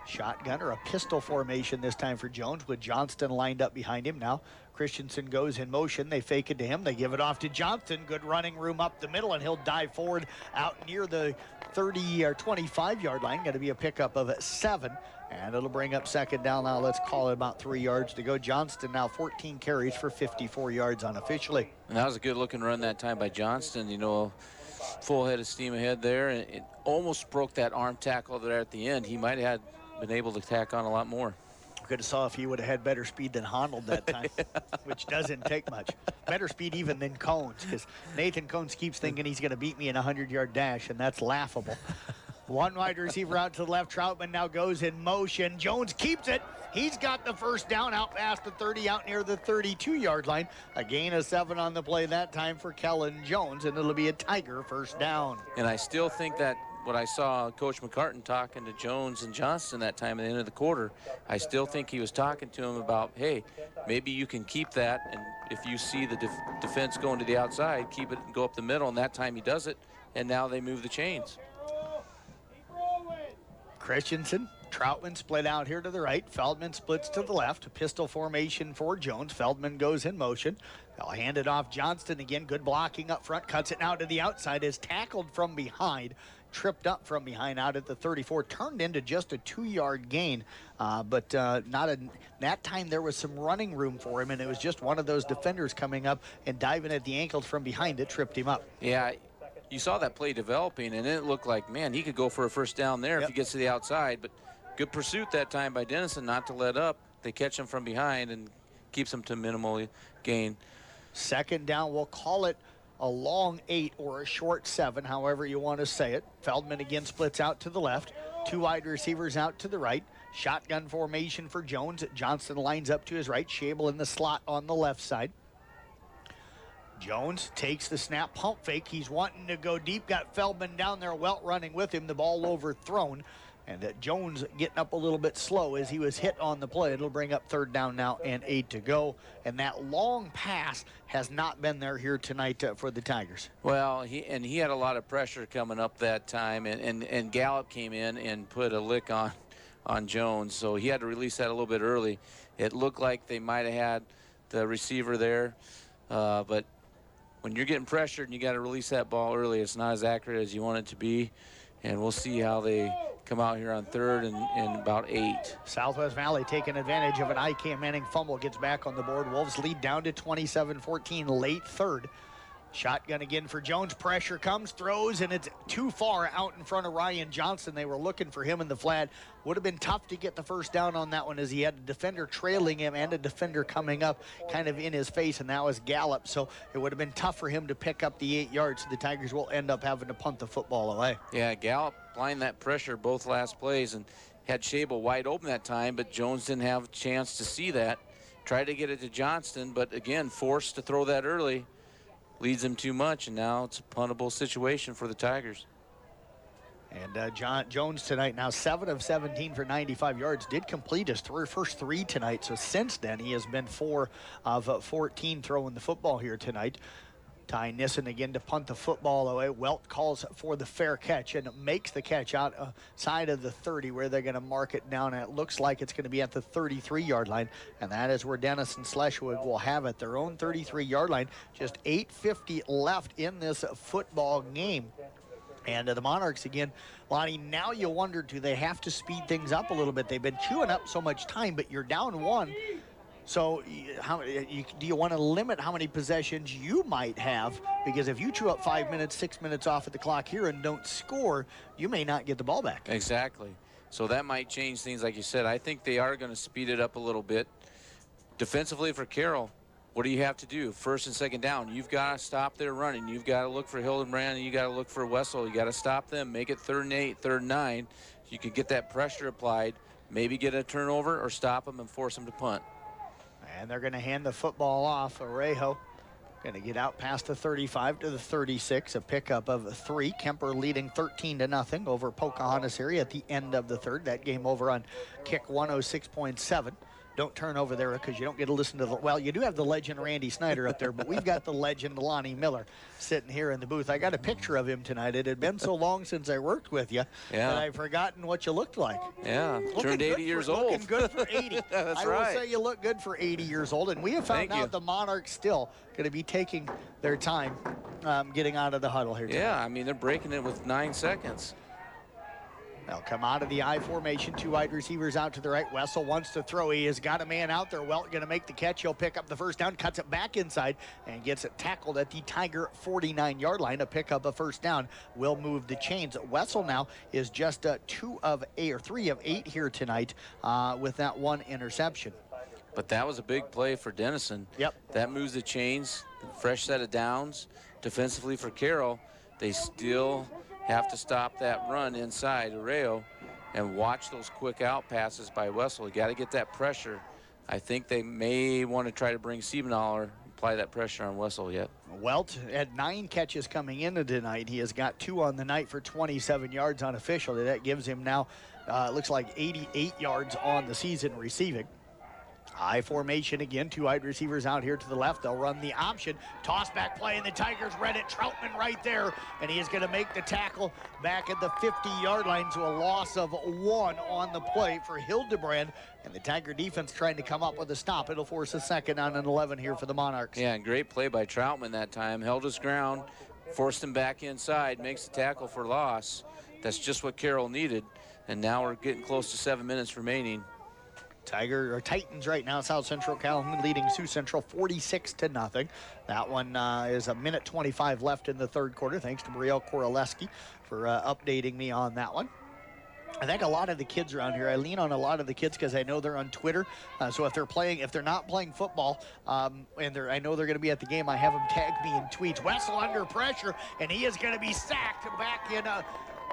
Shotgun or a pistol formation this time for Jones, with Johnston lined up behind him. Now Christensen goes in motion. They fake it to him. They give it off to Johnston. Good running room up the middle, and he'll dive forward out near the 30 or 25-yard line. Going to be a pickup of 7, and it'll bring up second down. Now let's call it about 3 yards to go. Johnston now 14 carries for 54 yards unofficially. And that was a good-looking run that time by Johnston. You know, full head of steam ahead there, and it almost broke that arm tackle there at the end. He might have been able to tack on a lot more. Could have saw if he would have had better speed than Honnold that time, which doesn't take much. Better speed even than Cones, because Nathan Cones keeps thinking he's going to beat me in a 100-yard dash, and that's laughable. One wide receiver out to the left. Troutman now goes in motion. Jones keeps it. He's got the first down out past the 30, out near the 32-yard line. A gain of 7 on the play that time for Kellen Jones, and it'll be a Tiger first down. And I still think that what I saw Coach McCartan talking to Jones and Johnston that time at the end of the quarter, I still think he was talking to him about, hey, maybe you can keep that, and if you see the defense going to the outside, keep it and go up the middle, and that time he does it, and now they move the chains. Christensen, Troutman split out here to the right. Feldman splits to the left. Pistol formation for Jones. Feldman goes in motion. They'll hand it off. Johnston again. Good blocking up front. Cuts it now to the outside. Is tackled from behind. Tripped up from behind out at the 34. Turned into just a 2-yard gain. But that time there was some running room for him, and it was just one of those defenders coming up and diving at the ankles from behind it. Tripped him up. Yeah. You saw that play developing, and it looked like, man, he could go for a first down there if he gets to the outside. But good pursuit that time by Denison not to let up. They catch him from behind and keeps them to minimal gain. Second down, we'll call it a long 8 or a short 7, however you want to say it. Feldman again splits out to the left. 2 wide receivers out to the right. Shotgun formation for Jones. Johnston lines up to his right. Schabel in the slot on the left side. Jones takes the snap, pump fake. He's wanting to go deep. Got Feldman down there, Welt running with him. The ball overthrown. And Jones getting up a little bit slow as he was hit on the play. It'll bring up third down now and 8 to go. And that long pass has not been there here tonight for the Tigers. Well, he had a lot of pressure coming up that time, and Gallup came in and put a lick on Jones, so he had to release that a little bit early. It looked like they might have had the receiver there, but when you're getting pressured and you got to release that ball early, it's not as accurate as you want it to be. And we'll see how they come out here on third and about 8. Southwest Valley taking advantage of an IK Manning fumble, gets back on the board. Wolves lead down to 27-14, late third. Shotgun again for Jones. Pressure comes, throws, and it's too far out in front of Ryan Johnson. They were looking for him in the flat. Would have been tough to get the first down on that one as he had a defender trailing him and a defender coming up kind of in his face, and that was Gallup. So it would have been tough for him to pick up the 8 yards. The Tigers will end up having to punt the football away. Yeah, Gallup applying that pressure both last plays and had Schabel wide open that time, but Jones didn't have a chance to see that. Tried to get it to Johnston, but again, forced to throw that early. Leads them too much, and now it's a puntable situation for the Tigers. And Jones tonight now 7 of 17 for 95 yards. Did complete his first 3 tonight. So since then, he has been 4 of 14 throwing the football here tonight. Ty Nissen again to punt the football away. Welt calls for the fair catch and makes the catch outside of the 30 where they're going to mark it down. And it looks like it's going to be at the 33-yard line. And that is where Denison Schleswig will have it. Their own 33-yard line. Just 8:50 left in this football game. And the Monarchs again, Lonnie, now you wonder, do they have to speed things up a little bit? They've been chewing up so much time, but you're down 1. So do you want to limit how many possessions you might have? Because if you chew up 5 minutes, 6 minutes off of the clock here and don't score, you may not get the ball back. Exactly. So that might change things, like you said. I think they are going to speed it up a little bit. Defensively for Carroll, what do you have to do? First and second down, you've got to stop their running. You've got to look for Hildenbrand, and you got to look for Wessel. You got to stop them, make it 3rd and 8, 3rd and 9. You can get that pressure applied, maybe get a turnover or stop them and force them to punt. And they're going to hand the football off. Orejo going to get out past the 35 to the 36. A pickup of 3. Kemper leading 13-0 over Pocahontas here at the end of the 3rd. That game over on Kick 106.7. Don't turn over there because you don't get to listen to the, well, you do have the legend Randy Snyder up there, but we've got the legend Lonnie Miller sitting here in the booth. I got a picture of him tonight. It had been so long since I worked with you that I've forgotten what you looked like. Yeah, turned 80 years old. Looking good for 80. That's I right. will say you look good for 80 years old, and we have found out the Monarchs still going to be taking their time getting out of the huddle here tonight. Yeah, I mean, they're breaking it with 9 seconds. They'll come out of the I formation, 2 wide receivers out to the right. Wessel wants to throw. He has got a man out there. Welt going to make the catch. He'll pick up the first down, cuts it back inside, and gets it tackled at the Tiger 49-yard line. A pick up a first down will move the chains. Wessel now is just 3 of 8 here tonight with that 1 interception. But that was a big play for Denison. Yep. That moves the chains. Fresh set of downs. Defensively for Carroll, they still have to stop that run inside Arreo and watch those quick out passes by Wessel. You got to get that pressure. I think they may want to try to bring Siebenthaler, apply that pressure on Wessel yet. Welt had 9 catches coming into tonight. He has got 2 on the night for 27 yards unofficial. That gives him now, looks like 88 yards on the season receiving. I formation again, 2 wide receivers out here to the left. They'll run the option. Toss back play, and the Tigers read it. Troutman right there, and he is going to make the tackle back at the 50-yard line to a loss of 1 on the play for Hildebrand. And the Tiger defense trying to come up with a stop. It'll force a 2nd down and 11 here for the Monarchs. Yeah, and great play by Troutman that time. Held his ground, forced him back inside, makes the tackle for loss. That's just what Carroll needed. And now we're getting close to 7 minutes remaining. Titans right now, South Central Calhoun leading Sioux Central 46-0. That one is 1:25 left in the 3rd quarter. Thanks to Brielle Koraleski for updating me on that one. I think a lot of the kids around here, I lean on a lot of the kids because I know they're on Twitter. So if they're not playing football, and I know they're going to be at the game, I have them tag me in tweets. Wessel under pressure, and he is going to be sacked back in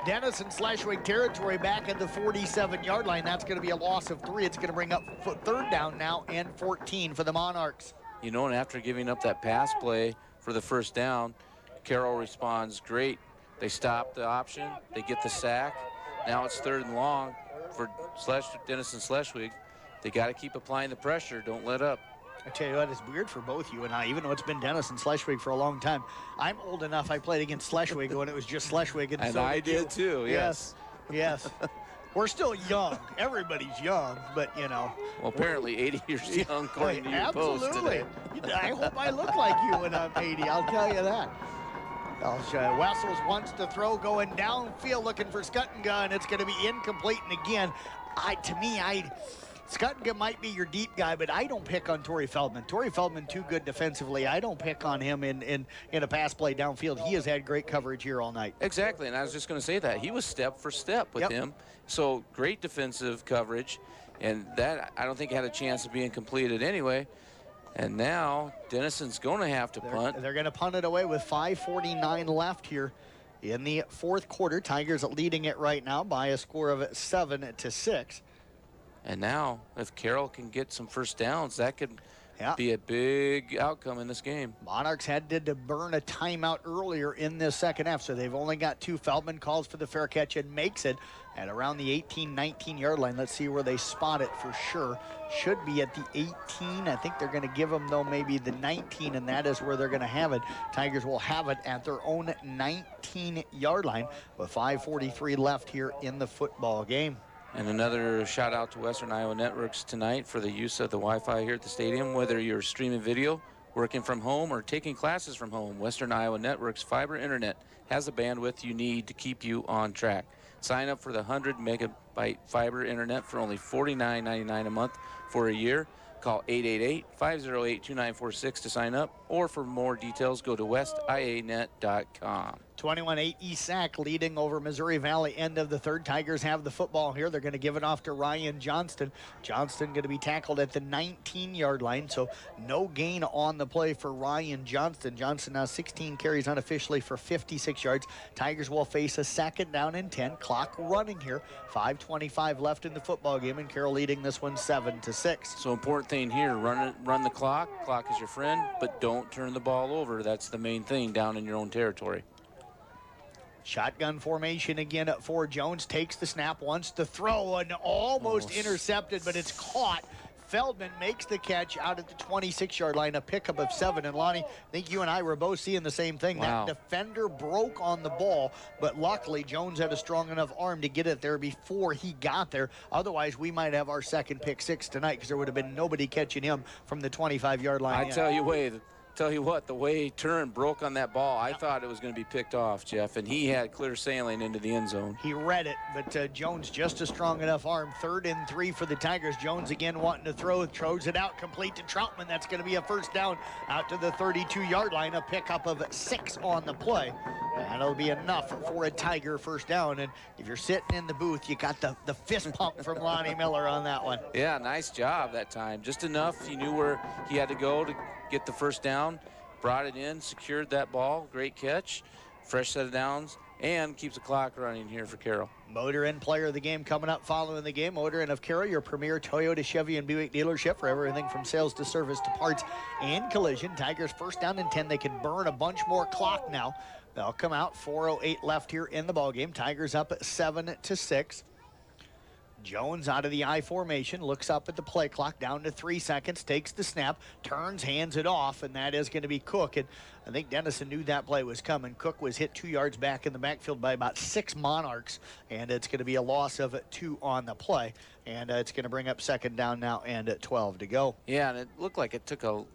Denison/Schleswig territory, back at the 47-yard line. That's going to be a loss of 3. It's going to bring up third down now and 14 for the Monarchs. You know, and after giving up that pass play for the first down, Carroll responds great. They stop the option, they get the sack. Now it's 3rd and long for Denison/Schleswig. They got to keep applying the pressure. Don't let up. I tell you what, it's weird for both you and I, even though it's been Denison/Schleswig for a long time. I'm old enough, I played against Schleswig when it was just Schleswig. And so I did too, yes. Yes. We're still young. Everybody's young, but, you know. Well, apparently 80 years young, according to your post today. I hope I look like you when I'm 80, I'll tell you that. Wessels wants to throw, going downfield, looking for Skuttinga, and it's going to be incomplete. And again, Skuttinga might be your deep guy, but I don't pick on Torrey Feldman. Torrey Feldman too good defensively. I don't pick on him in a pass play downfield. He has had great coverage here all night. Exactly, and I was just going to say that. He was step for step with him. So great defensive coverage, and that I don't think had a chance of being completed anyway. And now Denison's going to have to punt. They're going to punt it away with 5:49 left here in the 4th quarter. Tigers leading it right now by a score of 7-6. And now, if Carroll can get some first downs, that could be a big outcome in this game. Monarchs had to burn a timeout earlier in this second half, so they've only got 2. Feldman calls for the fair catch and makes it at around the 18-19-yard line. Let's see where they spot it for sure. Should be at the 18. I think they're going to give them, though, maybe the 19, and that is where they're going to have it. Tigers will have it at their own 19-yard line with 5:43 left here in the football game. And another shout out to Western Iowa Networks tonight for the use of the Wi-Fi here at the stadium. Whether you're streaming video, working from home, or taking classes from home, Western Iowa Networks fiber internet has the bandwidth you need to keep you on track. Sign up for the 100 megabyte fiber internet for only $49.99 a month for a year. Call 888-508-2946 to sign up, or for more details, go to westianet.com. 21-8 ESAC leading over Missouri Valley, end of the 3rd. Tigers have the football here. They're going to give it off to Ryan Johnston. Johnston going to be tackled at the 19-yard line, so no gain on the play for Ryan Johnston. Johnston now 16 carries unofficially for 56 yards. Tigers will face a 2nd down and 10. Clock running here. 5:25 left in the football game, and Carroll leading this one 7-6. So important thing here, run the clock. Clock is your friend, but don't turn the ball over. That's the main thing down in your own territory. Shotgun formation again for Jones. Takes the snap, wants to throw, and almost intercepted, but it's caught. Feldman makes the catch out at the 26-yard line, a pickup of 7. And Lonnie, I think you and I were both seeing the same thing. Wow. That defender broke on the ball, but luckily Jones had a strong enough arm to get it there before he got there. Otherwise, we might have our second pick 6 tonight, because there would have been nobody catching him from the 25-yard line. Tell you what, the way he turned, broke on that ball, I thought it was going to be picked off, Jeff, and he had clear sailing into the end zone. He read it, but Jones just a strong enough arm. 3rd and 3 for the Tigers. Jones again wanting to throws it out, complete to Troutman. That's going to be a first down out to the 32-yard line, a pickup of 6 on the play. That'll be enough for a Tiger first down, and if you're sitting in the booth, you got the fist pump from Lonnie Miller on that one. Yeah, nice job that time. Just enough. He knew where he had to go to get the first down, brought it in, secured that ball. Great catch, fresh set of downs, and keeps the clock running here for Carroll. Motor Inn player of the game coming up following the game. Motor Inn of Carroll, your premier Toyota, Chevy, and Buick dealership for everything from sales to service to parts and collision. Tigers first down and 10. They can burn a bunch more clock now. They'll come out. 4:08 left here in the ballgame. Tigers up at 7-6. Jones out of the I formation, looks up at the play clock, down to 3 seconds, takes the snap, turns, hands it off, and that is going to be Cook. And I think Denison knew that play was coming. Cook was hit 2 yards back in the backfield by about 6 Monarchs, and it's going to be a loss of 2 on the play. And it's going to bring up 2nd down now and at 12 to go. Yeah, and it looked like it took a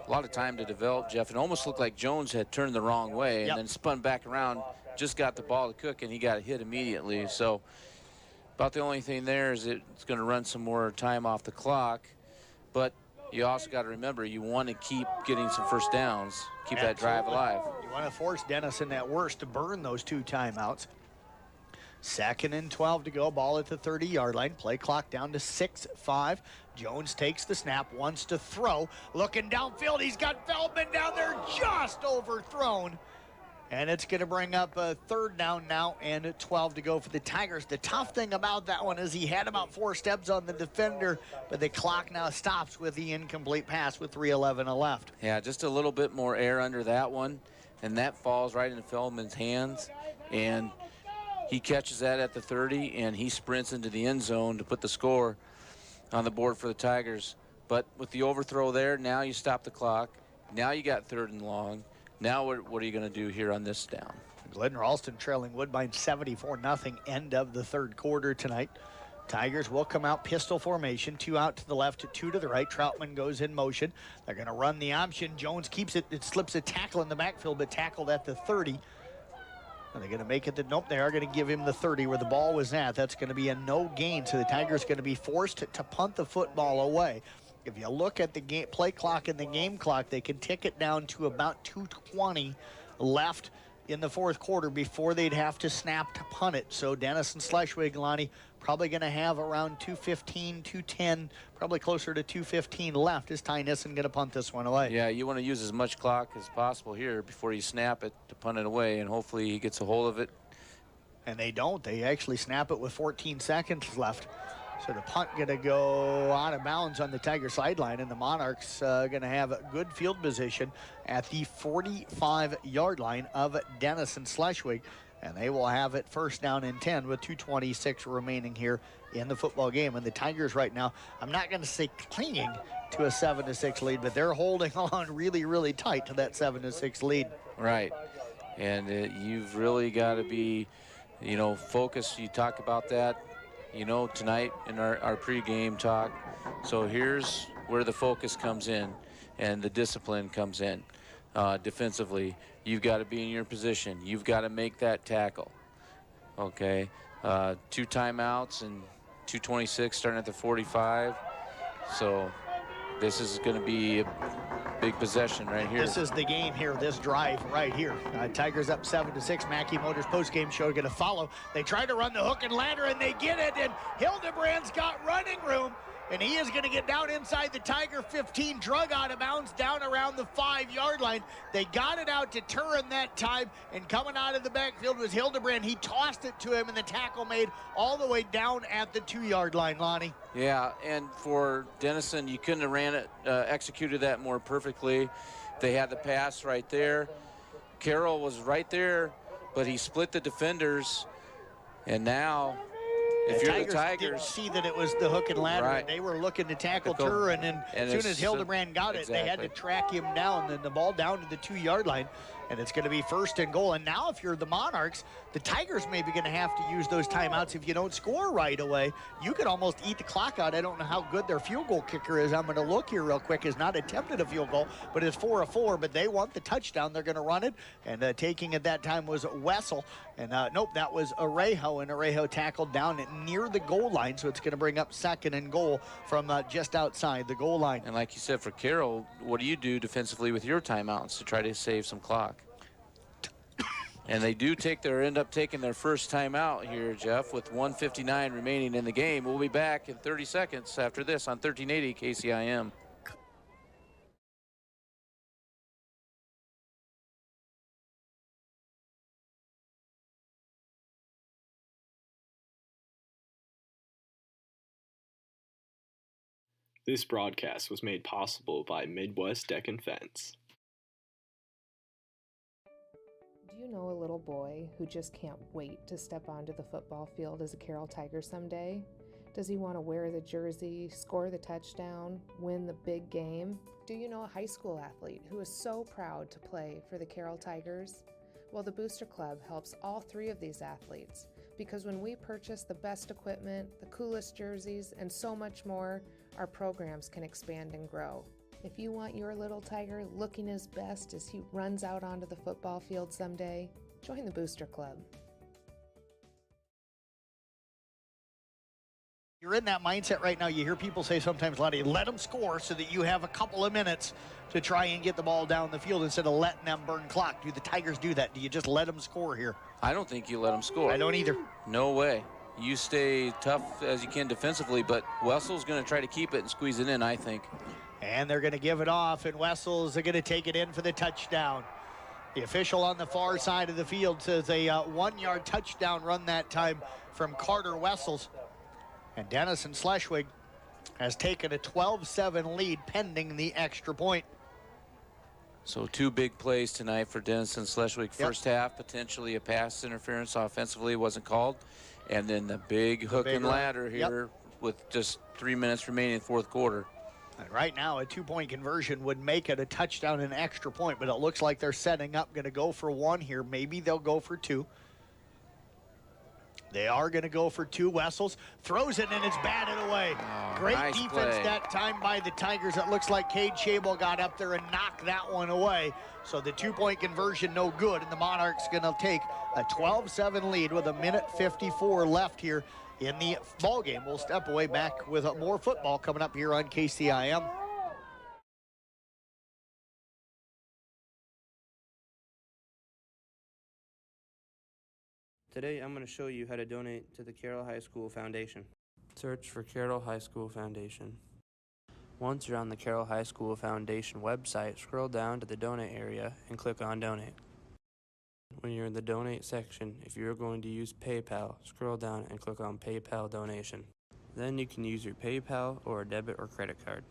lot of time to develop, Jeff. It almost looked like Jones had turned the wrong way and then spun back around, just got the ball to Cook, and he got hit immediately. So about the only thing there is it's going to run some more time off the clock, but you also got to remember you want to keep getting some first downs, keep that drive alive. You want to force Denison at worst to burn those 2 timeouts. 2nd and 12 to go. Ball at the 30-yard line. Play clock down to 6:05. Jones takes the snap, wants to throw. Looking downfield, he's got Feldman down there, just overthrown. And it's going to bring up a 3rd down now and 12 to go for the Tigers. The tough thing about that one is he had about 4 steps on the defender, but the clock now stops with the incomplete pass with 3:11 left. Yeah, just a little bit more air under that one, and that falls right into Feldman's hands. And he catches that at the 30, and he sprints into the end zone to put the score on the board for the Tigers. But with the overthrow there, now you stop the clock. Now you got 3rd and long. Now what are you going to do here on this down? Glidden Ralston trailing Woodbine 74-0, end of the 3rd quarter tonight. Tigers will come out pistol formation, 2 out to the left, 2 to the right. Troutman goes in motion. They're going to run the option. Jones keeps it. It slips a tackle in the backfield, but tackled at the 30. Are they going to make it? Nope, they are going to give him the 30 where the ball was at. That's going to be a no gain, so the Tigers going to be forced to punt the football away. If you look at the game play clock and the game clock, they can tick it down to about 2:20 left in the 4th quarter before they'd have to snap to punt it. So Denison Schleswig, Lonnie, probably going to have around 2:15, 2:10, probably closer to 2:15 left. Is Ty Nissen going to punt this one away? Yeah, you want to use as much clock as possible here before you snap it to punt it away, and hopefully he gets a hold of it. And they don't. They actually snap it with 14 seconds left. So the punt going to go out of bounds on the Tiger sideline, and the Monarchs going to have a good field position at the 45-yard line of Denison Schleswig. And they will have it 1st down and 10 with 2:26 remaining here in the football game. And the Tigers right now, I'm not going to say clinging to a 7-6 lead, but they're holding on really, really tight to that 7-6 lead. Right. And you've really got to be, focused. You talk about that, tonight in our pregame talk. So here's where the focus comes in and the discipline comes in. Defensively, you've got to be in your position. You've got to make that tackle. Okay, 2 timeouts and 2:26 starting at the 45. So this is going to be a big possession right here. This is the game here, this drive right here. Tigers up 7-6. Mackey Motors postgame show going to follow. They try to run the hook and ladder, and they get it, and Hildebrand's got running room. And he is going to get down inside the Tiger 15, drug out of bounds down around the 5-yard line. They got it out to Turin that time, and coming out of the backfield was Hildebrand. He tossed it to him, and the tackle made all the way down at the 2-yard line, Lonnie. Yeah, and for Denison, you couldn't have ran it, executed that more perfectly. They had the pass right there. Carroll was right there, but he split the defenders, and now if you're the Tigers, didn't see that it was the hook and ladder. Right. And they were looking to tackle Turin, and as soon as Hildebrand got it, they had to track him down, and the ball down to the 2-yard line. And it's going to be 1st and goal. And now if you're the Monarchs, the Tigers may be going to have to use those timeouts if you don't score right away. You could almost eat the clock out. I don't know how good their field goal kicker is. I'm going to look here real quick. Has not attempted a field goal, but it's 4-4. But they want the touchdown. They're going to run it. And taking at that time was Wessel. And nope, that was Arejo. And Arejo tackled down near the goal line. So it's going to bring up 2nd and goal from just outside the goal line. And like you said, for Carroll, what do you do defensively with your timeouts to try to save some clock? And they do end up taking their first timeout here, Jeff, with 1:59 remaining in the game. We'll be back in 30 seconds after this on 1380 KCIM. This broadcast was made possible by Midwest Deck and Fence. Do you know a little boy who just can't wait to step onto the football field as a Carroll Tiger someday? Does he want to wear the jersey, score the touchdown, win the big game? Do you know a high school athlete who is so proud to play for the Carroll Tigers? Well, the Booster Club helps all 3 of these athletes, because when we purchase the best equipment, the coolest jerseys, and so much more, our programs can expand and grow. If you want your little Tiger looking his best as he runs out onto the football field someday, join the Booster Club. You're in that mindset right now. You hear people say sometimes, Lonnie, let them score so that you have a couple of minutes to try and get the ball down the field instead of letting them burn clock. Do the Tigers do that? Do you just let them score here? I don't think you let them score. I don't either. No way. You stay tough as you can defensively, but Wessel's going to try to keep it and squeeze it in, I think. And they're going to give it off, and Wessels are going to take it in for the touchdown. The official on the far side of the field says a 1-yard touchdown run that time from Carter Wessels. And Denison Schleswig has taken a 12-7 lead pending the extra point. So 2 big plays tonight for Denison Schleswig. First half, potentially a pass interference offensively, wasn't called. And then the big hook and ladder here with just 3 minutes remaining in the fourth quarter. And right now, a 2-point conversion would make it a touchdown and an extra point, but it looks like they're setting up, going to go for 1 here. Maybe they'll go for 2. They are going to go for 2. Wessels throws it, and it's batted away. Great nice defense play that time by the Tigers. It looks like Cade Chabel got up there and knocked that one away. So the 2-point conversion no good, and the Monarchs going to take a 12-7 lead with 1:54 left here in the ball game. We'll step away, back with more football coming up here on KCIM. Today I'm going to show you how to donate to the Carroll High School Foundation. Search for Carroll High School Foundation. Once you're on the Carroll High School Foundation website, scroll down to the donate area and click on donate. When you're in the donate section, if you're going to use PayPal, scroll down and click on PayPal donation. Then you can use your PayPal or a debit or credit card.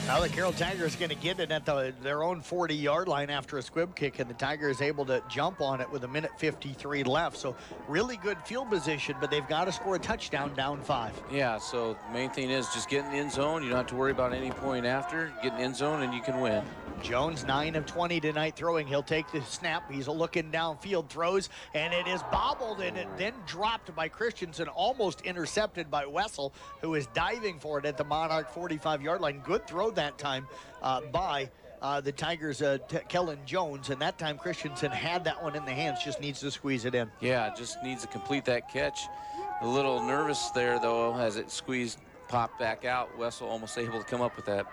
Now the Carroll Tigers going to get it at their own 40-yard line after a squib kick, and the Tigers able to jump on it with 1:53 left. So really good field position, but they've got to score a touchdown down 5. Yeah, so the main thing is just get in the end zone. You don't have to worry about any point after. Get in the end zone and you can win. Jones 9 of 20 tonight throwing. He'll take the snap. He's looking downfield, throws, and it is bobbled, and it then dropped by Christensen, almost intercepted by Wessel, who is diving for it at the Monarch 45-yard line. Good throw that time by the Tigers' Kellen Jones, and that time Christensen had that one in the hands, just needs to squeeze it in. Yeah, just needs to complete that catch. A little nervous there, though, as it squeezed, popped back out. Wessel almost able to come up with that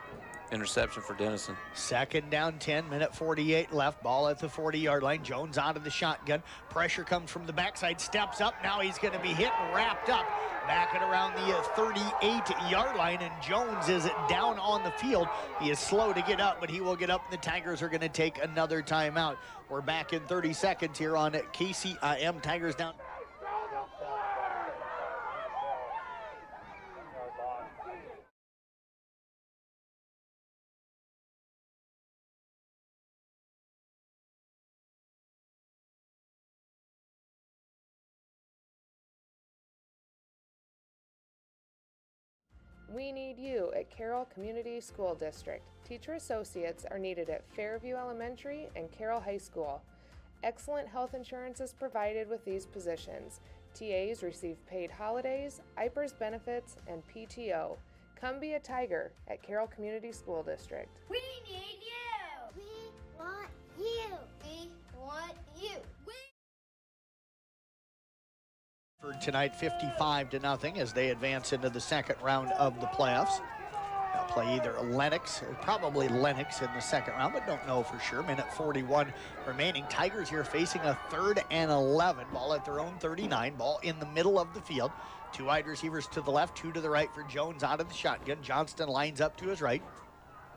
interception for Denison. Second down 10, 1:48 left. Ball at the 40-yard line. Jones out of the shotgun. Pressure comes from the backside. Steps up. Now he's going to be hit and wrapped up back at around the 38-yard line, and Jones is down on the field. He is slow to get up, but he will get up, and the Tigers are going to take another timeout. We're back in 30 seconds here on KCIM. Tigers down. We need you at Carroll Community School District. Teacher associates are needed at Fairview Elementary and Carroll High School. Excellent health insurance is provided with these positions. TAs receive paid holidays, IPERS benefits, and PTO. Come be a Tiger at Carroll Community School District. We need you. We want you. We want you. For tonight, 55-0 as they advance into the second round of the playoffs. They'll play either Lennox, probably Lennox in the second round, but don't know for sure. 1:41 remaining. Tigers here facing a 3rd and 11. Ball at their own 39. Ball in the middle of the field. 2 wide receivers to the left, 2 to the right for Jones out of the shotgun. Johnston lines up to his right.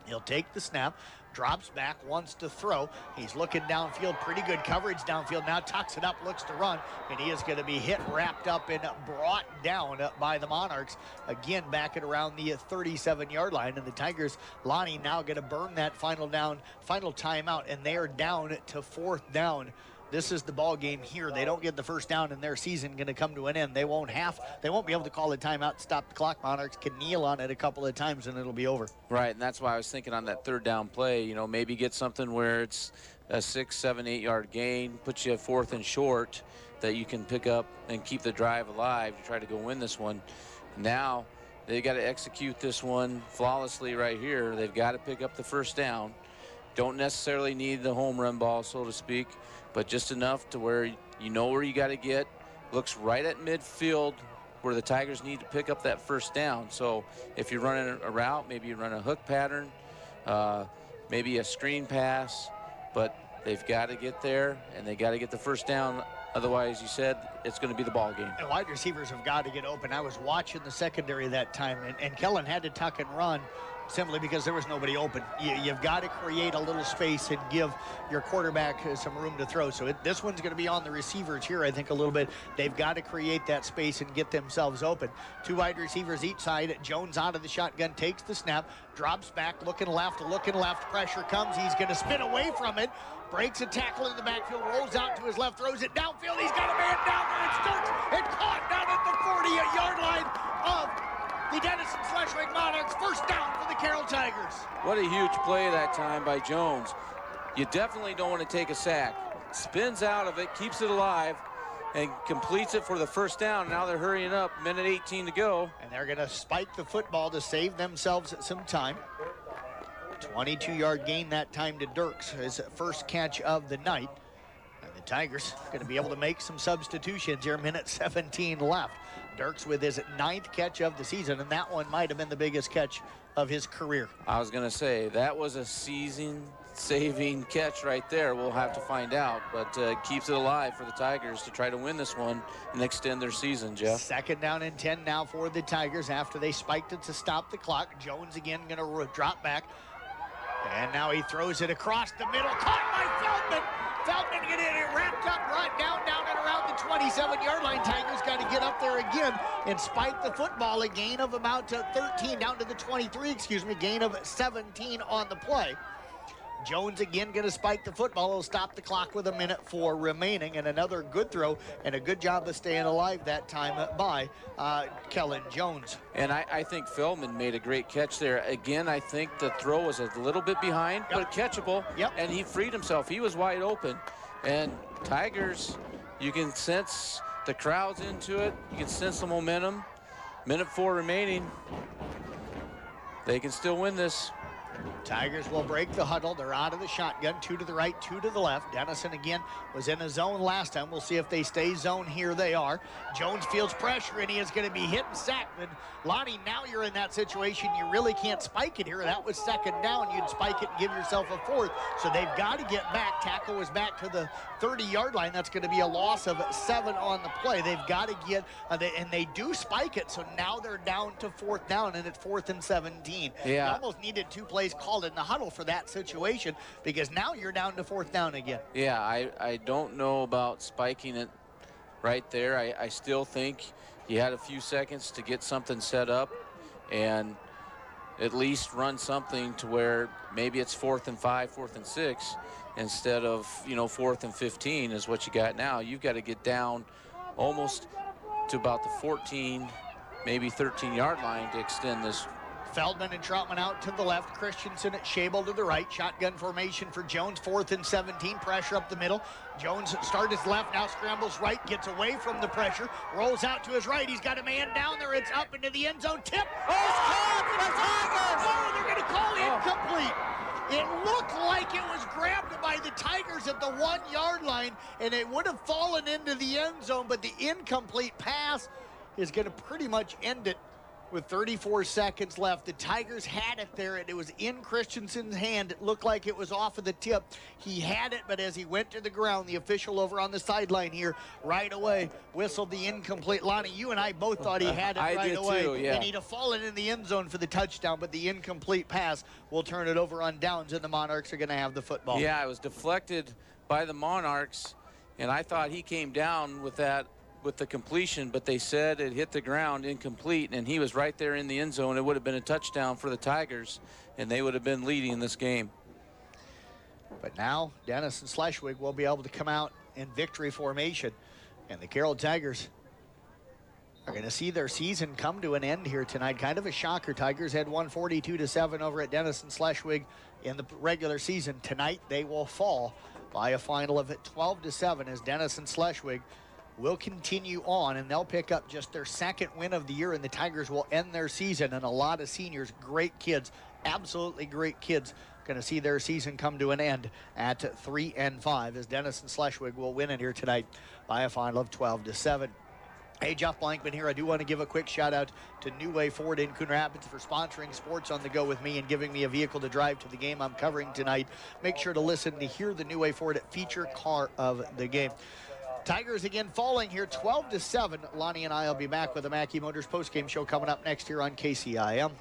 He'll take the snap, drops back, wants to throw. He's looking downfield, pretty good coverage downfield. Now tucks it up, looks to run, and he is going to be hit, wrapped up, and brought down by the Monarchs. Again, back at around the 37-yard line, and the Tigers, Lonnie, now going to burn that final timeout, and they are down to 4th down. This is the ball game here. They don't get the first down, and their season going to come to an end. They won't be able to call a timeout to stop the clock. Monarchs can kneel on it a couple of times, and it'll be over. Right, and that's why I was thinking on that 3rd down play, you know, maybe get something where it's a 6, 7, 8-yard gain, put you at 4th and short that you can pick up and keep the drive alive to try to go win this one. Now they got to execute this one flawlessly right here. They've got to pick up the first down. Don't necessarily need the home run ball, so to speak, but just enough to where you know where you got to get. Looks right at midfield where the Tigers need to pick up that first down. So if you're running a route, maybe you run a hook pattern, maybe a screen pass, but they've got to get there and they got to get the first down. Otherwise, you said it's going to be the ball game. And wide receivers have got to get open. I was watching the secondary that time, and Kellen had to tuck and run simply because there was nobody open. You've got to create a little space and give your quarterback some room to throw. So this one's going to be on the receivers here, I think, a little bit. They've got to create that space and get themselves open. 2 wide receivers each side. Jones out of the shotgun, takes the snap, drops back, looking left, pressure comes. He's going to spin away from it, breaks a tackle in the backfield, rolls out to his left, throws it downfield. He's got a man down there. It's Dirks, and caught down at the 40-yard line of the Denison/Ring Monarchs. First down for the Carroll Tigers. What a huge play that time by Jones. You definitely don't want to take a sack. Spins out of it, keeps it alive, and completes it for the first down. Now they're hurrying up, minute 18 to go. And they're going to spike the football to save themselves some time. 22-yard gain that time to Dirks, his first catch of the night. And the Tigers going to be able to make some substitutions here, minute 17 left. Dirks with his 9th catch of the season, and that one might have been the biggest catch of his career. I was going to say, that was a season-saving catch right there. We'll have to find out, but keeps it alive for the Tigers to try to win this one and extend their season, Jeff. 2nd down and 10 now for the Tigers after they spiked it to stop the clock. Jones again going to drop back, and now he throws it across the middle. Caught by Feldman. Feldman getting it wrapped up, brought down and around the 27-yard line. Tigers got to get up there again and spike the football. A gain of about 13 down to the 23, gain of 17 on the play. Jones again going to spike the football. He'll stop the clock with 1:04 remaining, and another good throw and a good job of staying alive that time by Kellen Jones. And I think Feldman made a great catch there. Again, I think the throw was a little bit behind, but catchable. And he freed himself. He was wide open. And Tigers, you can sense the crowd's into it. You can sense the momentum. 1:04 remaining. They can still win this. Tigers will break the huddle. They're out of the shotgun, 2 to the right, 2 to the left. Denison again was in a zone last time. We'll see if they stay zone. Here they are. Jones feels pressure, and he is going to be hit and sacked. And Lonnie, now you're in that situation. You really can't spike it here. That was 2nd down. You'd spike it and give yourself a 4th. So they've got to get back. Tackle was back to the 30-yard line. That's going to be a loss of 7 on the play. They've got to get, and they do spike it. So now they're down to 4th down, and it's 4th and 17. Yeah. You almost needed 2 plays called in the huddle for that situation, because now you're down to 4th down again. Yeah, I don't know about spiking it right there. I still think you had a few seconds to get something set up and at least run something to where maybe it's 4th and 5, 4th and 6 instead of, 4th and 15 is what you got now. You've got to get down almost to about the 14, maybe 13-yard line to extend this. Feldman and Troutman out to the left. Christensen at Schabel to the right. Shotgun formation for Jones. 4th and 17. Pressure up the middle. Jones starts his left, now scrambles right, gets away from the pressure, rolls out to his right. He's got a man down there. It's up into the end zone. Tip. Oh, they're going to call incomplete. It looked like it was grabbed by the Tigers at the 1-yard line, and it would have fallen into the end zone, but the incomplete pass is going to pretty much end it with 34 seconds left. The Tigers had it there, and it was in Christensen's hand. It looked like it was off of the tip. He had it, but as he went to the ground, the official over on the sideline here right away whistled the incomplete. Lonnie, you and I both thought he had it right away. Too, yeah. And he'd have fallen in the end zone for the touchdown, but the incomplete pass will turn it over on downs, and the Monarchs are going to have the football. Yeah, it was deflected by the Monarchs, and I thought he came down with that, with the completion, but they said it hit the ground incomplete, and he was right there in the end zone. It would have been a touchdown for the Tigers, and they would have been leading this game. But now Denison Schleswig will be able to come out in victory formation, and the Carroll Tigers are going to see their season come to an end here tonight. Kind of a shocker. Tigers had won 42-7 over at Denison Schleswig in the regular season. Tonight they will fall by a final of 12-7 as Denison Schleswig will continue on, and they'll pick up just their second win of the year, and the Tigers will end their season. And a lot of seniors, great kids, absolutely great kids, going to see their season come to an end at 3-5 as Denison Schleswig will win it here tonight by a final of 12-7. Hey, Jeff Blankman here. I do want to give a quick shout out to New Way Ford in Coon Rapids for sponsoring Sports on the Go with me and giving me a vehicle to drive to the game I'm covering tonight. Make sure to listen to hear the New Way Ford feature car of the game. Tigers again falling here 12-7. Lonnie and I will be back with the Mackey Motors postgame show coming up next here on KCIM.